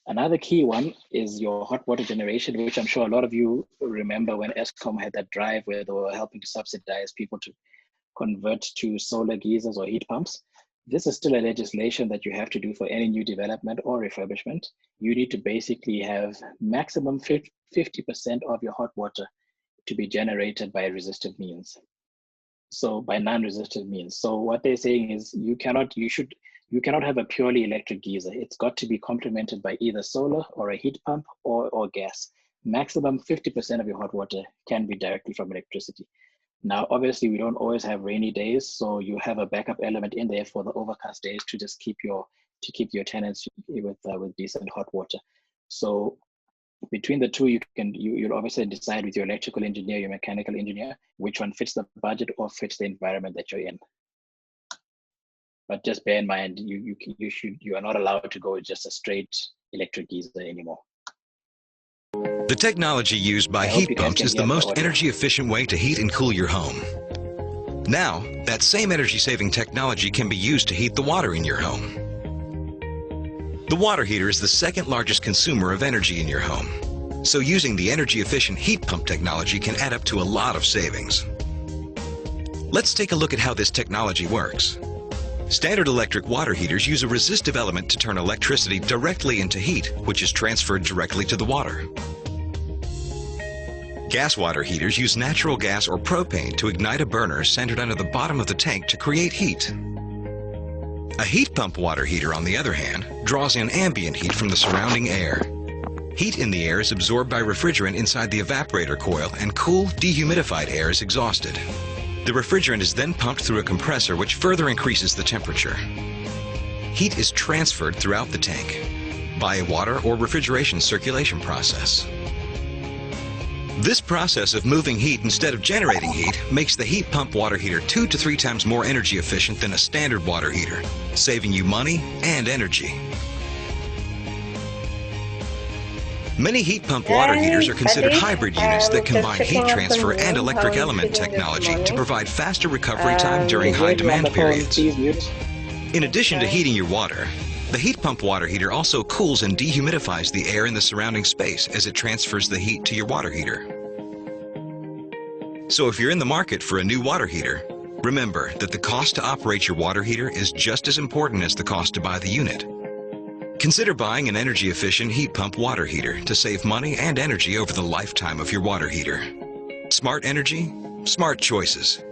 Another key one is your hot water generation, which I'm sure a lot of you remember when Eskom had that drive where they were helping to subsidize people to convert to solar geysers or heat pumps. This is still a legislation that you have to do for any new development or refurbishment. You need to basically have maximum 50% of your hot water to be generated by resistive means. So by non-resistive means. So what they're saying is you cannot have a purely electric geyser. It's got to be complemented by either solar or a heat pump or gas. Maximum 50% of your hot water can be directly from electricity. Now, obviously, we don't always have rainy days, so you have a backup element in there for the overcast days to just keep your tenants with decent hot water. So between the 2, you'll obviously decide with your electrical engineer, your mechanical engineer, which one fits the budget or fits the environment that you're in. But just bear in mind, you are not allowed to go with just a straight electric geyser anymore. The technology used by I hope heat you guys pumps can is the hear the most audio. energy efficient way to heat and cool your home. Now, that same energy saving technology can be used to heat the water in your home. The water heater is the second largest consumer of energy in your home. So using the energy efficient heat pump technology can add up to a lot of savings. Let's take a look at how this technology works. Standard electric water heaters use a resistive element to turn electricity directly into heat, which is transferred directly to the water. Gas water heaters use natural gas or propane to ignite a burner centered under the bottom of the tank to create heat. A heat pump water heater, on the other hand, draws in ambient heat from the surrounding air. Heat in the air is absorbed by refrigerant inside the evaporator coil, and cool, dehumidified air is exhausted. The refrigerant is then pumped through a compressor, which further increases the temperature. Heat is transferred throughout the tank by a water or refrigeration circulation process. This process of moving heat instead of generating heat makes the heat pump water heater 2 to 3 times more energy efficient than a standard water heater, saving you money and energy. Many heat pump water heaters are considered hybrid units that combine heat transfer and electric element technology to provide faster recovery time during high demand periods. In addition to heating your water, the heat pump water heater also cools and dehumidifies the air in the surrounding space as it transfers the heat to your water heater. So if you're in the market for a new water heater, remember that the cost to operate your water heater is just as important as the cost to buy the unit. Consider buying an energy-efficient heat pump water heater to save money and energy over the lifetime of your water heater. Smart energy, smart choices.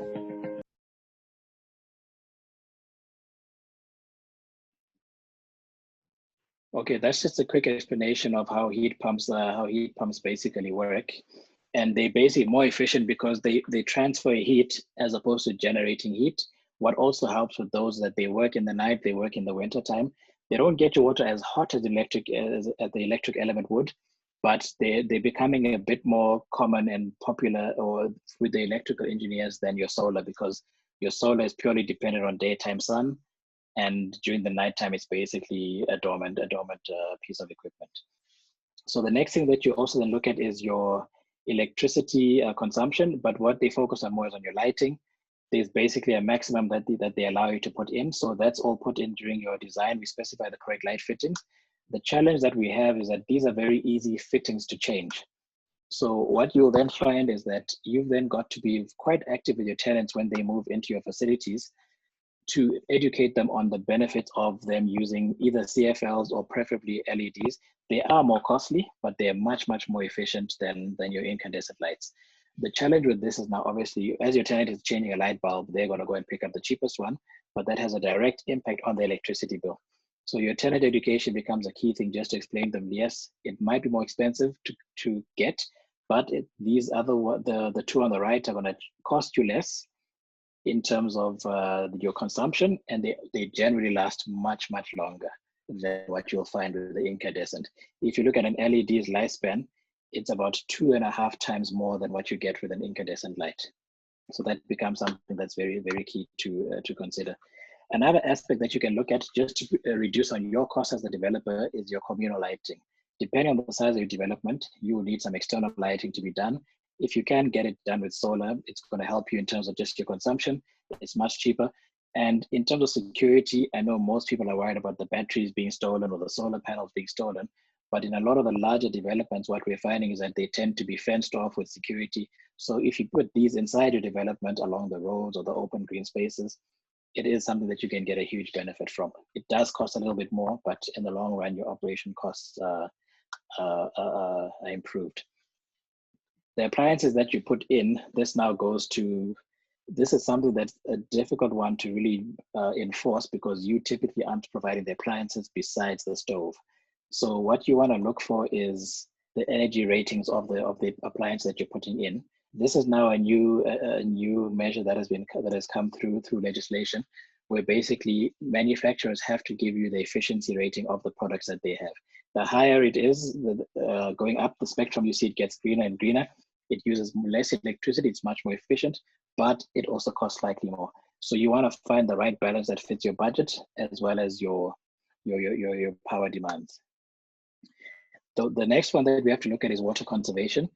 Okay, that's just a quick explanation of how heat pumps basically work. And they're basically more efficient because they transfer heat as opposed to generating heat. What also helps with those that they work in the night, they work in the winter time. They don't get your water as hot as the electric element would, but they're becoming a bit more common and popular or with the electrical engineers than your solar, because your solar is purely dependent on daytime sun, and during the nighttime it's basically a dormant piece of equipment. So the next thing that you also then look at is your electricity consumption, but what they focus on more is on your lighting. There's basically a maximum that they allow you to put in. So that's all put in during your design. We specify the correct light fittings. The challenge that we have is that these are very easy fittings to change. So what you'll then find is that you've then got to be quite active with your tenants when they move into your facilities to educate them on the benefits of them using either CFLs or preferably LEDs. They are more costly, but they're much, much more efficient than your incandescent lights. The challenge with this is now, obviously, as your tenant is changing a light bulb, they're going to go and pick up the cheapest one, but that has a direct impact on the electricity bill. So your tenant education becomes a key thing, just to explain to them, yes, it might be more expensive to get, but these other, the two on the right are going to cost you less in terms of your consumption, and they generally last much, much longer than what you'll find with the incandescent. If you look at an LED's lifespan, it's about 2.5 times more than what you get with an incandescent light. So that becomes something that's very, very key to consider. Another aspect that you can look at just to reduce on your cost as a developer is your communal lighting. Depending on the size of your development, you will need some external lighting to be done. If you can get it done with solar, it's going to help you in terms of just your consumption. It's much cheaper. And in terms of security, I know most people are worried about the batteries being stolen or the solar panels being stolen. But in a lot of the larger developments, what we're finding is that they tend to be fenced off with security. So if you put these inside your development along the roads or the open green spaces, it is something that you can get a huge benefit from. It does cost a little bit more, but in the long run, your operation costs are improved. The appliances that you put in, this is something that's a difficult one to really enforce, because you typically aren't providing the appliances besides the stove. So what you want to look for is the energy ratings of the appliance that you're putting in. This is now a new measure that has come through legislation, where basically manufacturers have to give you the efficiency rating of the products that they have. The higher it is, going up the spectrum, you see it gets greener and greener. It uses less electricity, it's much more efficient, but it also costs slightly more. So you want to find the right balance that fits your budget as well as your power demands. So the next one that we have to look at is water conservation.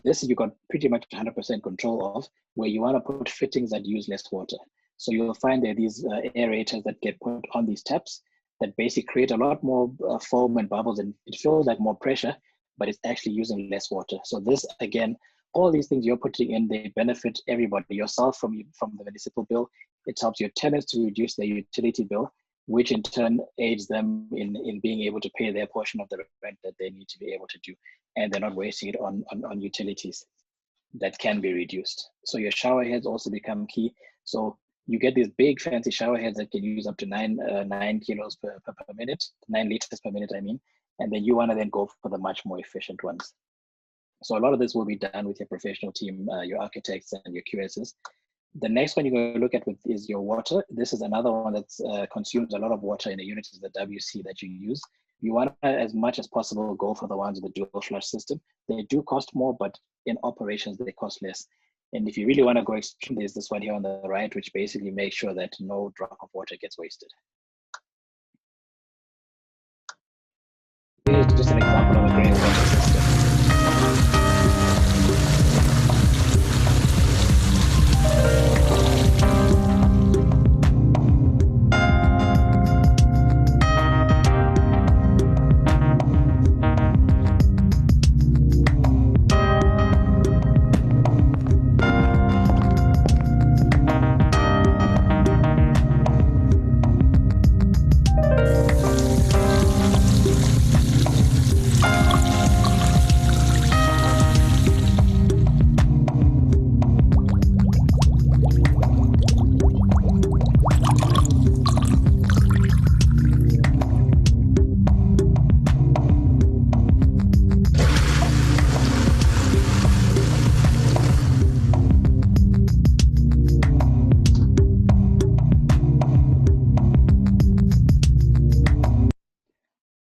This you got pretty much 100% control of, where you want to put fittings that use less water. So you'll find there are these aerators that get put on these taps that basically create a lot more foam and bubbles, and it feels like more pressure, but it's actually using less water. So this, again, all these things you're putting in, they benefit everybody, yourself from the municipal bill. It helps your tenants to reduce their utility bill, which in turn aids them in being able to pay their portion of the rent that they need to be able to do. And they're not wasting it on utilities that can be reduced. So your shower heads also become key. So you get these big fancy shower heads that can use up to 9 kilos per minute, 9 liters per minute, I mean. And then you want to then go for the much more efficient ones. So a lot of this will be done with your professional team, your architects and your QSs. The next one you're going to look at is your water. This is another one that consumes a lot of water in the unit, is the WC that you use. You want to, as much as possible, go for the ones with the dual flush system. They do cost more, but in operations, they cost less. And if you really want to go extreme, there's this one here on the right, which basically makes sure that no drop of water gets wasted. Here's just an example of a grey water system.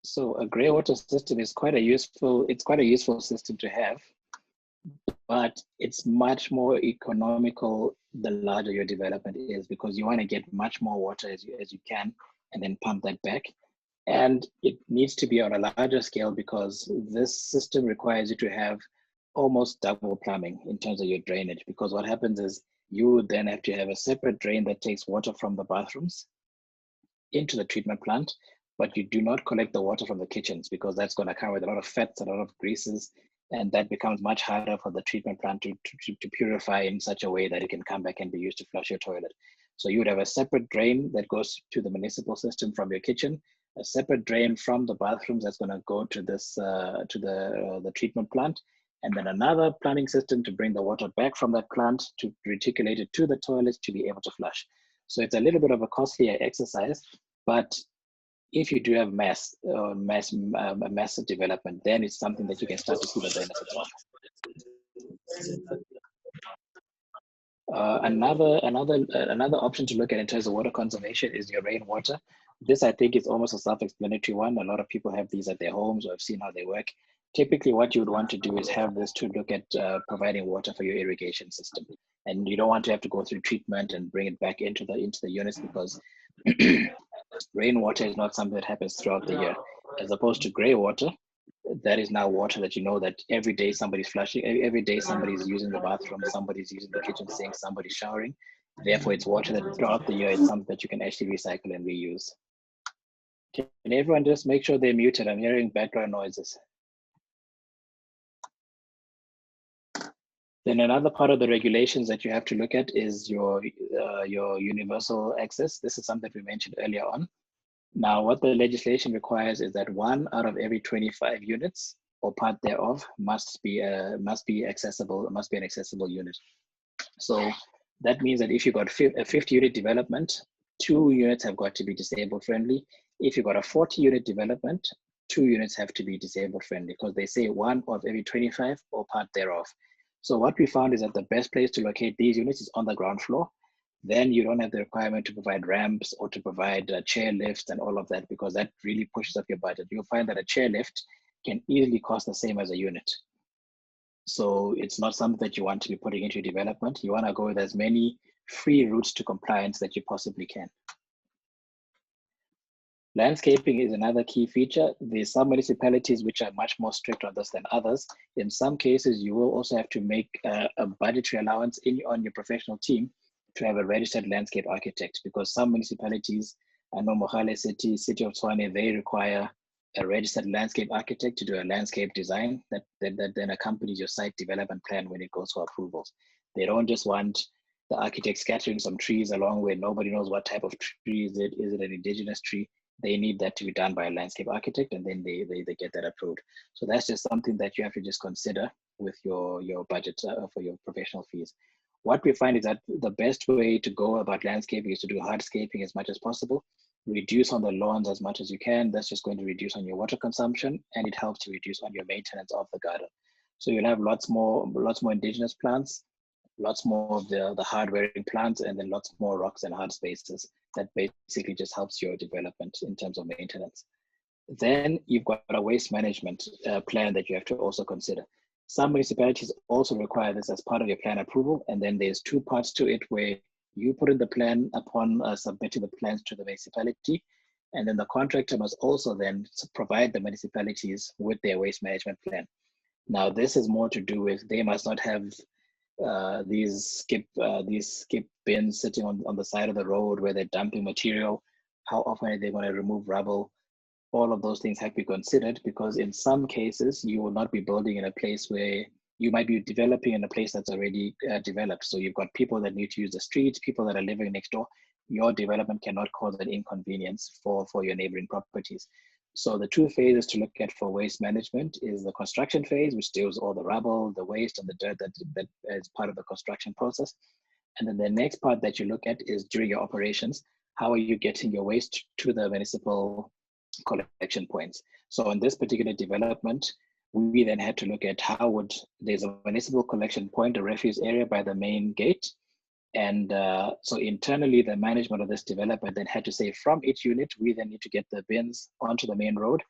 So a grey water system is quite a useful system to have, but it's much more economical the larger your development is, because you want to get much more water as you can and then pump that back. And it needs to be on a larger scale, because this system requires you to have almost double plumbing in terms of your drainage, because what happens is you then have to have a separate drain that takes water from the bathrooms into the treatment plant, but you do not collect the water from the kitchens, because that's going to come with a lot of fats, a lot of greases, and that becomes much harder for the treatment plant to purify in such a way that it can come back and be used to flush your toilet. So you would have a separate drain that goes to the municipal system from your kitchen, a separate drain from the bathrooms that's going to go to this to the treatment plant, and then another plumbing system to bring the water back from that plant to reticulate it to the toilets to be able to flush. So it's a little bit of a costlier exercise, but if you do have massive development, then it's something that you can start to see the benefits of. Another option to look at in terms of water conservation is your rainwater. This, I think, is almost a self-explanatory one. A lot of people have these at their homes or have seen how they work. Typically, what you would want to do is have this to look at providing water for your irrigation system, and you don't want to have to go through treatment and bring it back into the units, because rainwater is not something that happens throughout the year, as opposed to grey water. That is now water that you know that every day somebody's flushing, every day somebody's using the bathroom, somebody's using the kitchen sink, somebody's showering. Therefore, it's water that throughout the year is something that you can actually recycle and reuse. Can everyone just make sure they're muted? I'm hearing background noises. Then another part of the regulations that you have to look at is your universal access. This is something that we mentioned earlier on. Now, what the legislation requires is that 1 out of every 25 units or part thereof must be accessible, must be an accessible unit. So that means that if you've got a 50 unit development, 2 units have got to be disabled friendly. If you've got a 40 unit development, 2 units have to be disabled friendly, because they say 1 of every 25 or part thereof. So what we found is that the best place to locate these units is on the ground floor. Then you don't have the requirement to provide ramps or to provide chair lifts and all of that, because that really pushes up your budget. You'll find that a chair lift can easily cost the same as a unit. So it's not something that you want to be putting into your development. You want to go with as many free routes to compliance that you possibly can. Landscaping is another key feature. There's some municipalities which are much more strict on this than others. In some cases, you will also have to make a budgetary allowance on your professional team to have a registered landscape architect, because some municipalities, I know Mogale City, City of Tshwane, they require a registered landscape architect to do a landscape design that then accompanies your site development plan when it goes for approvals. They don't just want the architect scattering some trees along where nobody knows what type of tree is it. Is it an indigenous tree? They need that to be done by a landscape architect, and then they get that approved. So that's just something that you have to just consider with your budget for your professional fees. What we find is that the best way to go about landscaping is to do hardscaping as much as possible. Reduce on the lawns as much as you can. That's just going to reduce on your water consumption, and it helps to reduce on your maintenance of the garden. So you'll have lots more indigenous plants, lots more of the hard-wearing plants, and then lots more rocks and hard spaces. That basically just helps your development in terms of maintenance. Then you've got a waste management plan that you have to also consider. Some municipalities also require this as part of your plan approval, and then there's two parts to it where you put in the plan upon submitting the plans to the municipality, and then the contractor must also then provide the municipalities with their waste management plan. Now, this is more to do with they must not have these skip bins sitting on the side of the road where they're dumping material. How often are they going to remove rubble? All of those things have to be considered, because in some cases you will not be building in a place where you might be developing in a place that's already developed. So you've got people that need to use the streets, people that are living next door. Your development cannot cause an inconvenience for your neighboring properties. So the two phases to look at for waste management is the construction phase, which deals with all the rubble, the waste, and the dirt that is part of the construction process. And then the next part that you look at is during your operations. How are you getting your waste to the municipal collection points? So in this particular development, we then had to look at there's a municipal collection point, a refuse area by the main gate. And so internally, the management of this development then had to say, from each unit, we then need to get the bins onto the main road.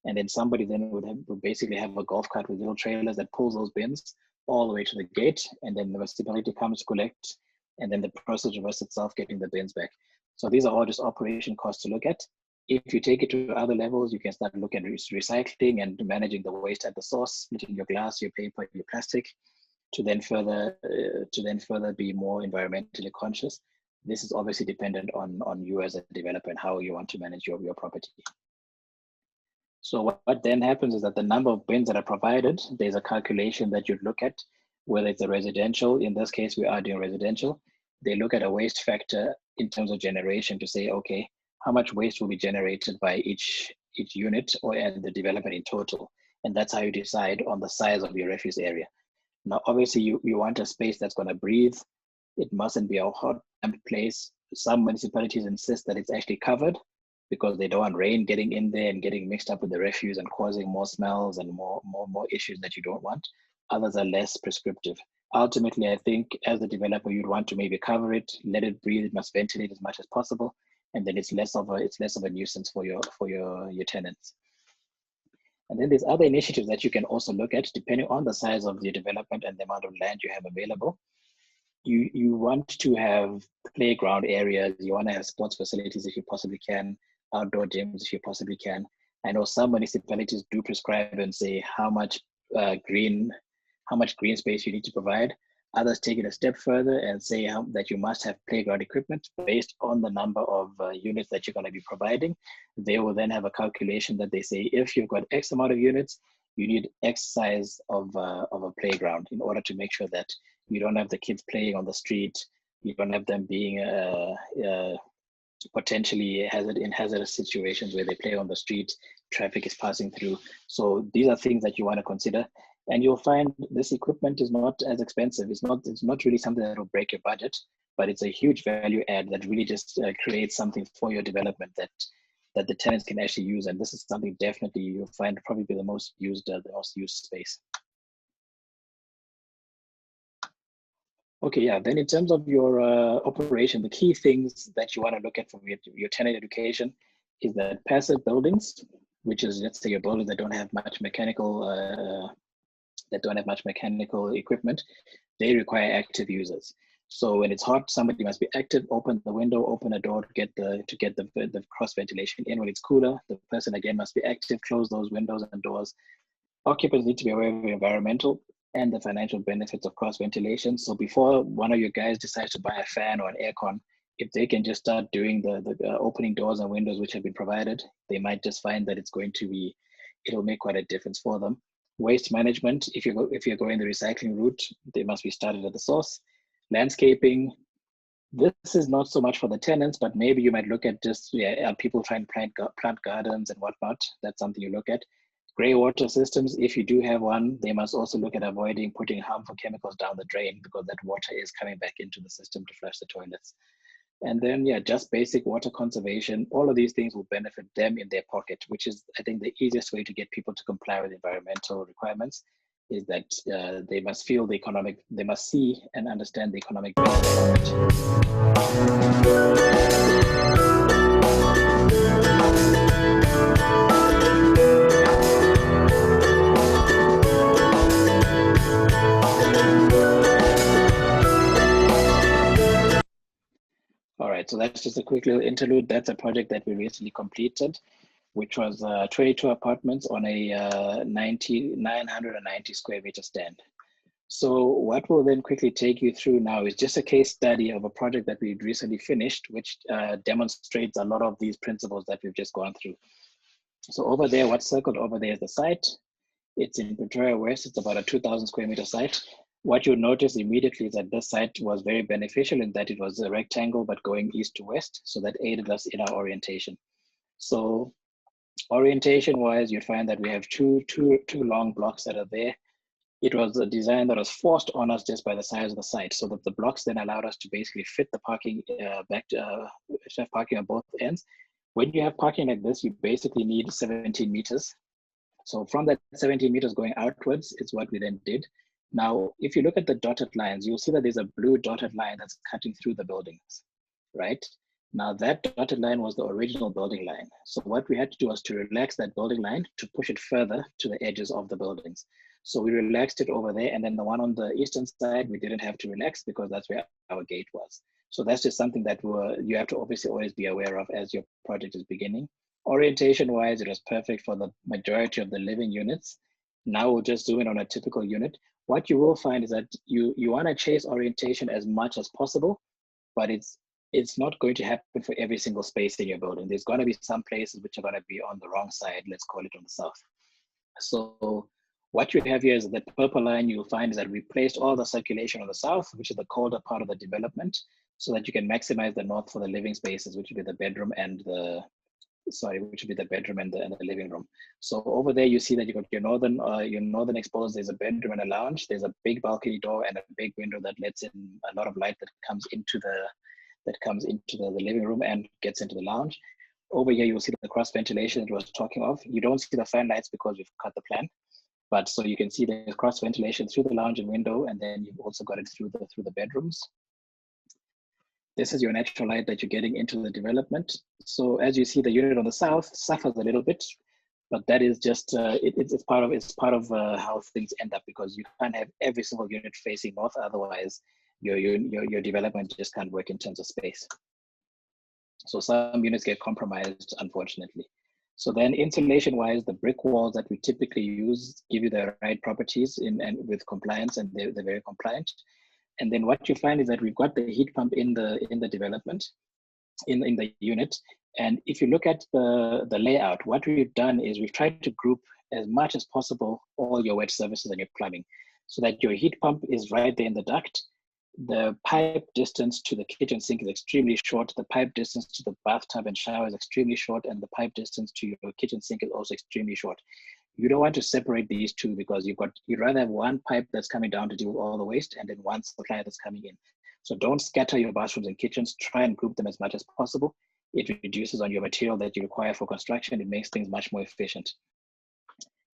And then somebody then would basically have a golf cart with little trailers that pulls those bins all the way to the gate. And then the municipality comes to collect, and then the process reverses itself, getting the bins back. So these are all just operation costs to look at. If you take it to other levels, you can start looking at recycling and managing the waste at the source, splitting your glass, your paper, your plastic, to then further be more environmentally conscious. This is obviously dependent on you as a developer and how you want to manage your property. So what then happens is that the number of bins that are provided, there's a calculation that you'd look at, whether it's a residential. In this case, we are doing residential. They look at a waste factor in terms of generation to say, okay, how much waste will be generated by each unit and the development in total. And that's how you decide on the size of your refuse area. Now, obviously, you want a space that's going to breathe. It mustn't be a hot, damp place. Some municipalities insist that it's actually covered because they don't want rain getting in there and getting mixed up with the refuse and causing more smells and more issues that you don't want. Others are less prescriptive. Ultimately, I think as a developer, you'd want to maybe cover it, let it breathe. It must ventilate as much as possible, and then it's less of a nuisance for your tenants. And then there's other initiatives that you can also look at depending on the size of the development and the amount of land you have available. You want to have playground areas, you want to have sports facilities if you possibly can, outdoor gyms if you possibly can. I know some municipalities do prescribe and say how much green space you need to provide. Others take it a step further and say that you must have playground equipment based on the number of units that you're going to be providing. They will then have a calculation that they say, if you've got X amount of units, you need X size of a playground in order to make sure that you don't have the kids playing on the street, you don't have them being potentially in hazardous situations where they play on the street, traffic is passing through. So these are things that you want to consider. And you'll find this equipment is not as expensive. It's not really something that will break your budget, but it's a huge value add that really just creates something for your development that the tenants can actually use. And this is something definitely you'll find probably the most used space. Okay, yeah, then in terms of your operation, the key things that you want to look at for your tenant education is that passive buildings, which is, let's say, your buildings that don't have much mechanical equipment, they require active users. So when it's hot, somebody must be active, open the window, open a door to get the cross ventilation in. When it's cooler, the person again must be active, close those windows and doors. Occupants need to be aware of the environmental and the financial benefits of cross ventilation. So before one of you guys decides to buy a fan or an aircon, if they can just start doing the opening doors and windows which have been provided, they might just find that it'll make quite a difference for them. Waste management, if you're going the recycling route, they must be started at the source. Landscaping, this is not so much for the tenants, but maybe you might look at just people trying to plant gardens and whatnot. That's something you look at. Gray water systems, if you do have one, they must also look at avoiding putting harmful chemicals down the drain, because that water is coming back into the system to flush the toilets. And then, just basic water conservation. All of these things will benefit them in their pocket, which is, I think, the easiest way to get people to comply with environmental requirements, is that they must feel they must see and understand the economic benefit of All right, so that's just a quick little interlude. That's a project that we recently completed, which was 22 apartments on a 990 square meter stand. So what we'll then quickly take you through now is just a case study of a project that we recently finished, which demonstrates a lot of these principles that we've just gone through. So over there, what's circled over there is the site. It's in Pretoria West. It's about a 2,000 square meter site. What you'll notice immediately is that this site was very beneficial in that it was a rectangle, but going east to west. So that aided us in our orientation. So orientation wise, you'd find that we have two long blocks that are there. It was a design that was forced on us just by the size of the site, so that the blocks then allowed us to basically fit the parking parking on both ends. When you have parking like this, you basically need 17 meters. So from that 17 meters going outwards is what we then did. Now, if you look at the dotted lines, you'll see that there's a blue dotted line that's cutting through the buildings, right? Now that dotted line was the original building line. So what we had to do was to relax that building line to push it further to the edges of the buildings. So we relaxed it over there, and then the one on the eastern side, we didn't have to relax because that's where our gate was. So that's just something that you have to obviously always be aware of as your project is beginning. Orientation wise, it was perfect for the majority of the living units. Now we'll just zoom in on a typical unit. What you will find is that you want to chase orientation as much as possible, but it's not going to happen for every single space in your building. There's going to be some places which are going to be on the wrong side, let's call it on the south. So what you have here is the purple line you'll find is that we placed all the circulation on the south, which is the colder part of the development, so that you can maximize the north for the living spaces, which would be the bedroom and the living room. So over there, you see that you got your northern exposed. There's a bedroom and a lounge. There's a big balcony door and a big window that lets in a lot of light that comes into the living room and gets into the lounge. Over here, you will see the cross ventilation it was talking of. You don't see the fan lights because we've cut the plan, but so you can see the cross ventilation through the lounge and window, and then you've also got it through the bedrooms. This is your natural light that you're getting into the development. So as you see, the unit on the south suffers a little bit, but that is just it's part of how things end up, because you can't have every single unit facing north. Otherwise, your development just can't work in terms of space. So some units get compromised, unfortunately. So then insulation-wise, the brick walls that we typically use give you the right properties and with compliance, and they're very compliant. And then what you find is that we've got the heat pump in the development, in the unit. And if you look at the layout, what we've done is we've tried to group as much as possible all your wet surfaces and your plumbing, so that your heat pump is right there in the duct. The pipe distance to the kitchen sink is extremely short. The pipe distance to the bathtub and shower is extremely short, and the pipe distance to your kitchen sink is also extremely short. You don't want to separate these two, because you'd rather have one pipe that's coming down to deal with all the waste and then one supply that's coming in. So don't scatter your bathrooms and kitchens. Try and group them as much as possible. It reduces on your material that you require for construction. It makes things much more efficient.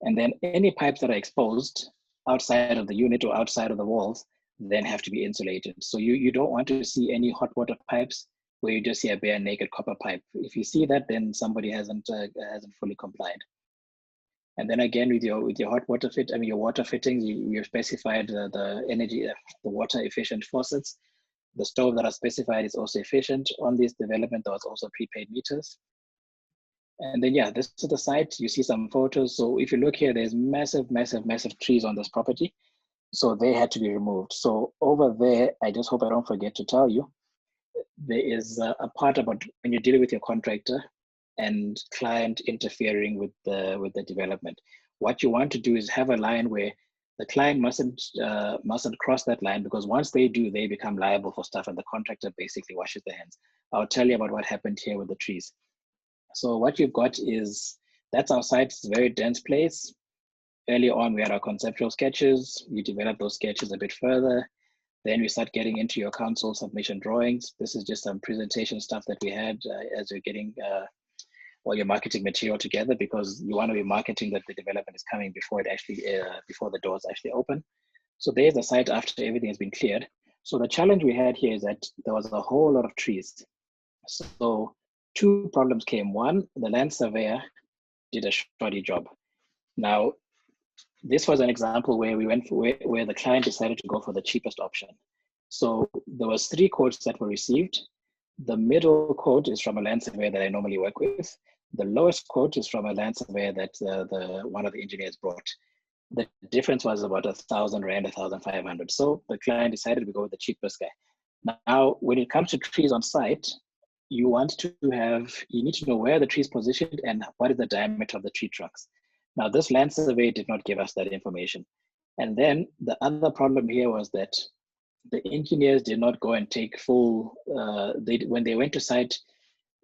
And then any pipes that are exposed outside of the unit or outside of the walls then have to be insulated. So you don't want to see any hot water pipes where you just see a bare naked copper pipe. If you see that, then somebody hasn't fully complied. And then again, with your hot water your water fittings, you've specified the water efficient faucets. The stove that are specified is also efficient. On this development, there was also prepaid meters. And then, yeah, this is the site. You see some photos. So if you look here, there's massive, massive, massive trees on this property. So they had to be removed. So over there, I just hope I don't forget to tell you, there is a part about when you're dealing with your contractor and client interfering with the development. What you want to do is have a line where the client mustn't cross that line, because once they do, they become liable for stuff and the contractor basically washes their hands. I'll tell you about what happened here with the trees. So what you've got is, that's our site. It's a very dense place. Early on, we had our conceptual sketches. We developed those sketches a bit further. Then we start getting into your council submission drawings. This is just some presentation stuff that we had as you're getting all your marketing material together, because you want to be marketing that the development is coming before it actually before the doors actually open. So there's the site after everything has been cleared. So the challenge we had here is that there was a whole lot of trees. So two problems came. One, the land surveyor did a shoddy job. Now, this was an example where we went for where the client decided to go for the cheapest option. So there was 3 quotes that were received. The middle quote is from a land surveyor that I normally work with. The lowest quote is from a land surveyor that one of the engineers brought. The difference was about 1,000 Rand, 1,500. So the client decided to go with the cheapest guy. Now, when it comes to trees on site, you need to know where the tree is positioned and what is the diameter of the tree trunks. Now, this land survey did not give us that information. And then the other problem here was that the engineers did not go and take full, when they went to site,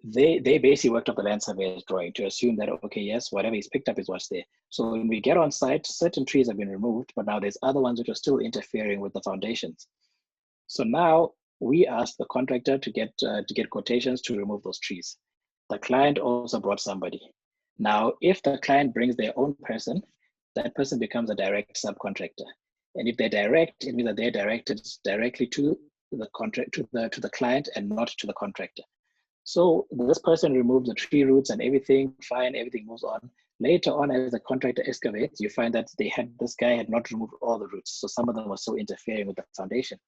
they basically worked up the land surveyor's drawing to assume that, okay, yes, whatever he's picked up is what's there. So when we get on site, certain trees have been removed, but now there's other ones which are still interfering with the foundations. So now we asked the contractor to get quotations to remove those trees. The client also brought somebody. Now, if the client brings their own person, that person becomes a direct subcontractor. And if they're direct, it means that they're directed directly to the contract, to the client, and not to the contractor. So this person removes the tree roots and everything, fine, everything moves on. Later on, as the contractor excavates, you find that this guy had not removed all the roots. So some of them were still interfering with the foundation.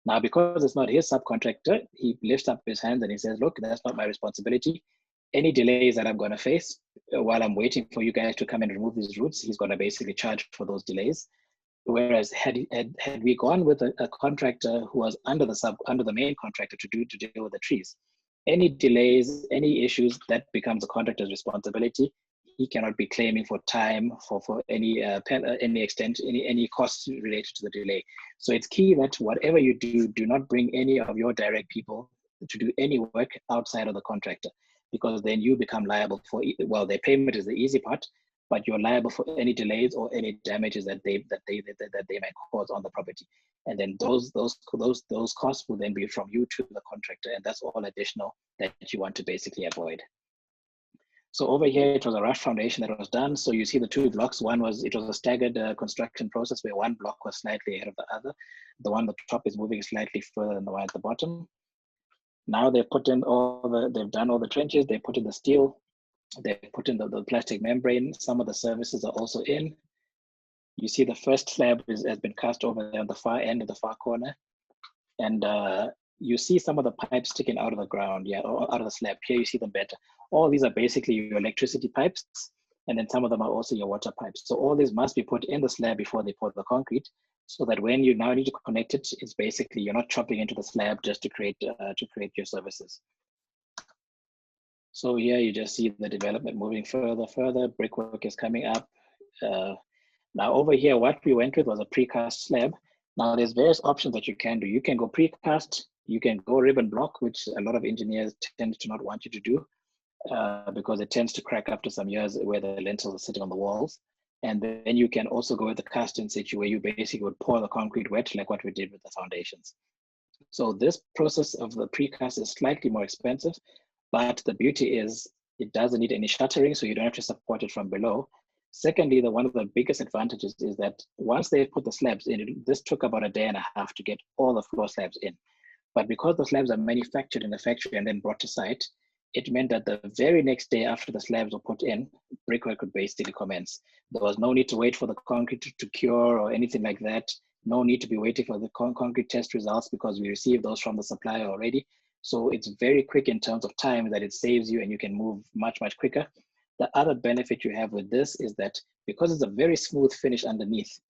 Now, because it's not his subcontractor, he lifts up his hands and he says, look, that's not my responsibility. Any delays that I'm going to face while I'm waiting for you guys to come and remove these roots, he's going to basically charge for those delays. Whereas had we gone with a contractor who was under the main contractor to deal with the trees, any delays, any issues, that becomes the contractor's responsibility. He cannot be claiming for time for any extent, any costs related to the delay. So it's key that whatever you do not bring any of your direct people to do any work outside of the contractor, because then you become liable for, well, their payment is the easy part, but you're liable for any delays or any damages that they might cause on the property. And then those costs will then be from you to the contractor, and that's all additional that you want to basically avoid. So over here, it was a rush foundation that was done. So you see the 2 blocks. It was a staggered construction process where one block was slightly ahead of the other. The one at the top is moving slightly further than the one at the bottom. Now they've done all the trenches, they put in the steel, they put in the plastic membrane. Some of the services are also in. You see the first slab has been cast over there on the far end of the far corner. And you see some of the pipes sticking out of the ground, or out of the slab. Here you see them better. All these are basically your electricity pipes, and then some of them are also your water pipes. So all these must be put in the slab before they pour the concrete, so that when you now need to connect it, it's basically, you're not chopping into the slab just to create your services. So here you just see the development moving further. Brickwork is coming up. Now over here, what we went with was a precast slab. Now there's various options that you can do. You can go precast, you can go ribbon block, which a lot of engineers tend to not want you to do because it tends to crack after some years where the lintels are sitting on the walls. And then you can also go with the cast in situ, where you basically would pour the concrete wet, like what we did with the foundations. So this process of the precast is slightly more expensive, but the beauty is it doesn't need any shuttering, so you don't have to support it from below. Secondly, one of the biggest advantages is that once they put the slabs in, this took about a day and a half to get all the floor slabs in. But because the slabs are manufactured in the factory and then brought to site, it meant that the very next day after the slabs were put in, brickwork could basically commence. There was no need to wait for the concrete to cure or anything like that. No need to be waiting for the concrete test results because we receive those from the supplier already. So it's very quick in terms of time that it saves you, and you can move much, much quicker. The other benefit you have with this is that because it's a very smooth finish underneath,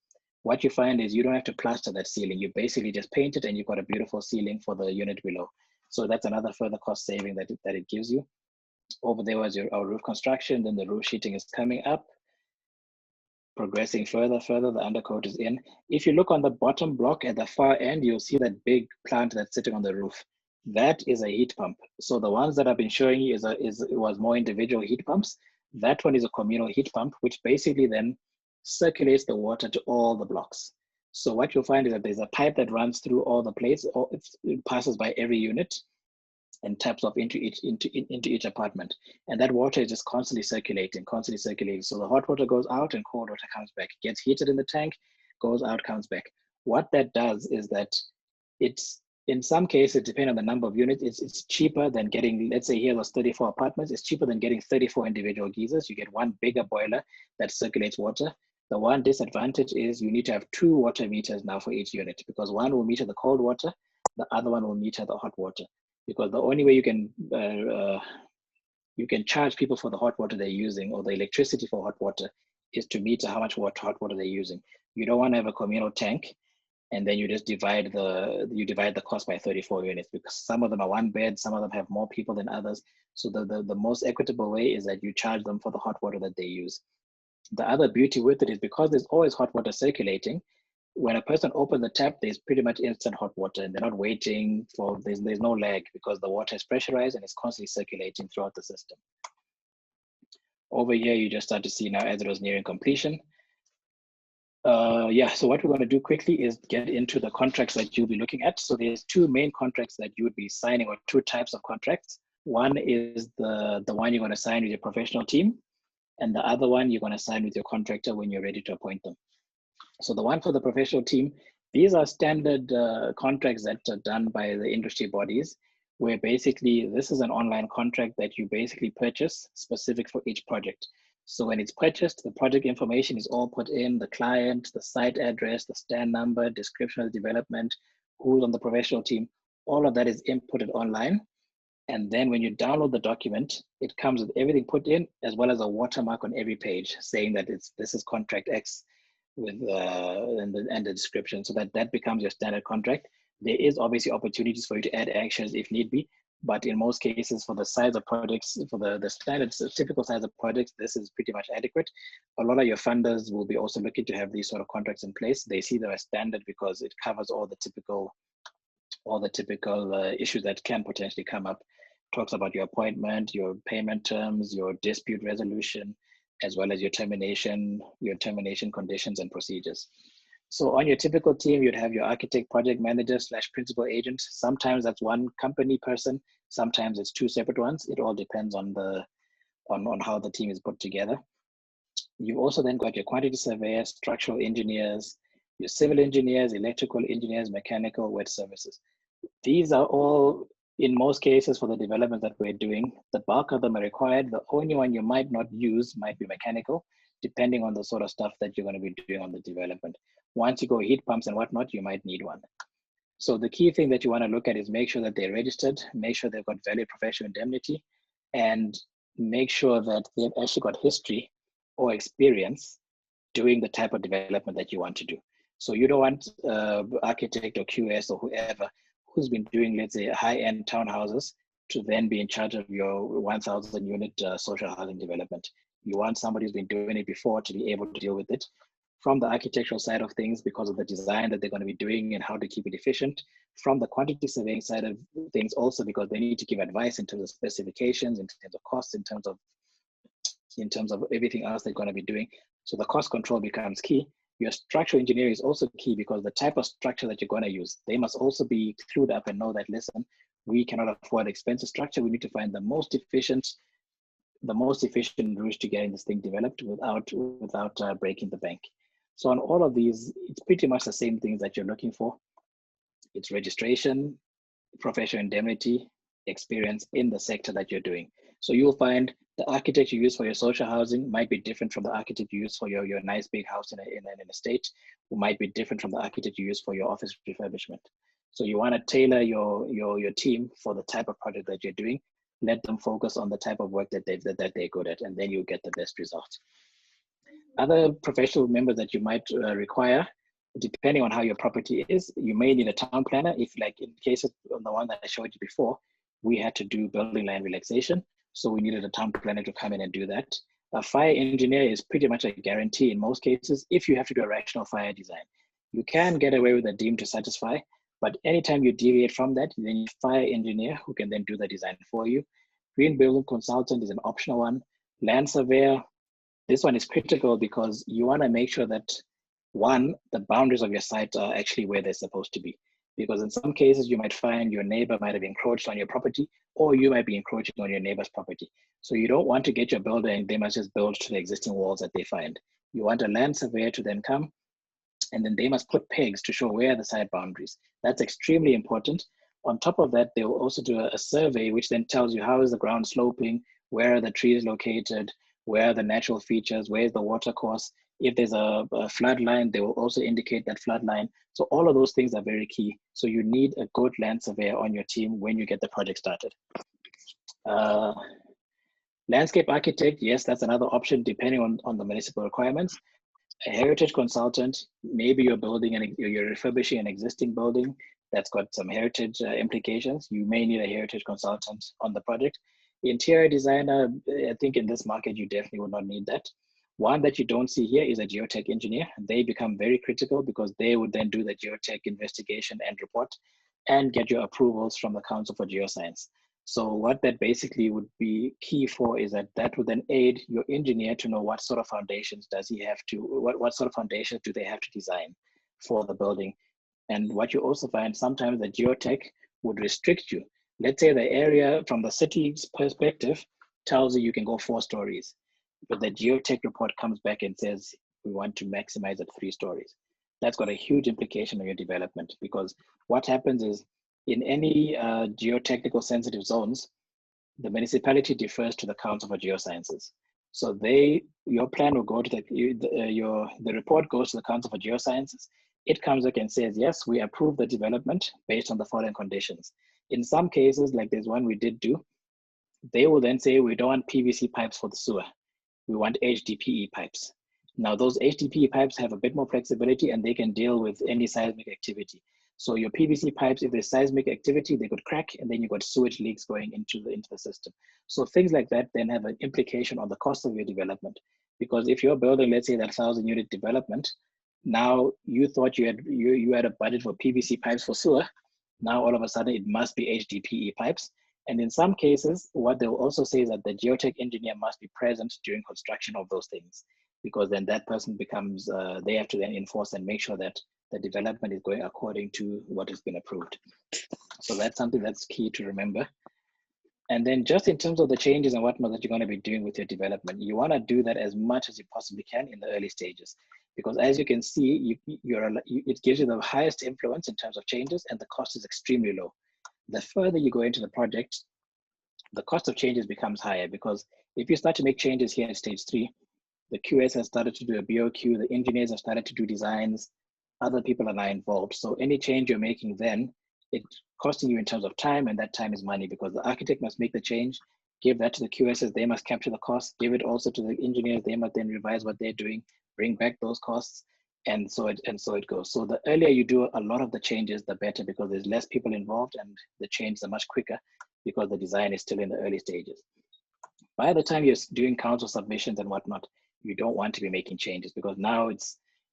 what you find is you don't have to plaster that ceiling. You basically just paint it and you've got a beautiful ceiling for the unit below. So that's another further cost saving that it gives you. Over there was our roof construction, then the roof sheeting is coming up. Progressing further, the undercoat is in. If you look on the bottom block at the far end, you'll see that big plant that's sitting on the roof. That is a heat pump. So the ones that I've been showing you was more individual heat pumps. That one is a communal heat pump, which basically then circulates the water to all the blocks. So what you'll find is that there's a pipe that runs through all the plates, or it passes by every unit and taps off into each apartment. And that water is just constantly circulating. So the hot water goes out and cold water comes back. It gets heated in the tank, goes out, comes back. What that does is that it's, in some cases, depending on the number of units, it's cheaper than getting, let's say here was 34 apartments, it's cheaper than getting 34 individual geysers. You get one bigger boiler that circulates water. The one disadvantage is you need to have 2 water meters now for each unit, because one will meter the cold water, the other one will meter the hot water. Because the only way you can charge people for the hot water they're using, or the electricity for hot water, is to meter how much hot water they're using. You don't want to have a communal tank and then you just divide the cost by 34 units, because some of them are 1 bed, some of them have more people than others. So the most equitable way is that you charge them for the hot water that they use. The other beauty with it is because there's always hot water circulating, when a person opens the tap, there's pretty much instant hot water, and they're not waiting for, there's no lag, because the water is pressurized and it's constantly circulating throughout the system. Over here, you just start to see now as it was nearing completion. So what we're going to do quickly is get into the contracts that you'll be looking at. So there's 2 main contracts that you would be signing, or 2 types of contracts. One is the one you're going to sign with your professional team, and the other one you're going to sign with your contractor when you're ready to appoint them. So the one for the professional team, these are standard contracts that are done by the industry bodies, where basically this is an online contract that you basically purchase specific for each project. So when it's purchased, the project information is all put in, the client, the site address, the stand number, description of the development, who's on the professional team, all of that is inputted online. And then when you download the document, it comes with everything put in, as well as a watermark on every page saying that this is contract X, with and the description, so that becomes your standard contract. There is obviously opportunities for you to add actions if need be, but in most cases, for the size of projects, for the standard typical size of projects, this is pretty much adequate. A lot of your funders will be also looking to have these sort of contracts in place. They see them as standard because it covers all the typical issues that can potentially come up. Talks about your appointment, your payment terms, your dispute resolution, as well as your termination conditions and procedures. So on your typical team, you'd have your architect, project manager / principal agent. Sometimes that's one company person, sometimes it's 2 separate ones. It all depends on how the team is put together. You've also then got your quantity surveyors, structural engineers, your civil engineers, electrical engineers, mechanical, wet services. These are all, in most cases, for the developments that we're doing, the bulk of them are required. The only one you might not use might be mechanical, depending on the sort of stuff that you're going to be doing on the development. Once you go heat pumps and whatnot, you might need one. So the key thing that you want to look at is make sure that they're registered, make sure they've got valid professional indemnity, and make sure that they've actually got history or experience doing the type of development that you want to do. So you don't want architect or QS or whoever who's been doing, let's say, high-end townhouses to then be in charge of your 1,000 unit social housing development. You want somebody who's been doing it before to be able to deal with it from the architectural side of things, because of the design that they're going to be doing and how to keep it efficient. From the quantity surveying side of things also, because they need to give advice in terms of specifications, in terms of costs, in terms of everything else they're going to be doing. So the cost control becomes key. Your structural engineering is also key, because the type of structure that you're going to use, they must also be clued up and know that, listen, we cannot afford expensive structure. We need to find the most efficient route to getting this thing developed without breaking the bank. So on all of these, it's pretty much the same things that you're looking for. It's registration, professional indemnity, experience in the sector that you're doing. So you'll find the architect you use for your social housing might be different from the architect you use for your nice big house in an estate, who might be different from the architect you use for your office refurbishment. So you want to tailor your team for the type of project that you're doing. Let them focus on the type of work that they're good at, and then you get the best results. Other professional members that you might require, depending on how your property is, you may need a town planner. If, like in case of the one that I showed you before, we had to do building land relaxation, so we needed a town planner to come in and do that. A fire engineer is pretty much a guarantee in most cases if you have to do a rational fire design. You can get away with a deem to satisfy, but anytime you deviate from that, then you fire engineer who can then do the design for you. Green building consultant is an optional one. Land surveyor, this one is critical because you want to make sure that, one, the boundaries of your site are actually where they're supposed to be. Because in some cases, you might find your neighbor might have encroached on your property, or you might be encroaching on your neighbor's property. So you don't want to get your builder and they must just build to the existing walls that they find. You want a land surveyor to then come, and then they must put pegs to show where are the site boundaries. That's extremely important. On top of that, they will also do a survey, which then tells you how is the ground sloping, where are the trees located, where are the natural features, where's the water course. If there's a flood line, they will also indicate that flood line. So all of those things are very key. So you need a good land surveyor on your team when you get the project started. Landscape architect, yes, that's another option depending on the municipal requirements. A heritage consultant, maybe you're building and you're refurbishing an existing building that's got some heritage implications. You may need a heritage consultant on the project. Interior designer, I think in this market, you definitely would not need that. One that you don't see here is a geotech engineer. They become very critical because they would then do the geotech investigation and report and get your approvals from the Council for Geoscience. So what that basically would be key for is that would then aid your engineer to know what sort of foundations does he have to, what sort of foundations do they have to design for the building. And what you also find sometimes the geotech would restrict you. Let's say the area from the city's perspective tells you can go 4 stories, but the geotech report comes back and says, we want to maximize at 3 stories. That's got a huge implication on your development, because what happens is in any geotechnical sensitive zones, the municipality defers to the Council for Geosciences. So your plan will go to the report goes to the Council for Geosciences. It comes back and says, yes, we approve the development based on the following conditions. In some cases, like there's one we did do, they will then say, we don't want PVC pipes for the sewer. We want HDPE pipes. Now those HDPE pipes have a bit more flexibility and they can deal with any seismic activity. So your PVC pipes, if there's seismic activity, they could crack and then you've got sewage leaks going into the system. So things like that then have an implication on the cost of your development. Because if you're building, let's say that 1,000 unit development, now you thought you had a budget for PVC pipes for sewer. Now all of a sudden it must be HDPE pipes. And in some cases, what they'll also say is that the geotech engineer must be present during construction of those things, because then that person becomes, they have to then enforce and make sure that the development is going according to what has been approved. So that's something that's key to remember. And then just in terms of the changes and whatnot that you're going to be doing with your development, you want to do that as much as you possibly can in the early stages. Because as you can see, it gives you the highest influence in terms of changes and the cost is extremely low. The further you go into the project, the cost of changes becomes higher, because if you start to make changes here at stage 3, the QS has started to do a BOQ, the engineers have started to do designs, other people are now involved. So any change you're making then, it's costing you in terms of time, and that time is money, because the architect must make the change, give that to the QSs, they must capture the cost, give it also to the engineers, they must then revise what they're doing, bring back those costs, and so it goes. So the earlier you do a lot of the changes, the better, because there's less people involved and the changes are much quicker because the design is still in the early stages. By the time you're doing council submissions and whatnot, you don't want to be making changes, because now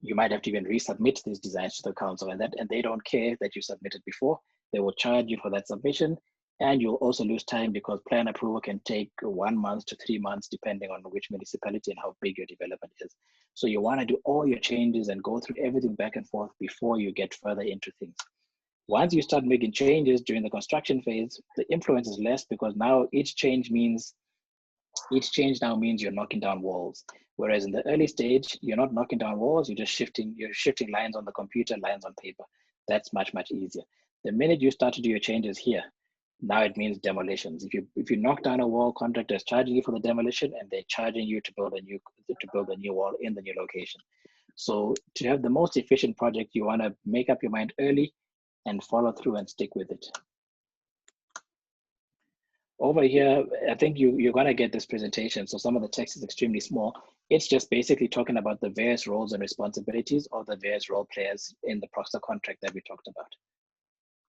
you might have to even resubmit these designs to the council, and they don't care that you submitted before. They will charge you for that submission, and you'll also lose time because plan approval can take 1 month to 3 months, depending on which municipality and how big your development is. So you want to do all your changes and go through everything back and forth before you get further into things. Once you start making changes during the construction phase, the influence is less, because now each change now means you're knocking down walls. Whereas in the early stage, you're not knocking down walls, you're shifting lines on the computer, lines on paper. That's much, much easier. The minute you start to do your changes here, Now it means demolitions. If you knock down a wall, contractor is charging you for the demolition, and they're charging you to build a new wall in the new location. So to have the most efficient project, you want to make up your mind early and follow through and stick with it. Over here, I think you're going to get this presentation. So some of the text is extremely small. It's just basically talking about the various roles and responsibilities of the various role players in the Proxter contract that we talked about.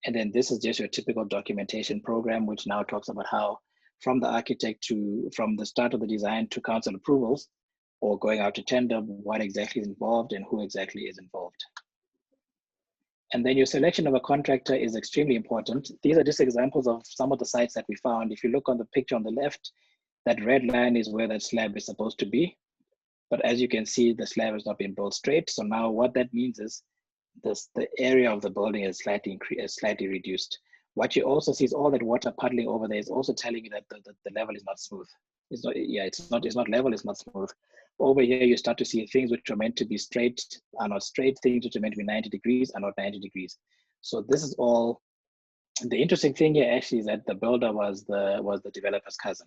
And then this is just your typical documentation program, which now talks about how from the architect from the start of the design to council approvals or going out to tender, what exactly is involved and who exactly is involved. And then your selection of a contractor is extremely important. These are just examples of some of the sites that we found. If you look on the picture on the left, that red line is where that slab is supposed to be. But as you can see, the slab has not been built straight. So now what that means is the area of the building is slightly reduced. What you also see is all that water puddling over there is also telling you that the level is not smooth. It's not level, it's not smooth. Over here, you start to see things which are meant to be straight are not straight, things which are meant to be 90 degrees are not 90 degrees. So this is all, the interesting thing here actually is that the builder was the developer's cousin.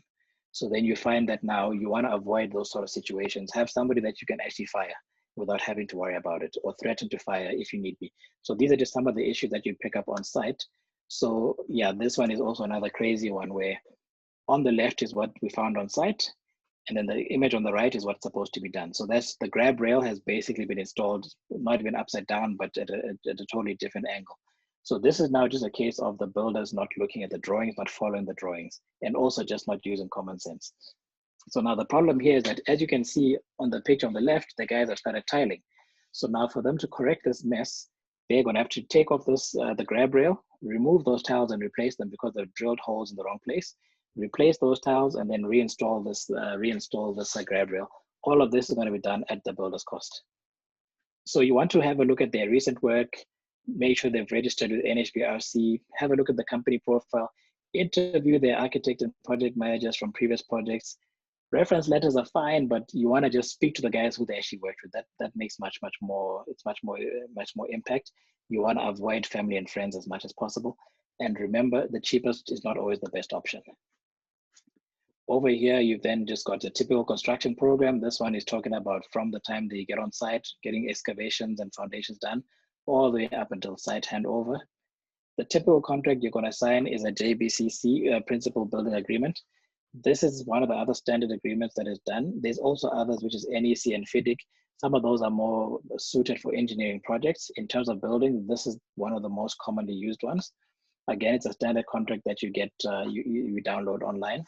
So then you find that now you want to avoid those sort of situations, have somebody that you can actually fire without having to worry about it, or threaten to fire if you need be. So these are just some of the issues that you pick up on site. So yeah, this one is also another crazy one where on the left is what we found on site, and then the image on the right is what's supposed to be done. So that's the grab rail has basically been installed, not even upside down, but at a totally different angle. So this is now just a case of the builders not looking at the drawings, not following the drawings, and also just not using common sense. So now the problem here is that, as you can see on the picture on the left, the guys have started tiling. So now for them to correct this mess, they're going to have to take off this the grab rail, remove those tiles and replace them because they've drilled holes in the wrong place, replace those tiles, and then reinstall this grab rail. All of this is going to be done at the builder's cost. So you want to have a look at their recent work, make sure they've registered with NHBRC, have a look at the company profile, interview their architect and project managers from previous projects. Reference letters are fine, but you want to just speak to the guys who they actually worked with. That makes much more impact. You want to avoid family and friends as much as possible. And remember, the cheapest is not always the best option. Over here, you've then just got a typical construction program. This one is talking about from the time they get on site, getting excavations and foundations done, all the way up until site handover. The typical contract you're going to sign is a JBCC, Principal Building Agreement. This is one of the other standard agreements that is done. There's also others, which is NEC and FIDIC. Some of those are more suited for engineering projects. In terms of building, this is one of the most commonly used ones. Again, it's a standard contract that you get, you download online.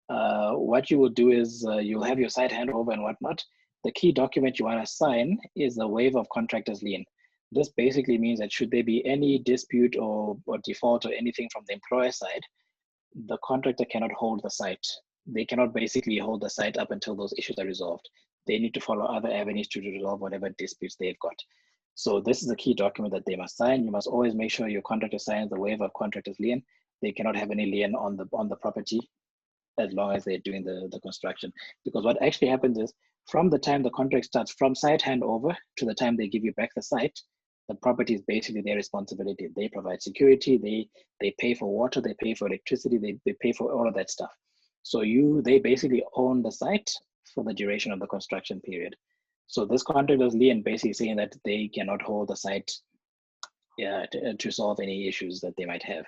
What you will do is you'll have your site handover and whatnot. The key document you want to sign is the waiver of contractor's lien. This basically means that should there be any dispute or default or anything from the employer side, the contractor cannot hold the site. They cannot basically hold the site up until those issues are resolved. They need to follow other avenues to resolve whatever disputes they've got. So this is a key document that they must sign. You must always make sure your contractor signs the waiver of contractor's lien. They cannot have any lien on the property as long as they're doing the construction. Because what actually happens is from the time the contract starts, from site handover to the time they give you back the site, the property is basically their responsibility. They provide security, they pay for water, they pay for electricity, they pay for all of that stuff. So they basically own the site for the duration of the construction period. So this contractor's lien basically saying that they cannot hold the site to solve any issues that they might have.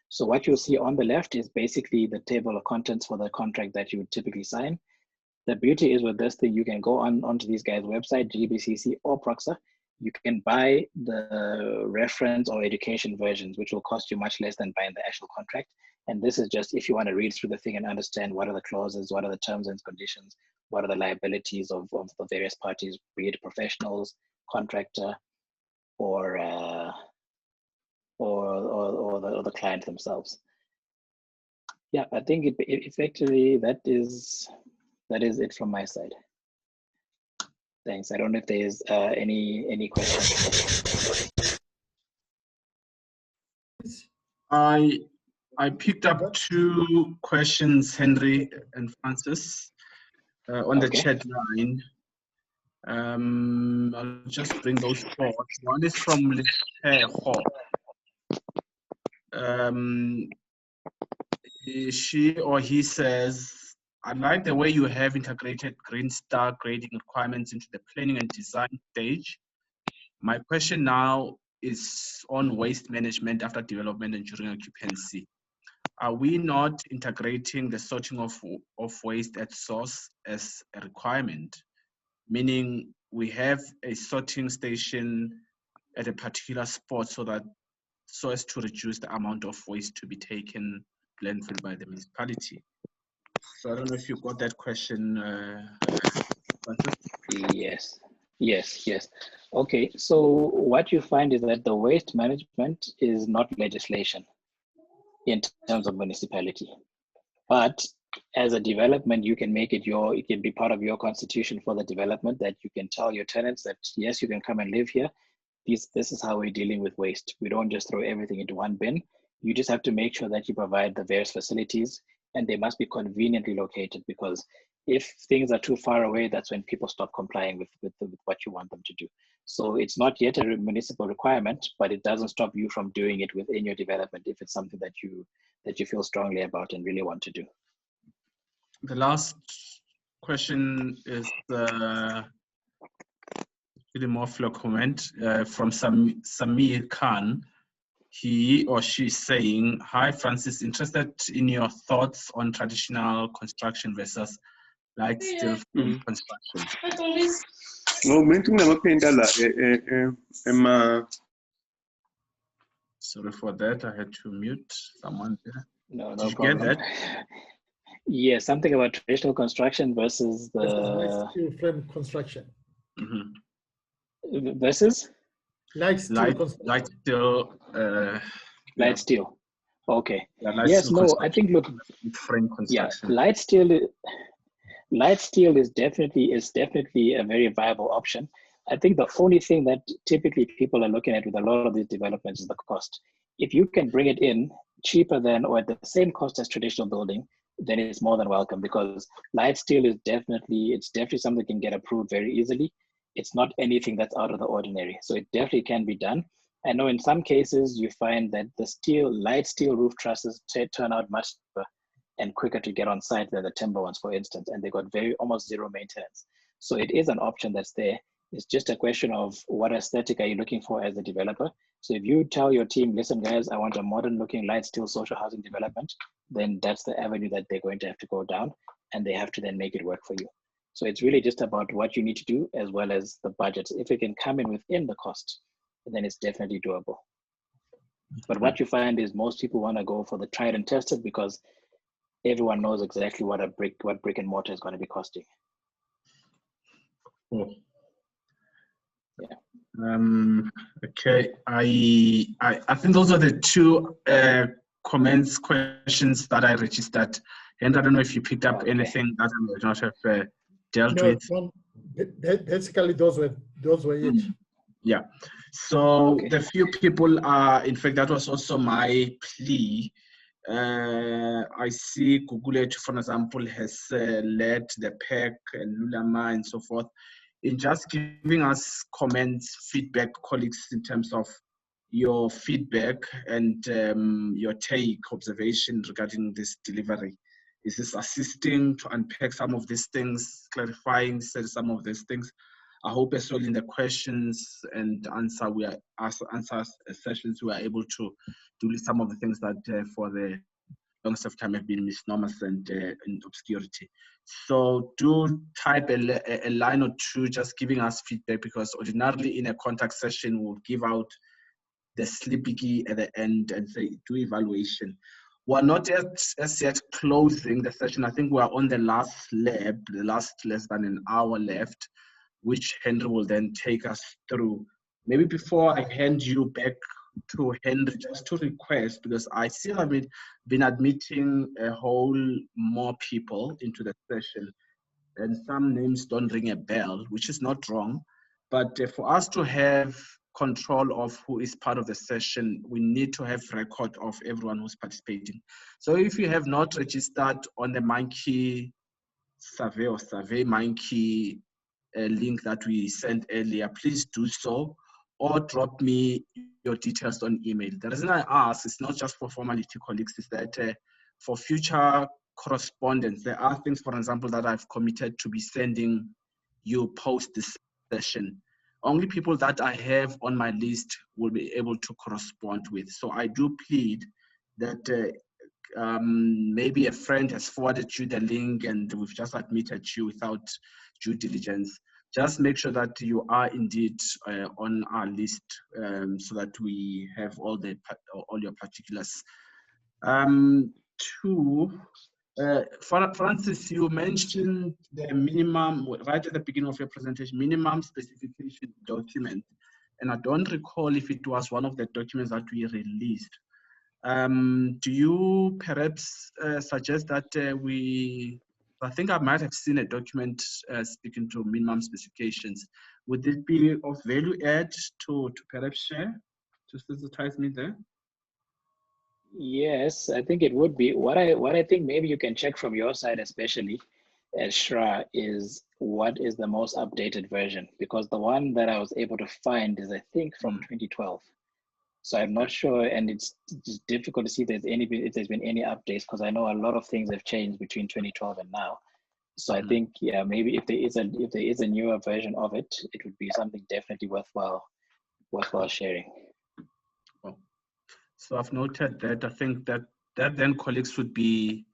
So what you'll see on the left is basically the table of contents for the contract that you would typically sign. The beauty is with this thing, you can go onto these guys' website, GBCC or Proxter. You can buy the reference or education versions, which will cost you much less than buying the actual contract. And this is just if you want to read through the thing and understand what are the clauses, what are the terms and conditions, what are the liabilities of the various parties, be it professionals, contractor, or the client themselves. Yeah, I think it effectively that is it from my side. Thanks. I don't know if there's any questions. I picked up 2 questions, Henry and Francis, on the chat line. I'll just bring those forward. One is from Leho. She or he says, I like the way you have integrated Green Star grading requirements into the planning and design stage. My question now is on waste management after development and during occupancy. Are we not integrating the sorting of waste at source as a requirement? Meaning we have a sorting station at a particular spot so as to reduce the amount of waste to be taken landfill by the municipality. So I don't know if you got that question, Yes, yes. Okay, so what you find is that the waste management is not legislation in terms of municipality, but as a development, you can make it it can be part of your constitution for the development, that you can tell your tenants that, yes, you can come and live here. This is how we're dealing with waste. We don't just throw everything into one bin. You just have to make sure that you provide the various facilities, and they must be conveniently located, because if things are too far away, that's when people stop complying with what you want them to do. So it's not yet a municipal requirement, but it doesn't stop you from doing it within your development if it's something that you feel strongly about and really want to do. The last question is really more for a comment from Samir Khan. He or she is saying, hi Francis, interested in your thoughts on traditional construction versus light steel construction. Sorry for that, I had to mute someone there. No Did you problem. get that? Yeah, something about traditional construction versus the light steel frame construction. Versus light steel. Light steel. Okay. Yeah, yes. No. I think look. Frame construction. Yeah. Light steel is definitely a very viable option. I think the only thing that typically people are looking at with a lot of these developments is the cost. If you can bring it in cheaper than or at the same cost as traditional building, then it's more than welcome, because light steel is definitely something that can get approved very easily. It's not anything that's out of the ordinary. So it definitely can be done. I know in some cases you find that the light steel roof trusses turn out much cheaper and quicker to get on site than the timber ones, for instance, and they got almost zero maintenance. So it is an option that's there. It's just a question of what aesthetic are you looking for as a developer. So if you tell your team, listen guys, I want a modern looking light steel social housing development, then that's the avenue that they're going to have to go down, and they have to then make it work for you. So it's really just about what you need to do as well as the budget. If it can come in within the cost, then it's definitely doable. But what you find is most people want to go for the tried and tested, because everyone knows exactly what brick and mortar is going to be costing. Cool. Yeah. Okay. I think those are the two questions that I registered. And I don't know if you picked up anything that I might not have dealt with. Basically, those were it. Yeah. So the few people are, in fact, that was also my plea. I see Gugulet, for example, has led the PEC and Lulama and so forth in just giving us comments, feedback, colleagues, in terms of your feedback and your take, observation regarding this delivery. Is this assisting to unpack some of these things, clarifying some of these things? I hope as well in the questions and answer sessions we are able to do some of the things that for the longest of time have been misnomers and obscurity. So do type a line or two just giving us feedback, because ordinarily in a contact session we'll give out the sleepy key at the end and say do evaluation. We're not as yet closing the session. I think we're on the last lab, the last less than an hour left, which Henry will then take us through. Maybe before I hand you back to Henry, just to request, because I still have been admitting a whole more people into the session, and some names don't ring a bell, which is not wrong. But for us to have control of who is part of the session, we need to have record of everyone who's participating. So if you have not registered on the Monkey survey or Survey Monkey link that we sent earlier, please do so. or drop me your details on email. The reason I ask is not just for formality, colleagues, is that for future correspondence, there are things, for example, that I've committed to be sending you post this session. Only people that I have on my list will be able to correspond with. So I do plead that maybe a friend has forwarded you the link and we've just admitted you without due diligence. Just make sure that you are indeed on our list so that we have all your particulars. Francis, you mentioned the minimum, right at the beginning of your presentation, minimum specification document. And I don't recall if it was one of the documents that we released. Do you perhaps suggest that I think I might have seen a document speaking to minimum specifications. Would it be of value add to perhaps share, to sensitize me there? Yes, I think it would be. What I think maybe you can check from your side, especially as SHRA, is what is the most updated version, because the one that I was able to find is, I think, from 2012. So I'm not sure, and it's difficult to see if there's been any updates, because I know a lot of things have changed between 2012 and now. So I think, yeah, maybe if there is a newer version of it, it would be something definitely worthwhile sharing. Oh. So I've noted that. I think that then, colleagues, would be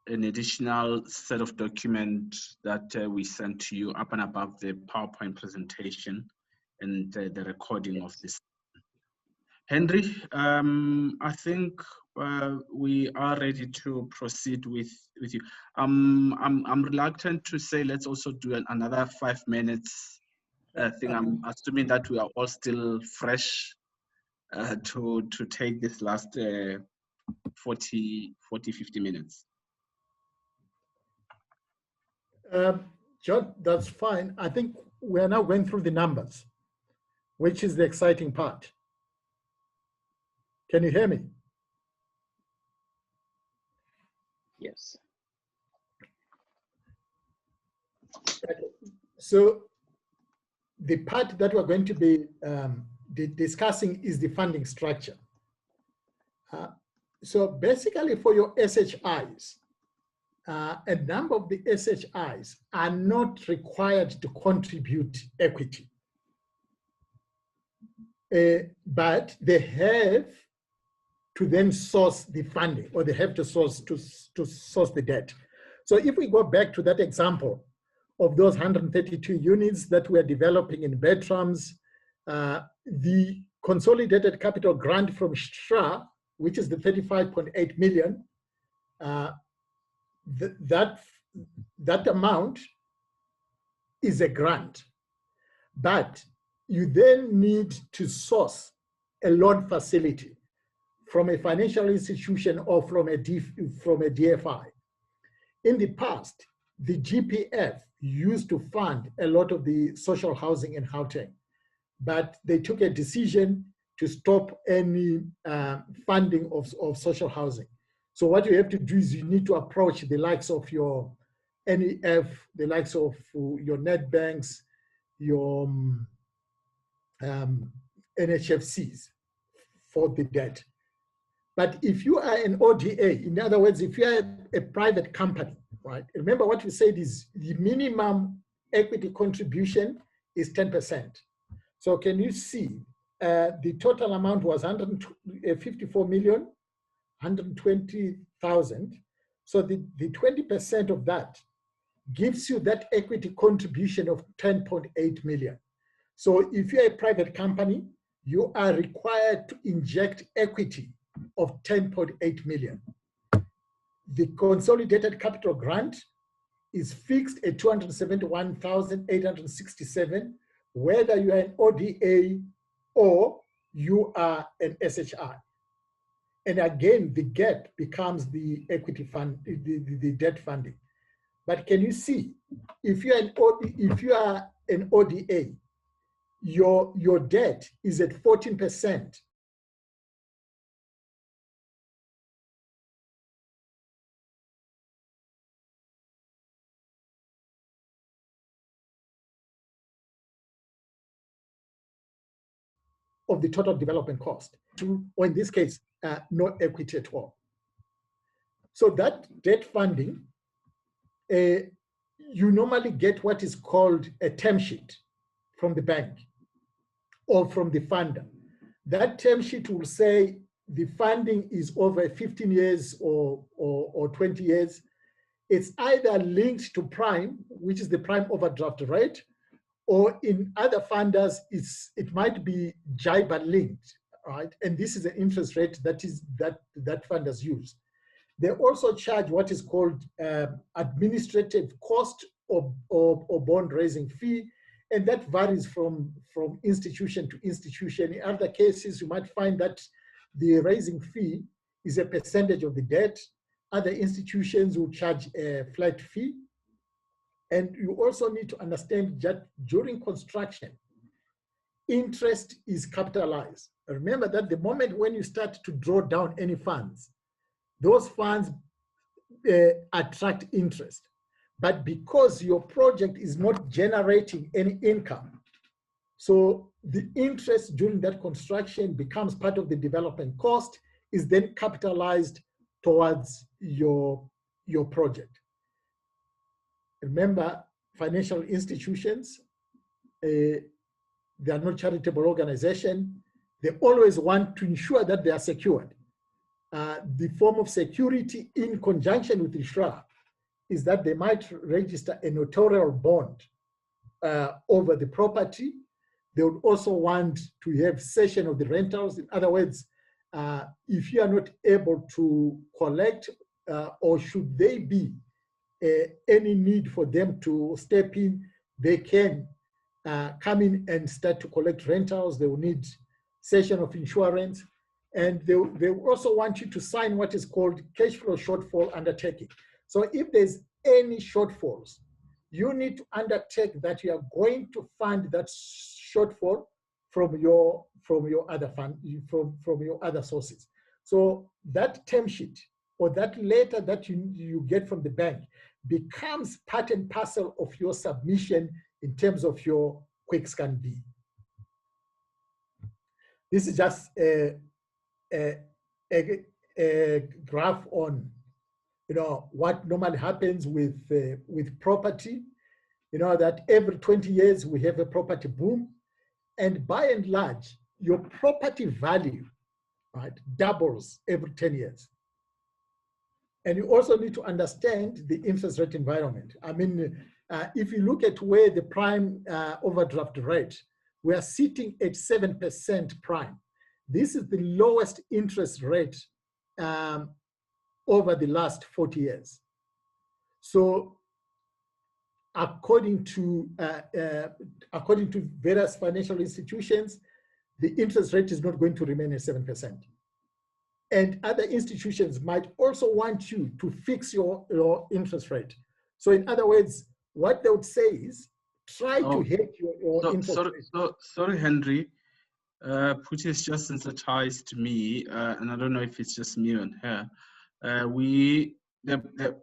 an additional set of documents that we sent to you up and above the PowerPoint presentation and the recording of this. Henry, I think we are ready to proceed with you. I'm reluctant to say let's also do another 5 minutes thing. I'm assuming that we are all still fresh to take this last 40, 50 minutes. John, that's fine. I think we're now going through the numbers, which is the exciting part. Can you hear me? Yes. So the part that we're going to be discussing is the funding structure. So basically for your SHIs, a number of the SHIs are not required to contribute equity, but they have to then source the funding, or they have to source the debt. So if we go back to that example of those 132 units that we're developing in Bertram's, the consolidated capital grant from SHRA, which is the 35.8 million, that amount is a grant, but you then need to source a loan facility from a financial institution or from a DFI. In the past, the GPF used to fund a lot of the social housing in Gauteng, but they took a decision to stop any funding of social housing. So what you have to do is you need to approach the likes of your NEF, the likes of your net banks, your NHFCs for the debt. But if you are an ODA, in other words, if you are a private company, right? Remember what we said is the minimum equity contribution is 10%. So can you see the total amount was 154 million, 120,000. So the 20% of that gives you that equity contribution of 10.8 million. So if you're a private company, you are required to inject equity of 10.8 million. The consolidated capital grant is fixed at 271,867, whether you are an ODA or you are an SHI. And again, the gap becomes the equity fund, the debt funding. But can you see, if you are an ODA, your debt is at 14%. of the total development cost, or in this case, no equity at all. So that debt funding, you normally get what is called a term sheet from the bank or from the funder. That term sheet will say the funding is over 15 years or 20 years. It's either linked to prime, which is the prime overdraft rate, or in other funders, it might be JIBAR linked, right? And this is the interest rate that funders use. They also charge what is called administrative cost or bond raising fee, and that varies from institution to institution. In other cases, you might find that the raising fee is a percentage of the debt. Other institutions will charge a flat fee. And you also need to understand that during construction, interest is capitalized. Remember that the moment when you start to draw down any funds, those funds attract interest. But because your project is not generating any income, so the interest during that construction becomes part of the development cost, is then capitalized towards your project. Remember, financial institutions, they are not charitable organizations. They always want to ensure that they are secured. The form of security in conjunction with the SHRA is that they might register a notarial bond over the property. They would also want to have cession of the rentals. In other words, if you are not able to collect, or should they be any need for them to step in, they can come in and start to collect rentals. They will need cession of insurance. And they will also want you to sign what is called cash flow shortfall undertaking. So if there's any shortfalls, you need to undertake that you are going to fund that shortfall from your other fund, from your other sources. So that term sheet or that letter that you get from the bank becomes part and parcel of your submission in terms of your quick scan B. This is just a graph on, what normally happens with property. That every 20 years we have a property boom, and by and large, your property value, right, doubles every 10 years. And you also need to understand the interest rate environment. I mean, if you look at where the prime overdraft rate, we are sitting at 7% prime. This is the lowest interest rate over the last 40 years. So according to various financial institutions, the interest rate is not going to remain at 7%. And other institutions might also want you to fix your interest rate. So in other words, what they would say is, try to hit your interest rate. Sorry, Henry. Puti has just sensitized me, and I don't know if it's just me and her.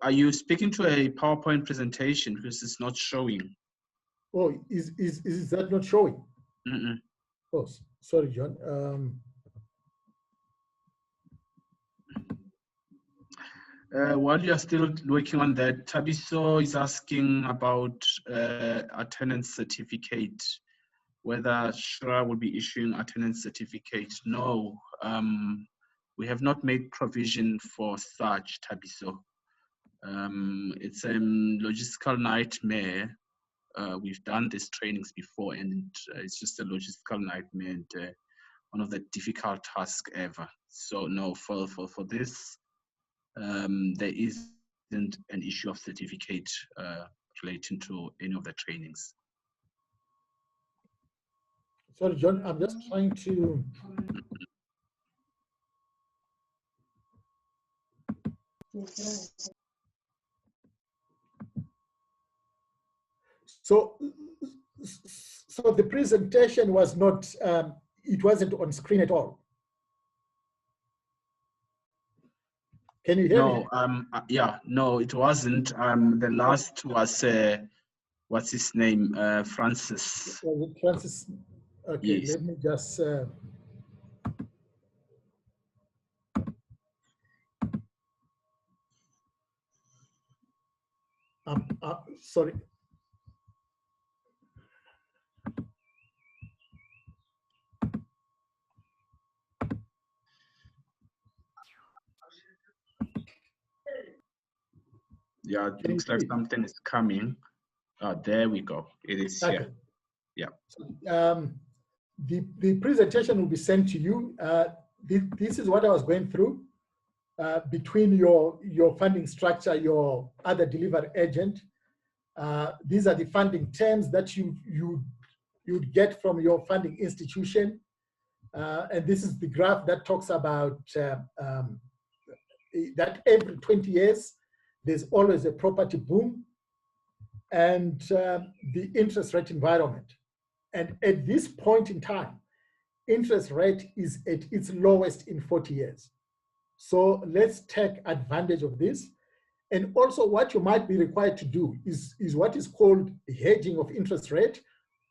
Are you speaking to a PowerPoint presentation because it's not showing? Oh, is that not showing? Mm-mm. Oh, sorry, John. While you're still working on that, Tabiso is asking about attendance certificate, whether SHRA will be issuing attendance certificate. No, we have not made provision for such, Tabiso. It's a logistical nightmare. We've done these trainings before, and it's just a logistical nightmare and one of the difficult tasks ever. So no, for this, there isn't an issue of certificate relating to any of the trainings. Sorry, John, I'm just trying to. So the presentation was not, it wasn't on screen at all. Can you hear me? Yeah, no, it wasn't. The last was, what's his name? Francis. Francis. Okay, yes. Let me just Sorry. Yeah, it looks like something is coming. There we go. It is here. Yeah. The presentation will be sent to you. This is what I was going through between your funding structure, your other delivery agent. These are the funding terms that you'd get from your funding institution. And this is the graph that talks about that every 20 years, there's always a property boom and the interest rate environment. And at this point in time, interest rate is at its lowest in 40 years. So let's take advantage of this. And also what you might be required to do is what is called hedging of interest rate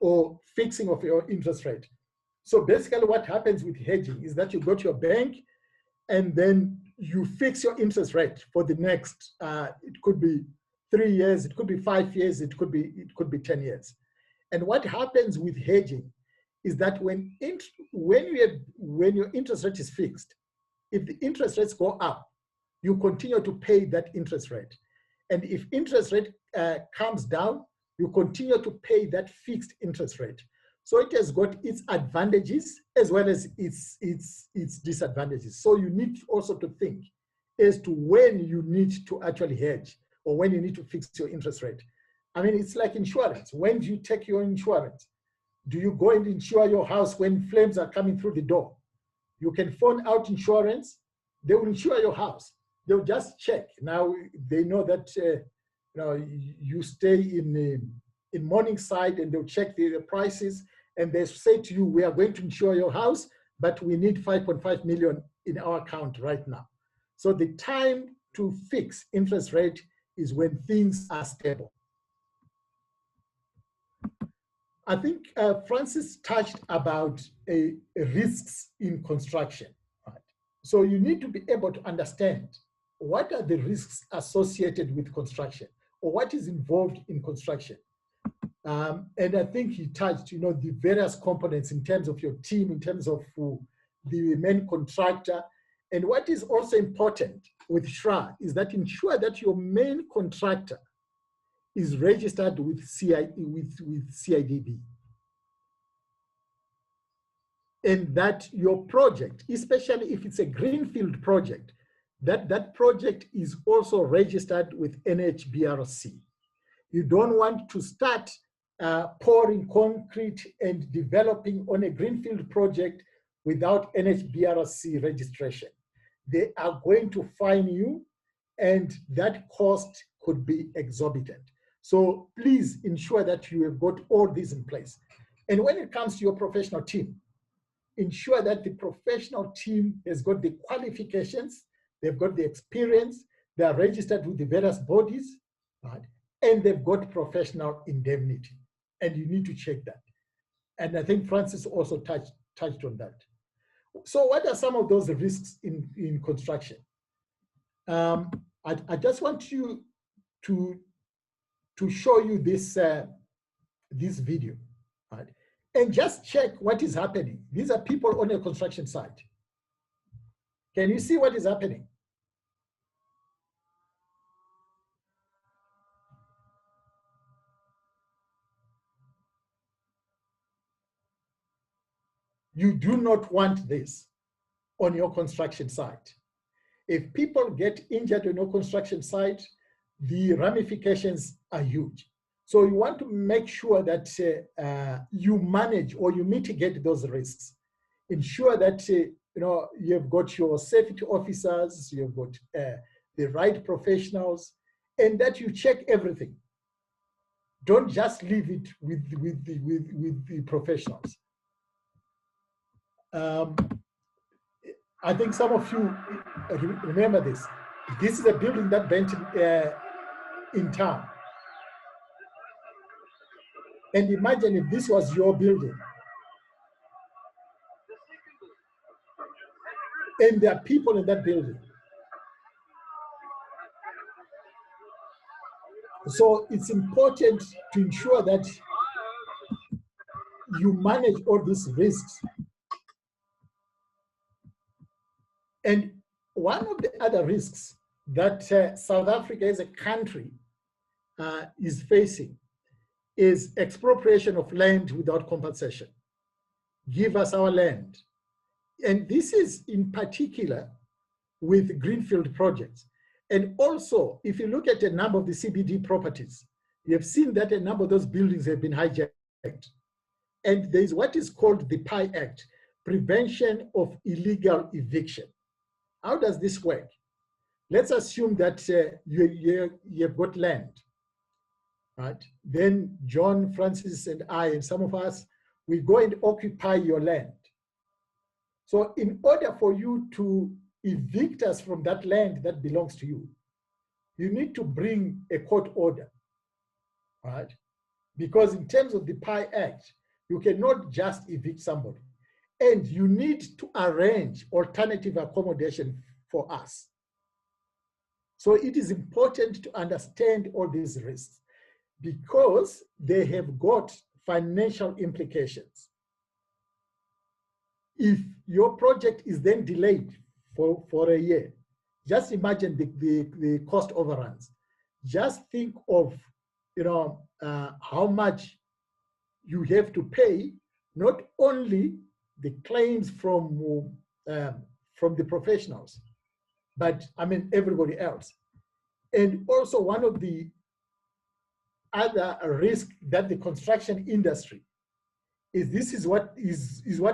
or fixing of your interest rate. So basically what happens with hedging is that you go to your bank and then you fix your interest rate for the next, it could be 3 years, it could be 5 years, it could be 10 years. And what happens with hedging is that when your interest rate is fixed, if the interest rates go up, you continue to pay that interest rate. And if interest rate comes down, you continue to pay that fixed interest rate. So it has got its advantages as well as its disadvantages. So you need also to think as to when you need to actually hedge or when you need to fix your interest rate. I mean, it's like insurance. When do you take your insurance? Do you go and insure your house when flames are coming through the door? You can phone out insurance. They will insure your house. They'll just check. Now they know that you stay in Morningside, and they'll check the prices, and they say to you, we are going to insure your house, but we need 5.5 million in our account right now. So the time to fix interest rate is when things are stable. I think Francis touched about risks in construction. Right? So you need to be able to understand what are the risks associated with construction or what is involved in construction. And I think he touched, the various components in terms of your team, in terms of the main contractor. And what is also important with SHRA is that ensure that your main contractor is registered with CIDB. And that your project, especially if it's a greenfield project, that project is also registered with NHBRC. You don't want to start pouring concrete and developing on a greenfield project without NHBRC registration. They are going to fine you, and that cost could be exorbitant. So please ensure that you have got all these in place. And when it comes to your professional team, ensure that the professional team has got the qualifications, they've got the experience, they are registered with the various bodies, right? And they've got professional indemnity. And you need to check that. And I think Francis also touched on that. So what are some of those risks in construction? I just want you to show you this, this video, right? And just check what is happening. These are people on a construction site. Can you see what is happening? You do not want this on your construction site. If people get injured on your construction site, the ramifications are huge. So you want to make sure that you manage or you mitigate those risks. Ensure that you've got your safety officers, you've got the right professionals, and that you check everything. Don't just leave it with the professionals. I think some of you remember this. This is a building that went in town. And imagine if this was your building. And there are people in that building. So it's important to ensure that you manage all these risks. And one of the other risks that South Africa as a country is facing is expropriation of land without compensation. Give us our land. And this is in particular with greenfield projects. And also, if you look at a number of the CBD properties, you have seen that a number of those buildings have been hijacked. And there is what is called the PI Act, Prevention of Illegal Eviction. How does this work? Let's assume that you've got land, right? Then John, Francis, and I, and some of us, we go and occupy your land. So in order for you to evict us from that land that belongs to you, you need to bring a court order, right? Because in terms of the PI Act, you cannot just evict somebody. And you need to arrange alternative accommodation for us. So it is important to understand all these risks because they have got financial implications. If your project is then delayed for a year, just imagine the cost overruns. Just think of how much you have to pay, not only the claims from the professionals, but I mean everybody else. And also one of the other risks that the construction industry is what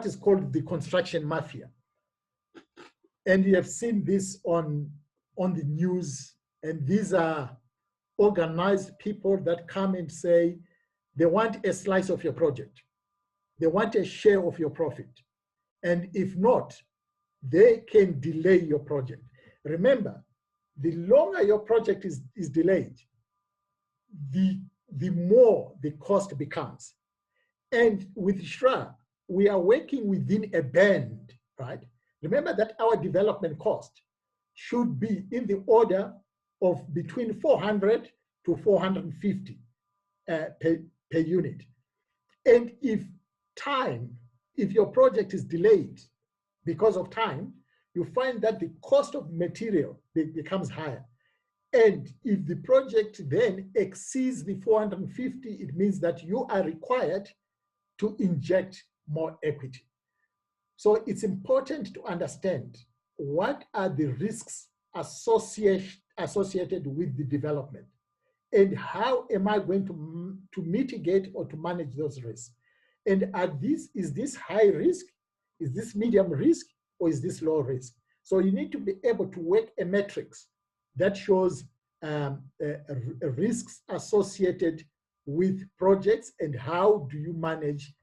is called the construction mafia. And you have seen this on the news, and these are organized people that come and say they want a slice of your project. They want a share of your profit. And if not, they can delay your project. Remember, the longer your project is delayed, the more the cost becomes. And with SHRA, we are working within a band, right? Remember that our development cost should be in the order of between 400 to 450 per unit. And if your project is delayed because of time, you find that the cost of material becomes higher. And if the project then exceeds the 450, it means that you are required to inject more equity. So it's important to understand what are the risks associated with the development and how am I going to mitigate or to manage those risks. And is this high risk, is this medium risk, or is this low risk? So you need to be able to work a matrix that shows risks associated with projects and how do you manage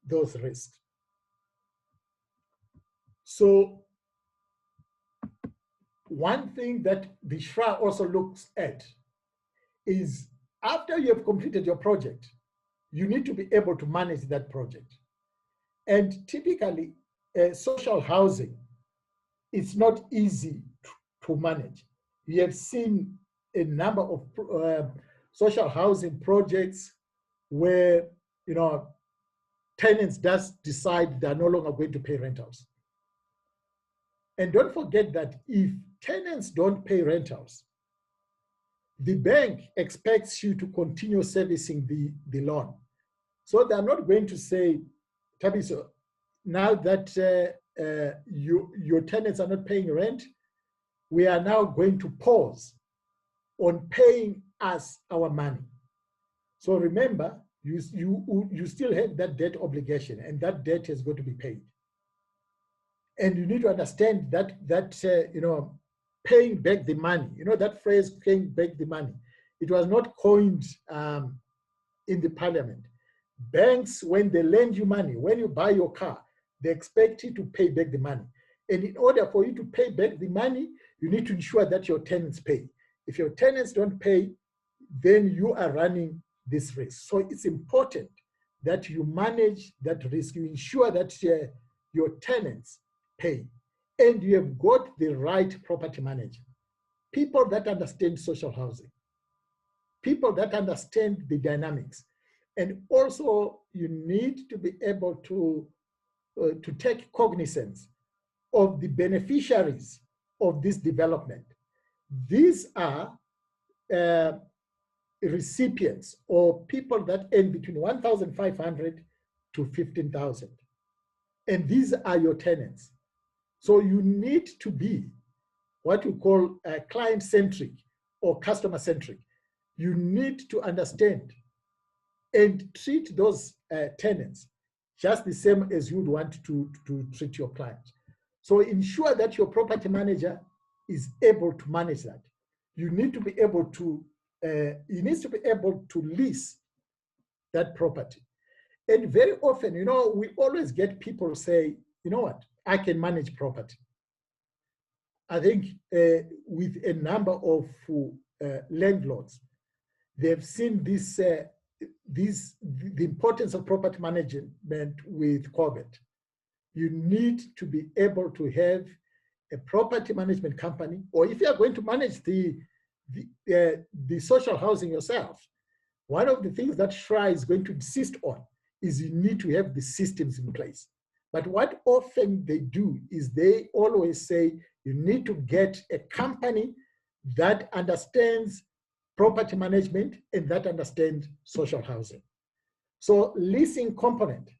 those risks. So one thing that the SHRA also looks at is after you have completed your project, you need to be able to manage that project. And typically, social housing is not easy to manage. We have seen a number of social housing projects where tenants just decide they're no longer going to pay rentals. And don't forget that if tenants don't pay rentals, the bank expects you to continue servicing the loan. So they're not going to say, Tabiso, now that your tenants are not paying rent, we are now going to pause on paying us our money. So remember, you still have that debt obligation, and that debt has got to be paid. And you need to understand that paying back the money, that phrase, paying back the money, it was not coined in the parliament. Banks, when they lend you money, when you buy your car, they expect you to pay back the money. And in order for you to pay back the money, you need to ensure that your tenants pay. If your tenants don't pay, then you are running this risk. So it's important that you manage that risk. You ensure that your tenants pay, and you have got the right property manager, people that understand social housing. people that understand the dynamics. And also you need to be able to take cognizance of the beneficiaries of this development. These are recipients or people that earn between 1,500 to 15,000. And these are your tenants. So you need to be what we call client-centric or customer-centric. You need to understand and treat those tenants just the same as you would want to treat your client. So ensure that your property manager is able to manage that. You need to be able to, he needs to be able to lease that property. And very often, you know, we always get people say, you know what, I can manage property. I think with a number of landlords, they've seen this, the importance of property management with COVID. You need to be able to have a property management company, or if you are going to manage the social housing yourself, one of the things that SHRA is going to insist on is you need to have the systems in place. But what often they do is they always say you need to get a company that understands property management and that understands social housing. So leasing component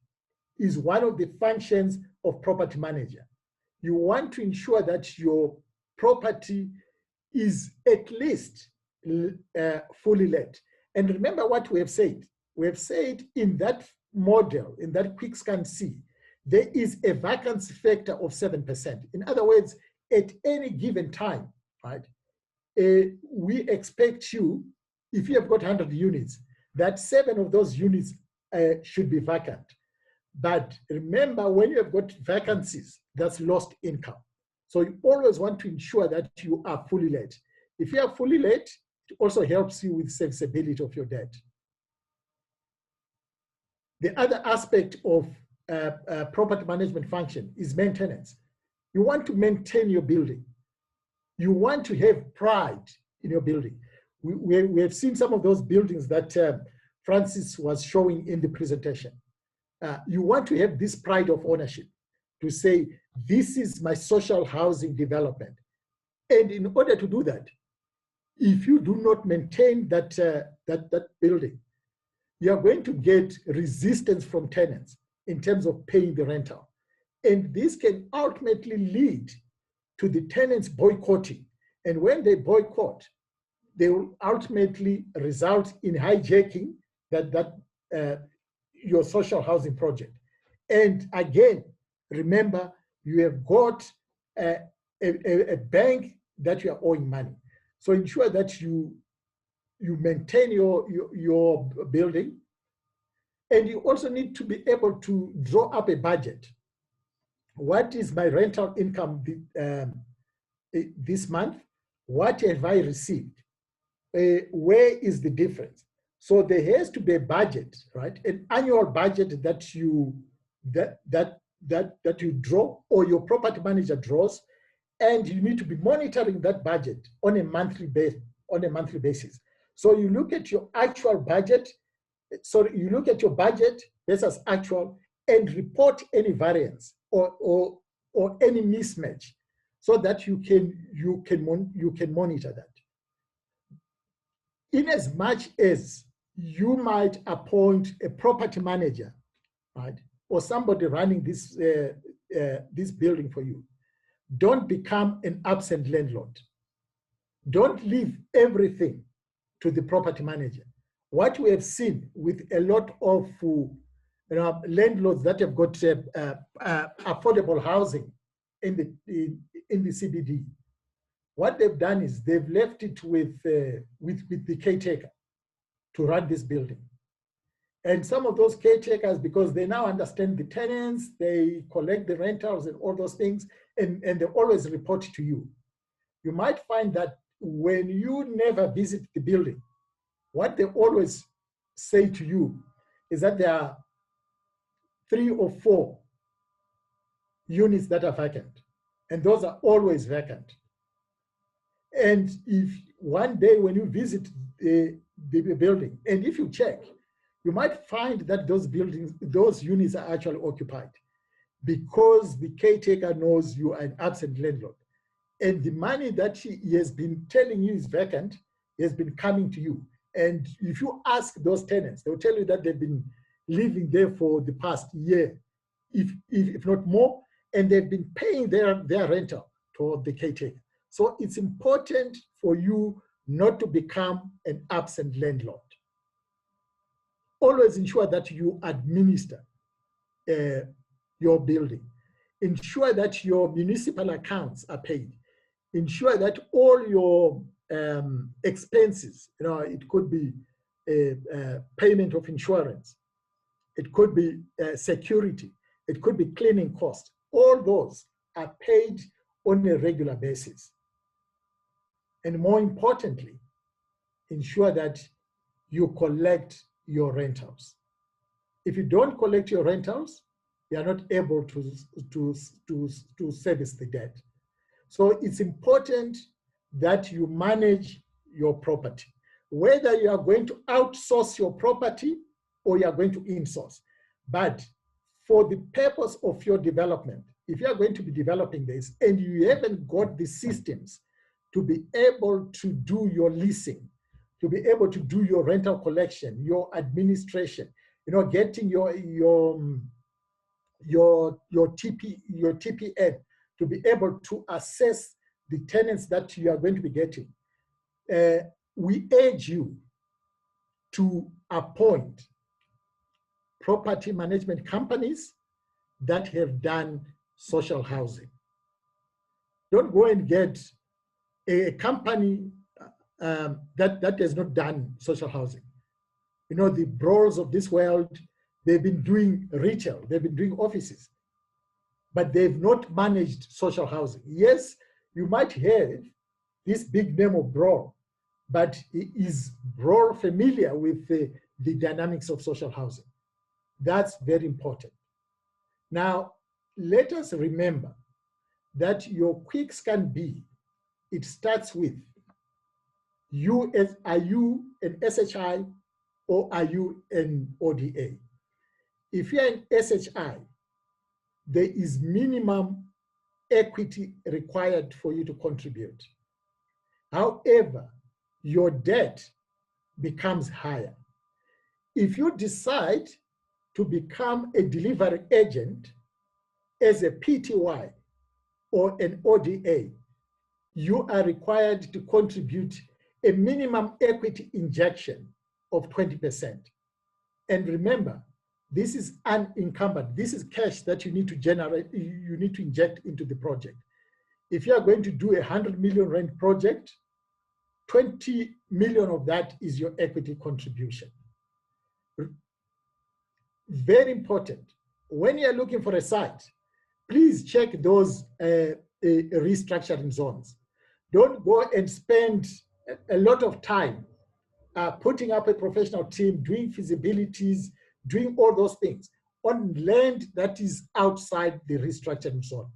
is one of the functions of property manager. You want to ensure that your property is at least fully let. And remember what we have said. We have said in that model, in that quick scan C, there is a vacancy factor of 7%. In other words, at any given time, right, we expect you, if you have got 100 units, that 7 of those units should be vacant. But remember, when you have got vacancies, that's lost income. So you always want to ensure that you are fully let. If you are fully let, it also helps you with serviceability of your debt. The other aspect of property management function is maintenance. You want to maintain your building. You want to have pride in your building. We have seen some of those buildings that Francis was showing in the presentation. You want to have this pride of ownership to say, this is my social housing development. And in order to do that, if you do not maintain that building, you are going to get resistance from tenants in terms of paying the rental. And this can ultimately lead to the tenants boycotting. And when they boycott, they will ultimately result in hijacking your social housing project. And again, remember, you have got a bank that you are owing money. So ensure that you maintain your building. And you also need to be able to draw up a budget. What is my rental income this month? What have I received? Where is the difference? So there has to be a budget, right? An annual budget that you draw, or your property manager draws, and you need to be monitoring that budget on a monthly basis. So you look at your actual budget. So you look at your budget versus actual and report any variance or any mismatch, so that you can monitor that. In as much as you might appoint a property manager, right, or somebody running this building for you, don't become an absent landlord. Don't leave everything to the property manager. What we have seen with a lot of landlords that have got affordable housing in the CBD, what they've done is they've left it with the caretaker to run this building. And some of those caretakers, because they now understand the tenants, they collect the rentals and all those things, and they always report to you. You might find that when you never visit the building, what they always say to you is that there are 3 or 4 units that are vacant, and those are always vacant. And if one day when you visit the building. And if you check, you might find that those buildings, those units are actually occupied because the caretaker knows you are an absent landlord. And the money that he has been telling you is vacant has been coming to you. And if you ask those tenants, they'll tell you that they've been living there for the past year, if not more, and they've been paying their rental to the caretaker. So it's important for you not to become an absent landlord. Always ensure that you administer your building. Ensure that your municipal accounts are paid. Ensure that all your expenses, it could be payment of insurance, it could be security, it could be cleaning costs. All those are paid on a regular basis. And more importantly, ensure that you collect your rentals. If you don't collect your rentals, you are not able to service the debt. So it's important that you manage your property, whether you are going to outsource your property or you are going to insource. But for the purpose of your development, if you are going to be developing this and you haven't got the systems to be able to do your leasing, to be able to do your rental collection, your administration, getting your TPN, to be able to assess the tenants that you are going to be getting, we urge you to appoint property management companies that have done social housing. Don't go and get a company that has not done social housing. The brawls of this world, they've been doing retail, they've been doing offices, but they've not managed social housing. Yes, you might hear this big name of Brawl, but is Brawl familiar with the dynamics of social housing? That's very important. Now, let us remember that your quick scan B, it starts with are you an SHI or are you an ODA? If you're an SHI, there is minimum equity required for you to contribute. However, your debt becomes higher. If you decide to become a delivery agent as a PTY or an ODA, you are required to contribute a minimum equity injection of 20%. And remember, this is unencumbered. This is cash that you need to generate, you need to inject into the project. If you are going to do a 100 million rent project, 20 million of that is your equity contribution. Very important. When you are looking for a site, please check those restructuring zones. Don't go and spend a lot of time putting up a professional team, doing feasibilities, doing all those things on land that is outside the restructuring zone.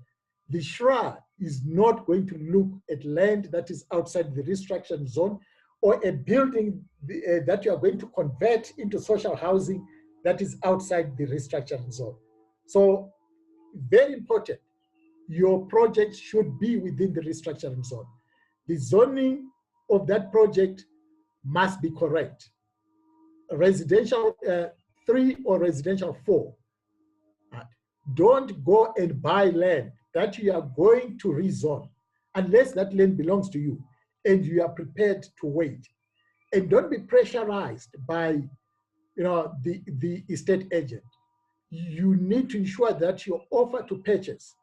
The SHRA is not going to look at land that is outside the restructuring zone or a building that you are going to convert into social housing that is outside the restructuring zone. So, very important, your project should be within the restructuring zone. The zoning of that project must be correct. Residential 3 or residential 4. Don't go and buy land that you are going to rezone unless that land belongs to you and you are prepared to wait. And don't be pressurized by the estate agent. You need to ensure that your offer to purchase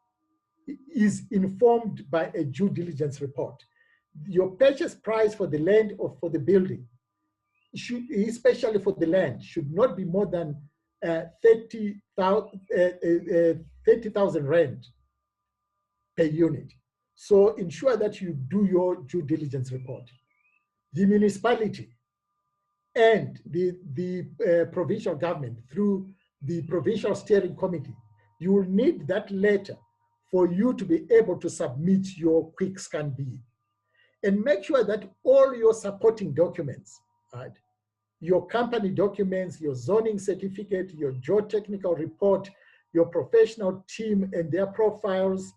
is informed by a due diligence report. Your purchase price for the land or for the building, especially for the land, should not be more than 30,000 rand per unit. So ensure that you do your due diligence report. The municipality and the provincial government through the provincial steering committee, you will need that letter for you to be able to submit your quick scan B. And make sure that all your supporting documents, right, your company documents, your zoning certificate, your geotechnical report, your professional team and their profiles.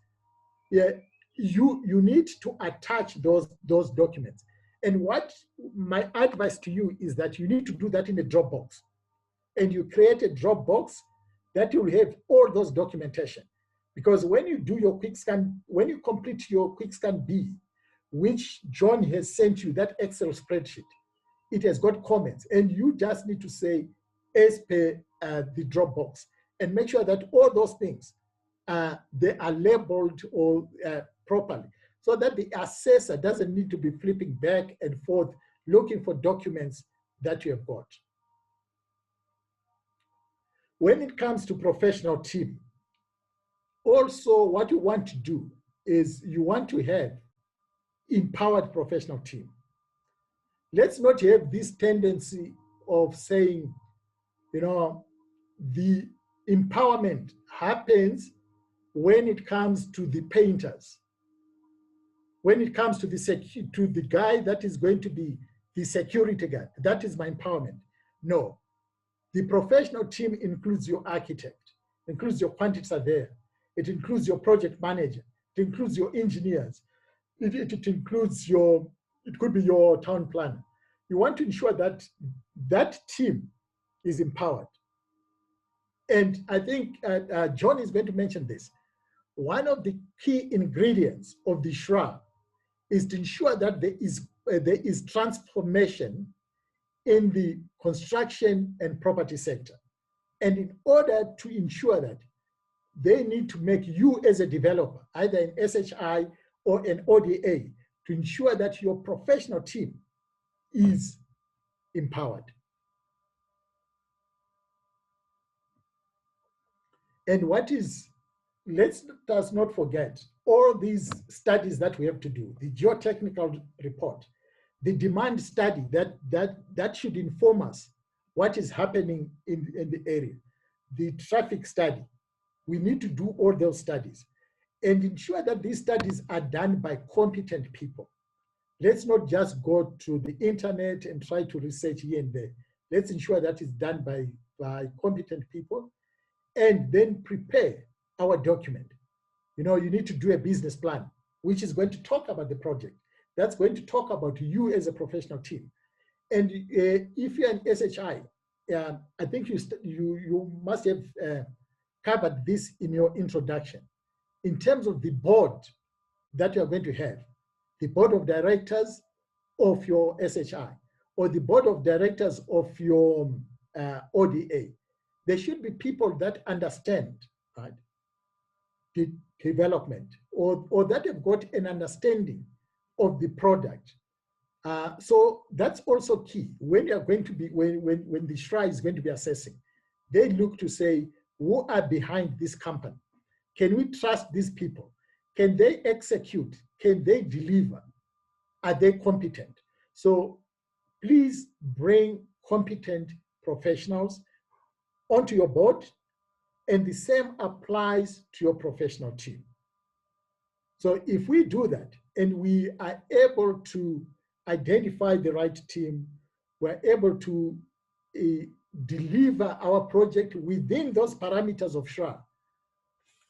Yeah, you need to attach those documents. And what my advice to you is that you need to do that in a Dropbox. And you create a Dropbox that will have all those documentation. Because when you do your quick scan, when you complete your quick scan B, which John has sent you, that Excel spreadsheet, it has got comments, and you just need to say as per the Dropbox, and make sure that all those things they are labeled or properly, so that the assessor doesn't need to be flipping back and forth looking for documents that you have got. When it comes to professional team, also what you want to do is you want to have empowered professional team. Let's not have this tendency of saying, you know, the empowerment happens when it comes to the painters, when it comes to the guy that is going to be the security guy. That is my empowerment. No, the professional team includes your architect, includes your quantity surveyor, it includes your project manager, it includes your engineers, it includes your, it could be your town planner. You want to ensure that that team is empowered. And I think John is going to mention this. One of the key ingredients of the SHRA is to ensure that there is transformation in the construction and property sector. And in order to ensure that, they need to make you as a developer, either an SHI or an ODA, to ensure that your professional team is empowered. And what is, let us not forget, all these studies that we have to do, the geotechnical report, the demand study that should inform us what is happening in the area, the traffic study. We need to do all those studies and ensure that these studies are done by competent people. Let's not just go to the internet and try to research here and there. Let's ensure that it's done by competent people, and then prepare our document. You know, you need to do a business plan, which is going to talk about the project. That's going to talk about you as a professional team. And if you're an SHI, I think you must have covered this in your introduction. In terms of the board that you're going to have, the board of directors of your SHI, or the board of directors of your ODA, there should be people that understand, right, the development, or that have got an understanding of the product. So that's also key. When you're going to be, when the SHRA is going to be assessing, they look to say, who are behind this company? Can we trust these people? Can they execute? Can they deliver? Are they competent? So please bring competent professionals onto your board, and the same applies to your professional team. So if we do that and we are able to identify the right team, we're able to deliver our project within those parameters of SHRA,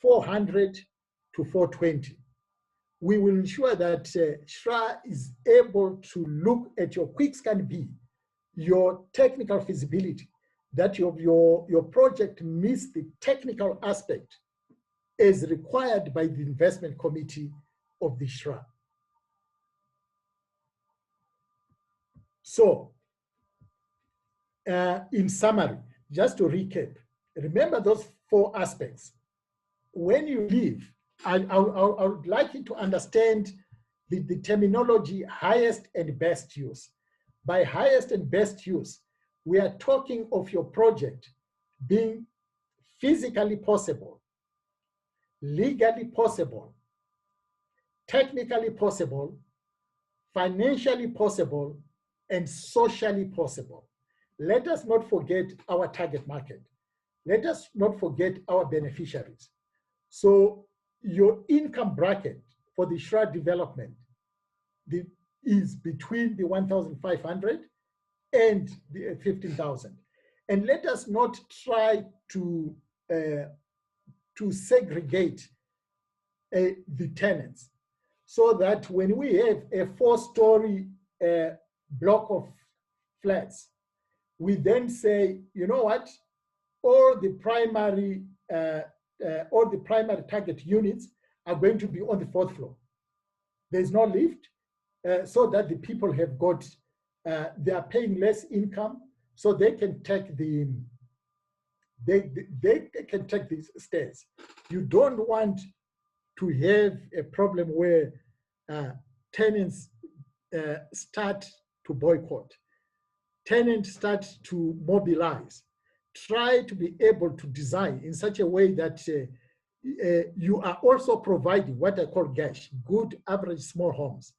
400 to 420. We will ensure that SHRA is able to look at your quick scan B, your technical feasibility, that your project meets the technical aspect as required by the investment committee of the SHRA. So, in summary, just to recap, remember those 4 aspects. When you leave, I would like you to understand the terminology highest and best use. By highest and best use, we are talking of your project being physically possible, legally possible, technically possible, financially possible, and socially possible. Let us not forget our target market. Let us not forget our beneficiaries. So your income bracket for the SHRA development is between the 1,500 and the 15,000. And let us not try to segregate the tenants, so that when we have a 4-story block of flats, we then say, you know what, all the primary target units are going to be on the 4th floor. There's no lift, so that the people have got, they are paying less income, so they can take the, they can take these stairs. You don't want to have a problem where tenants start to boycott, tenants start to mobilize. Try to be able to design in such a way that you are also providing what I call GASH, good average small homes,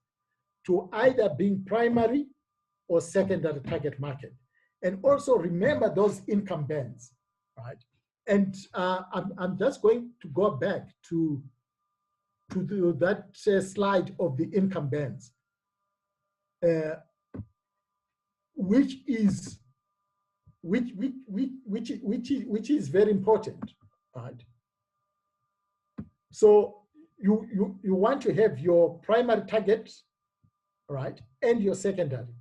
to either being primary or secondary target market. And also remember those income bands, right? And I'm just going to go back to that slide of the income bands, which is very important, right? So you want to have your primary target, right, and your secondary,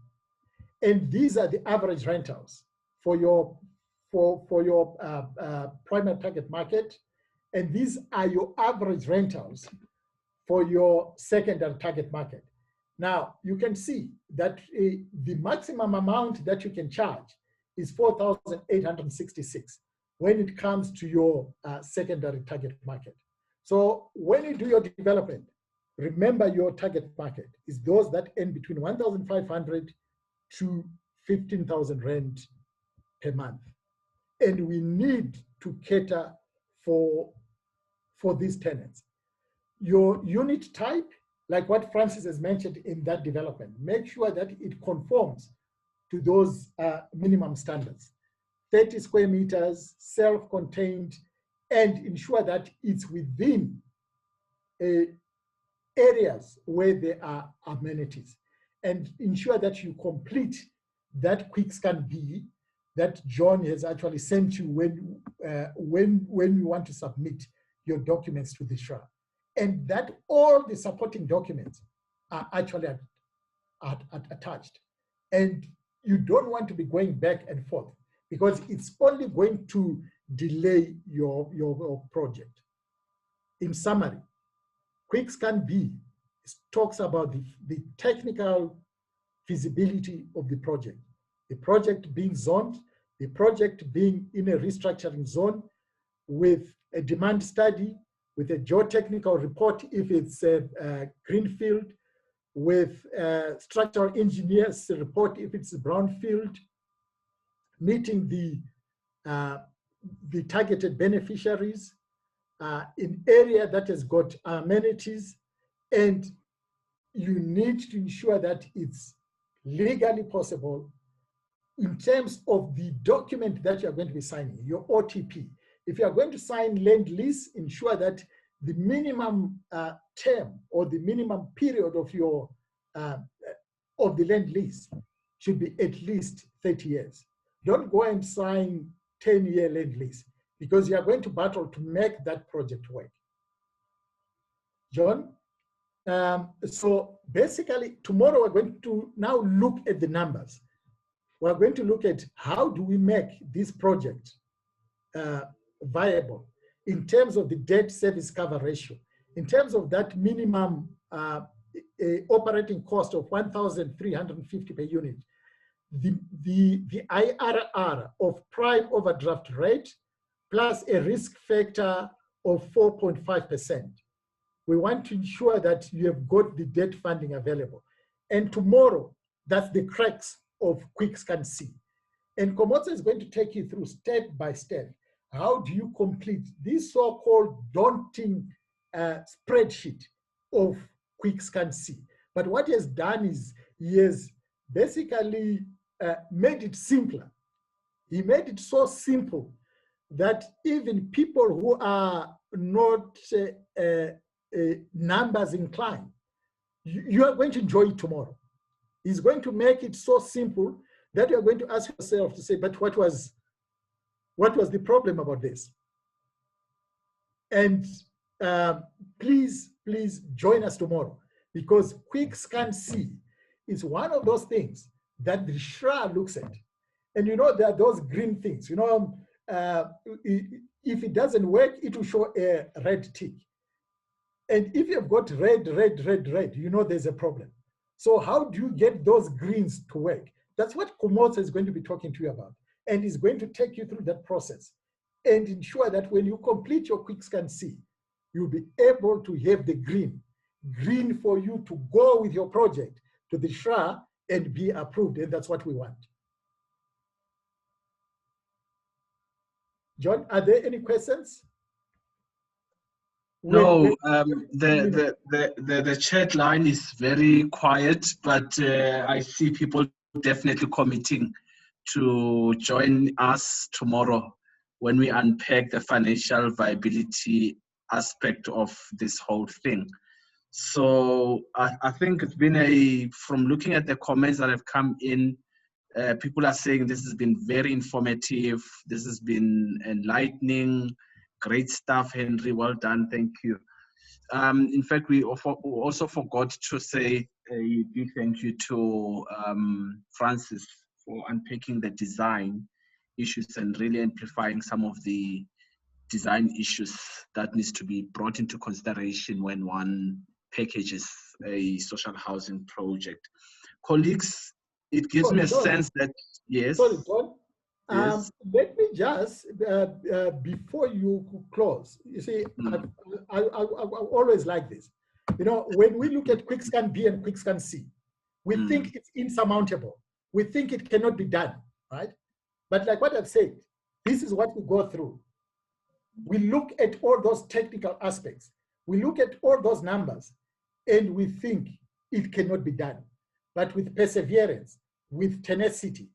and these are the average rentals for your primary target market, and these are your average rentals for your secondary target market. Now you can see that the maximum amount that you can charge is 4,866 when it comes to your secondary target market. So when you do your development, remember your target market is those that earn between 1,500 to 15,000 rand per month. And we need to cater for these tenants. Your unit type, like what Francis has mentioned in that development, make sure that it conforms to those minimum standards. 30 square meters, self-contained, and ensure that it's within areas where there are amenities. And ensure that you complete that quick scan B that John has actually sent you when you want to submit your documents to the SHRA. And that all the supporting documents are actually attached. And you don't want to be going back and forth, because it's only going to delay your project. In summary, Quick Scan B talks about the technical feasibility of the project being zoned, the project being in a restructuring zone with a demand study, with a geotechnical report if it's a greenfield, with a structural engineers report if it's a brownfield, meeting the targeted beneficiaries in area that has got amenities, and you need to ensure that it's legally possible in terms of the document that you're going to be signing, your OTP. If you are going to sign land lease, ensure that the minimum term or the minimum period of your of the land lease should be at least 30 years. Don't go and sign 10-year land lease, because you are going to battle to make that project work. John? So basically, tomorrow we're going to now look at the numbers. We're going to look at how do we make this project viable in terms of the debt service cover ratio, in terms of that minimum operating cost of 1,350 per unit, the IRR of prime overdraft rate plus a risk factor of 4.5%. We want to ensure that you have got the debt funding available. And tomorrow, that's the crux of Quick Scan C. And Komotso is going to take you through step by step. How do you complete this so-called daunting spreadsheet of Quick Scan C? But what he has done is he has basically made it simpler. He made it so simple that even people who are not numbers inclined, you are going to enjoy it tomorrow. He's going to make it so simple that you're going to ask yourself to say, but what was the problem about this? And please join us tomorrow, because Quick Scan C is one of those things that the SHRA looks at. And you know, there are those green things, you know, if it doesn't work, it will show a red tick. And if you've got red, you know there's a problem. So how do you get those greens to work? That's what Kumosa is going to be talking to you about. And is going to take you through that process and ensure that when you complete your Quick Scan C, you'll be able to have the green for you to go with your project to the SHRA and be approved. And that's what we want. John, are there any questions? No, the chat line is very quiet, but I see people definitely committing to join us tomorrow when we unpack the financial viability aspect of this whole thing. So I think it's been from looking at the comments that have come in, people are saying this has been very informative, this has been enlightening, great stuff, Henry, well done, thank you. In fact, we also forgot to say a big thank you to Francis for unpacking the design issues and really amplifying some of the design issues that needs to be brought into consideration when one packages a social housing project. Colleagues, it gives me a sense that, yes. Sorry, John. Yes. Let me just, before you close, you see, I always like this. You know, when we look at Quick Scan B and Quick Scan C, we think it's insurmountable. We think it cannot be done, right? But like what I've said, this is what we go through. We look at all those technical aspects. We look at all those numbers, and we think it cannot be done. But with perseverance, with tenacity,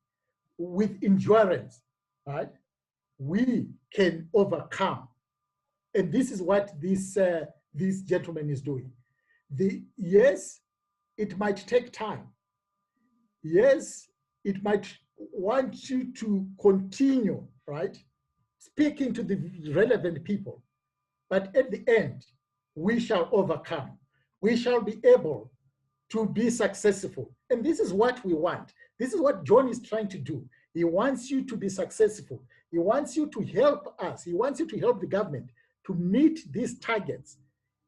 with endurance, right, we can overcome. And this is what this gentleman is doing. Yes, it might take time. Yes, it might want you to continue, right, speaking to the relevant people. But at the end, we shall overcome. We shall be able to be successful. And this is what we want. This is what John is trying to do. He wants you to be successful. He wants you to help us. He wants you to help the government to meet these targets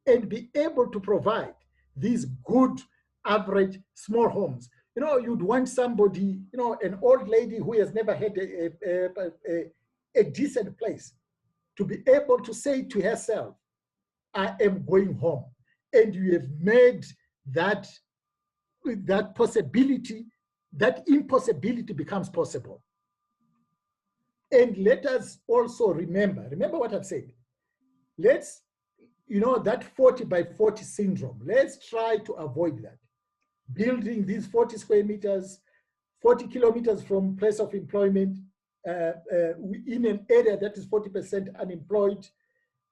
and be able to provide these good, average, small homes. You know, you'd want somebody, you know, an old lady who has never had a decent place to be able to say to herself, I am going home. And you have made that possibility, that impossibility becomes possible. And let us also remember what I've said. Let's, you know, that 40 by 40 syndrome, let's try to avoid that. Building these 40 square meters, 40 kilometers from place of employment, in an area that is 40% unemployed,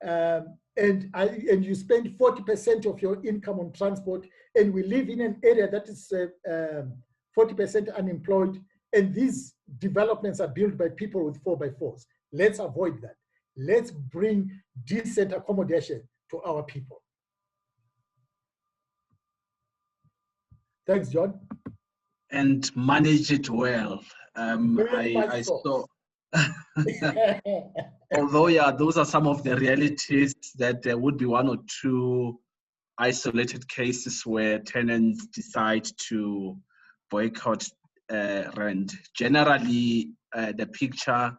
and you spend 40% of your income on transport, and we live in an area that is 40% unemployed, and these developments are built by people with 4x4s. Let's avoid that. Let's bring decent accommodation to our people. Thanks, John. And manage it well. I saw, although, yeah, those are some of the realities, that there would be one or two isolated cases where tenants decide to boycott rent. Generally, the picture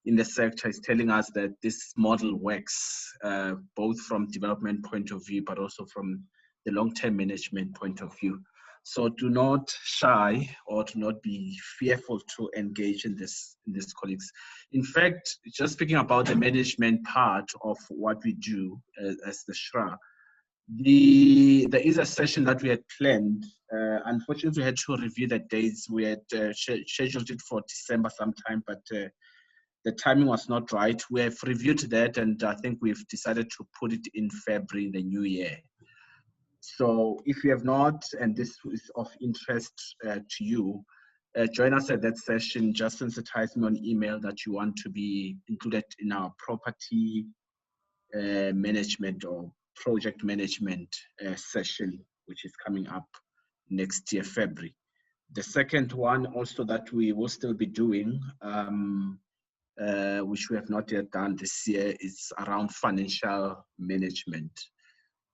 in the sector is telling us that this model works, both from development point of view, but also from the long-term management point of view. So do not shy or do not be fearful to engage in this, colleagues. In fact, just speaking about the management part of what we do as the SHRA, there is a session that we had planned. Unfortunately, we had to review the dates. We had scheduled it for December sometime, but the timing was not right. We have reviewed that, and I think we've decided to put it in February, the new year. So if you have not, and this is of interest to you, join us at that session. Just sensitize me on email that you want to be included in our property management or project management session, which is coming up next year, February. The second one also that we will still be doing, which we have not yet done this year, is around financial management.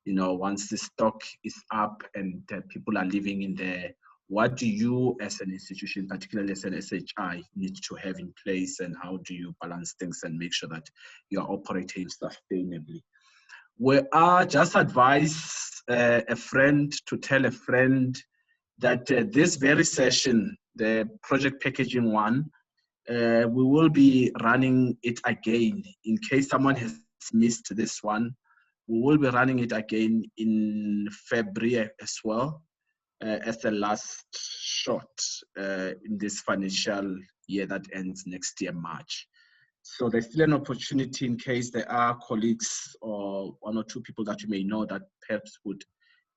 You know, once the stock is up and people are living in there, what do you as an institution, particularly as an SHI, need to have in place, and how do you balance things and make sure that you are operating sustainably? We are just advise a friend to tell a friend that this very session, the project packaging one, we will be running it again. In case someone has missed this one, we will be running it again in February as well, as the last shot in this financial year that ends next year, March. So there's still an opportunity in case there are colleagues or one or two people that you may know that perhaps would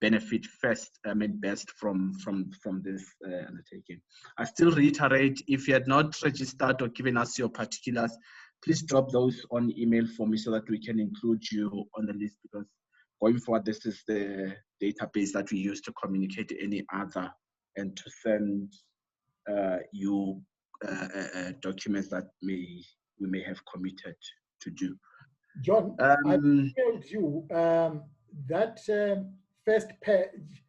benefit best from this undertaking. I still reiterate, if you had not registered or given us your particulars, please drop those on email for me so that we can include you on the list, because going forward, this is the database that we use to communicate to any other and to send you documents that we may have committed to do. John, I told you that first page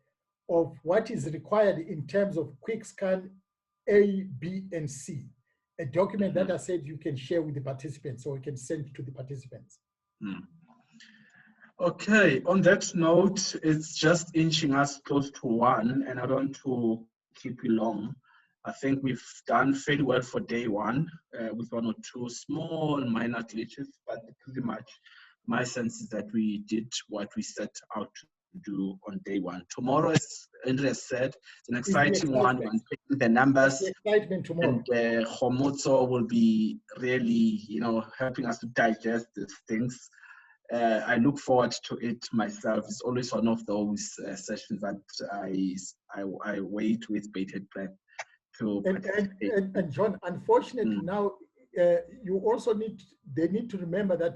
of what is required in terms of quick scan A, B, and C, a document that I said you can share with the participants, or you can send to the participants. Okay, on that note, it's just inching us close to 1, and I don't want to keep you long. I think we've done fairly well for day 1 with 1 or 2 small minor glitches, but pretty much my sense is that we did what we set out to do on day 1. Tomorrow, as Andrea said, it's an exciting one. We're taking the numbers. The excitement tomorrow. And Khomotso will be really, helping us to digest these things. I look forward to it myself. It's always one of those sessions that I wait with bated breath to participate. And John, unfortunately now, you also they need to remember that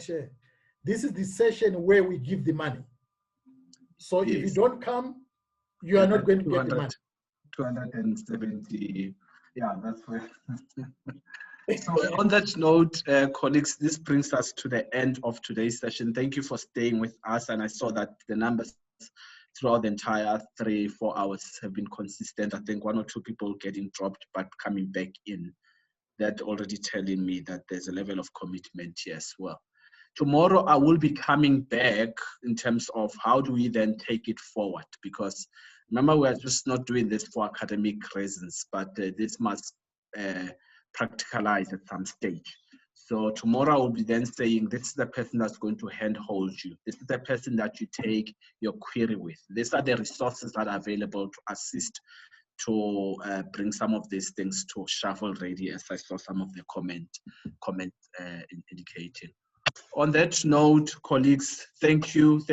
this is the session where we give the money. So if you don't come, you are not going to get the money. 270, yeah, that's where. So on that note, colleagues, this brings us to the end of today's session. Thank you for staying with us. And I saw that the numbers throughout the entire 3-4 hours have been consistent. I think 1 or 2 people getting dropped, but coming back in. That already telling me that there's a level of commitment here as well. Tomorrow, I will be coming back in terms of how do we then take it forward, because remember, we're just not doing this for academic reasons, but this must practicalize at some stage. So tomorrow I will be then saying, this is the person that's going to handhold you. This is the person that you take your query with. These are the resources that are available to assist to bring some of these things to shuffle ready, as I saw some of the comment indicating. On that note, colleagues, thank you.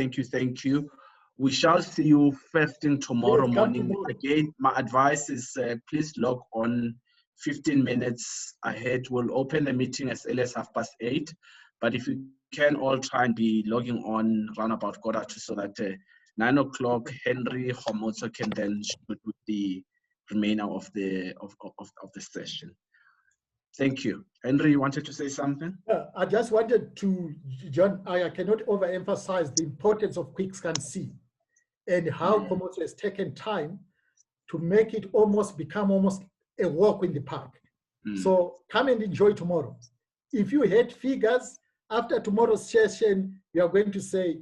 We shall see you first thing tomorrow morning. Again, my advice is please log on 15 minutes ahead. We'll open the meeting as early as 8:30, but if you can all try and be logging on around about 2:45 so that 9 o'clock Henry Khomotso can then shoot with the remainder of the session. Thank you. Henry, you wanted to say something? I just wanted to, John, I cannot overemphasize the importance of Quick Scan C and how Khomotso has taken time to make it become almost a walk in the park. So come and enjoy tomorrow. If you hate figures, after tomorrow's session, you are going to say,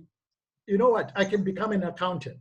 you know what, I can become an accountant.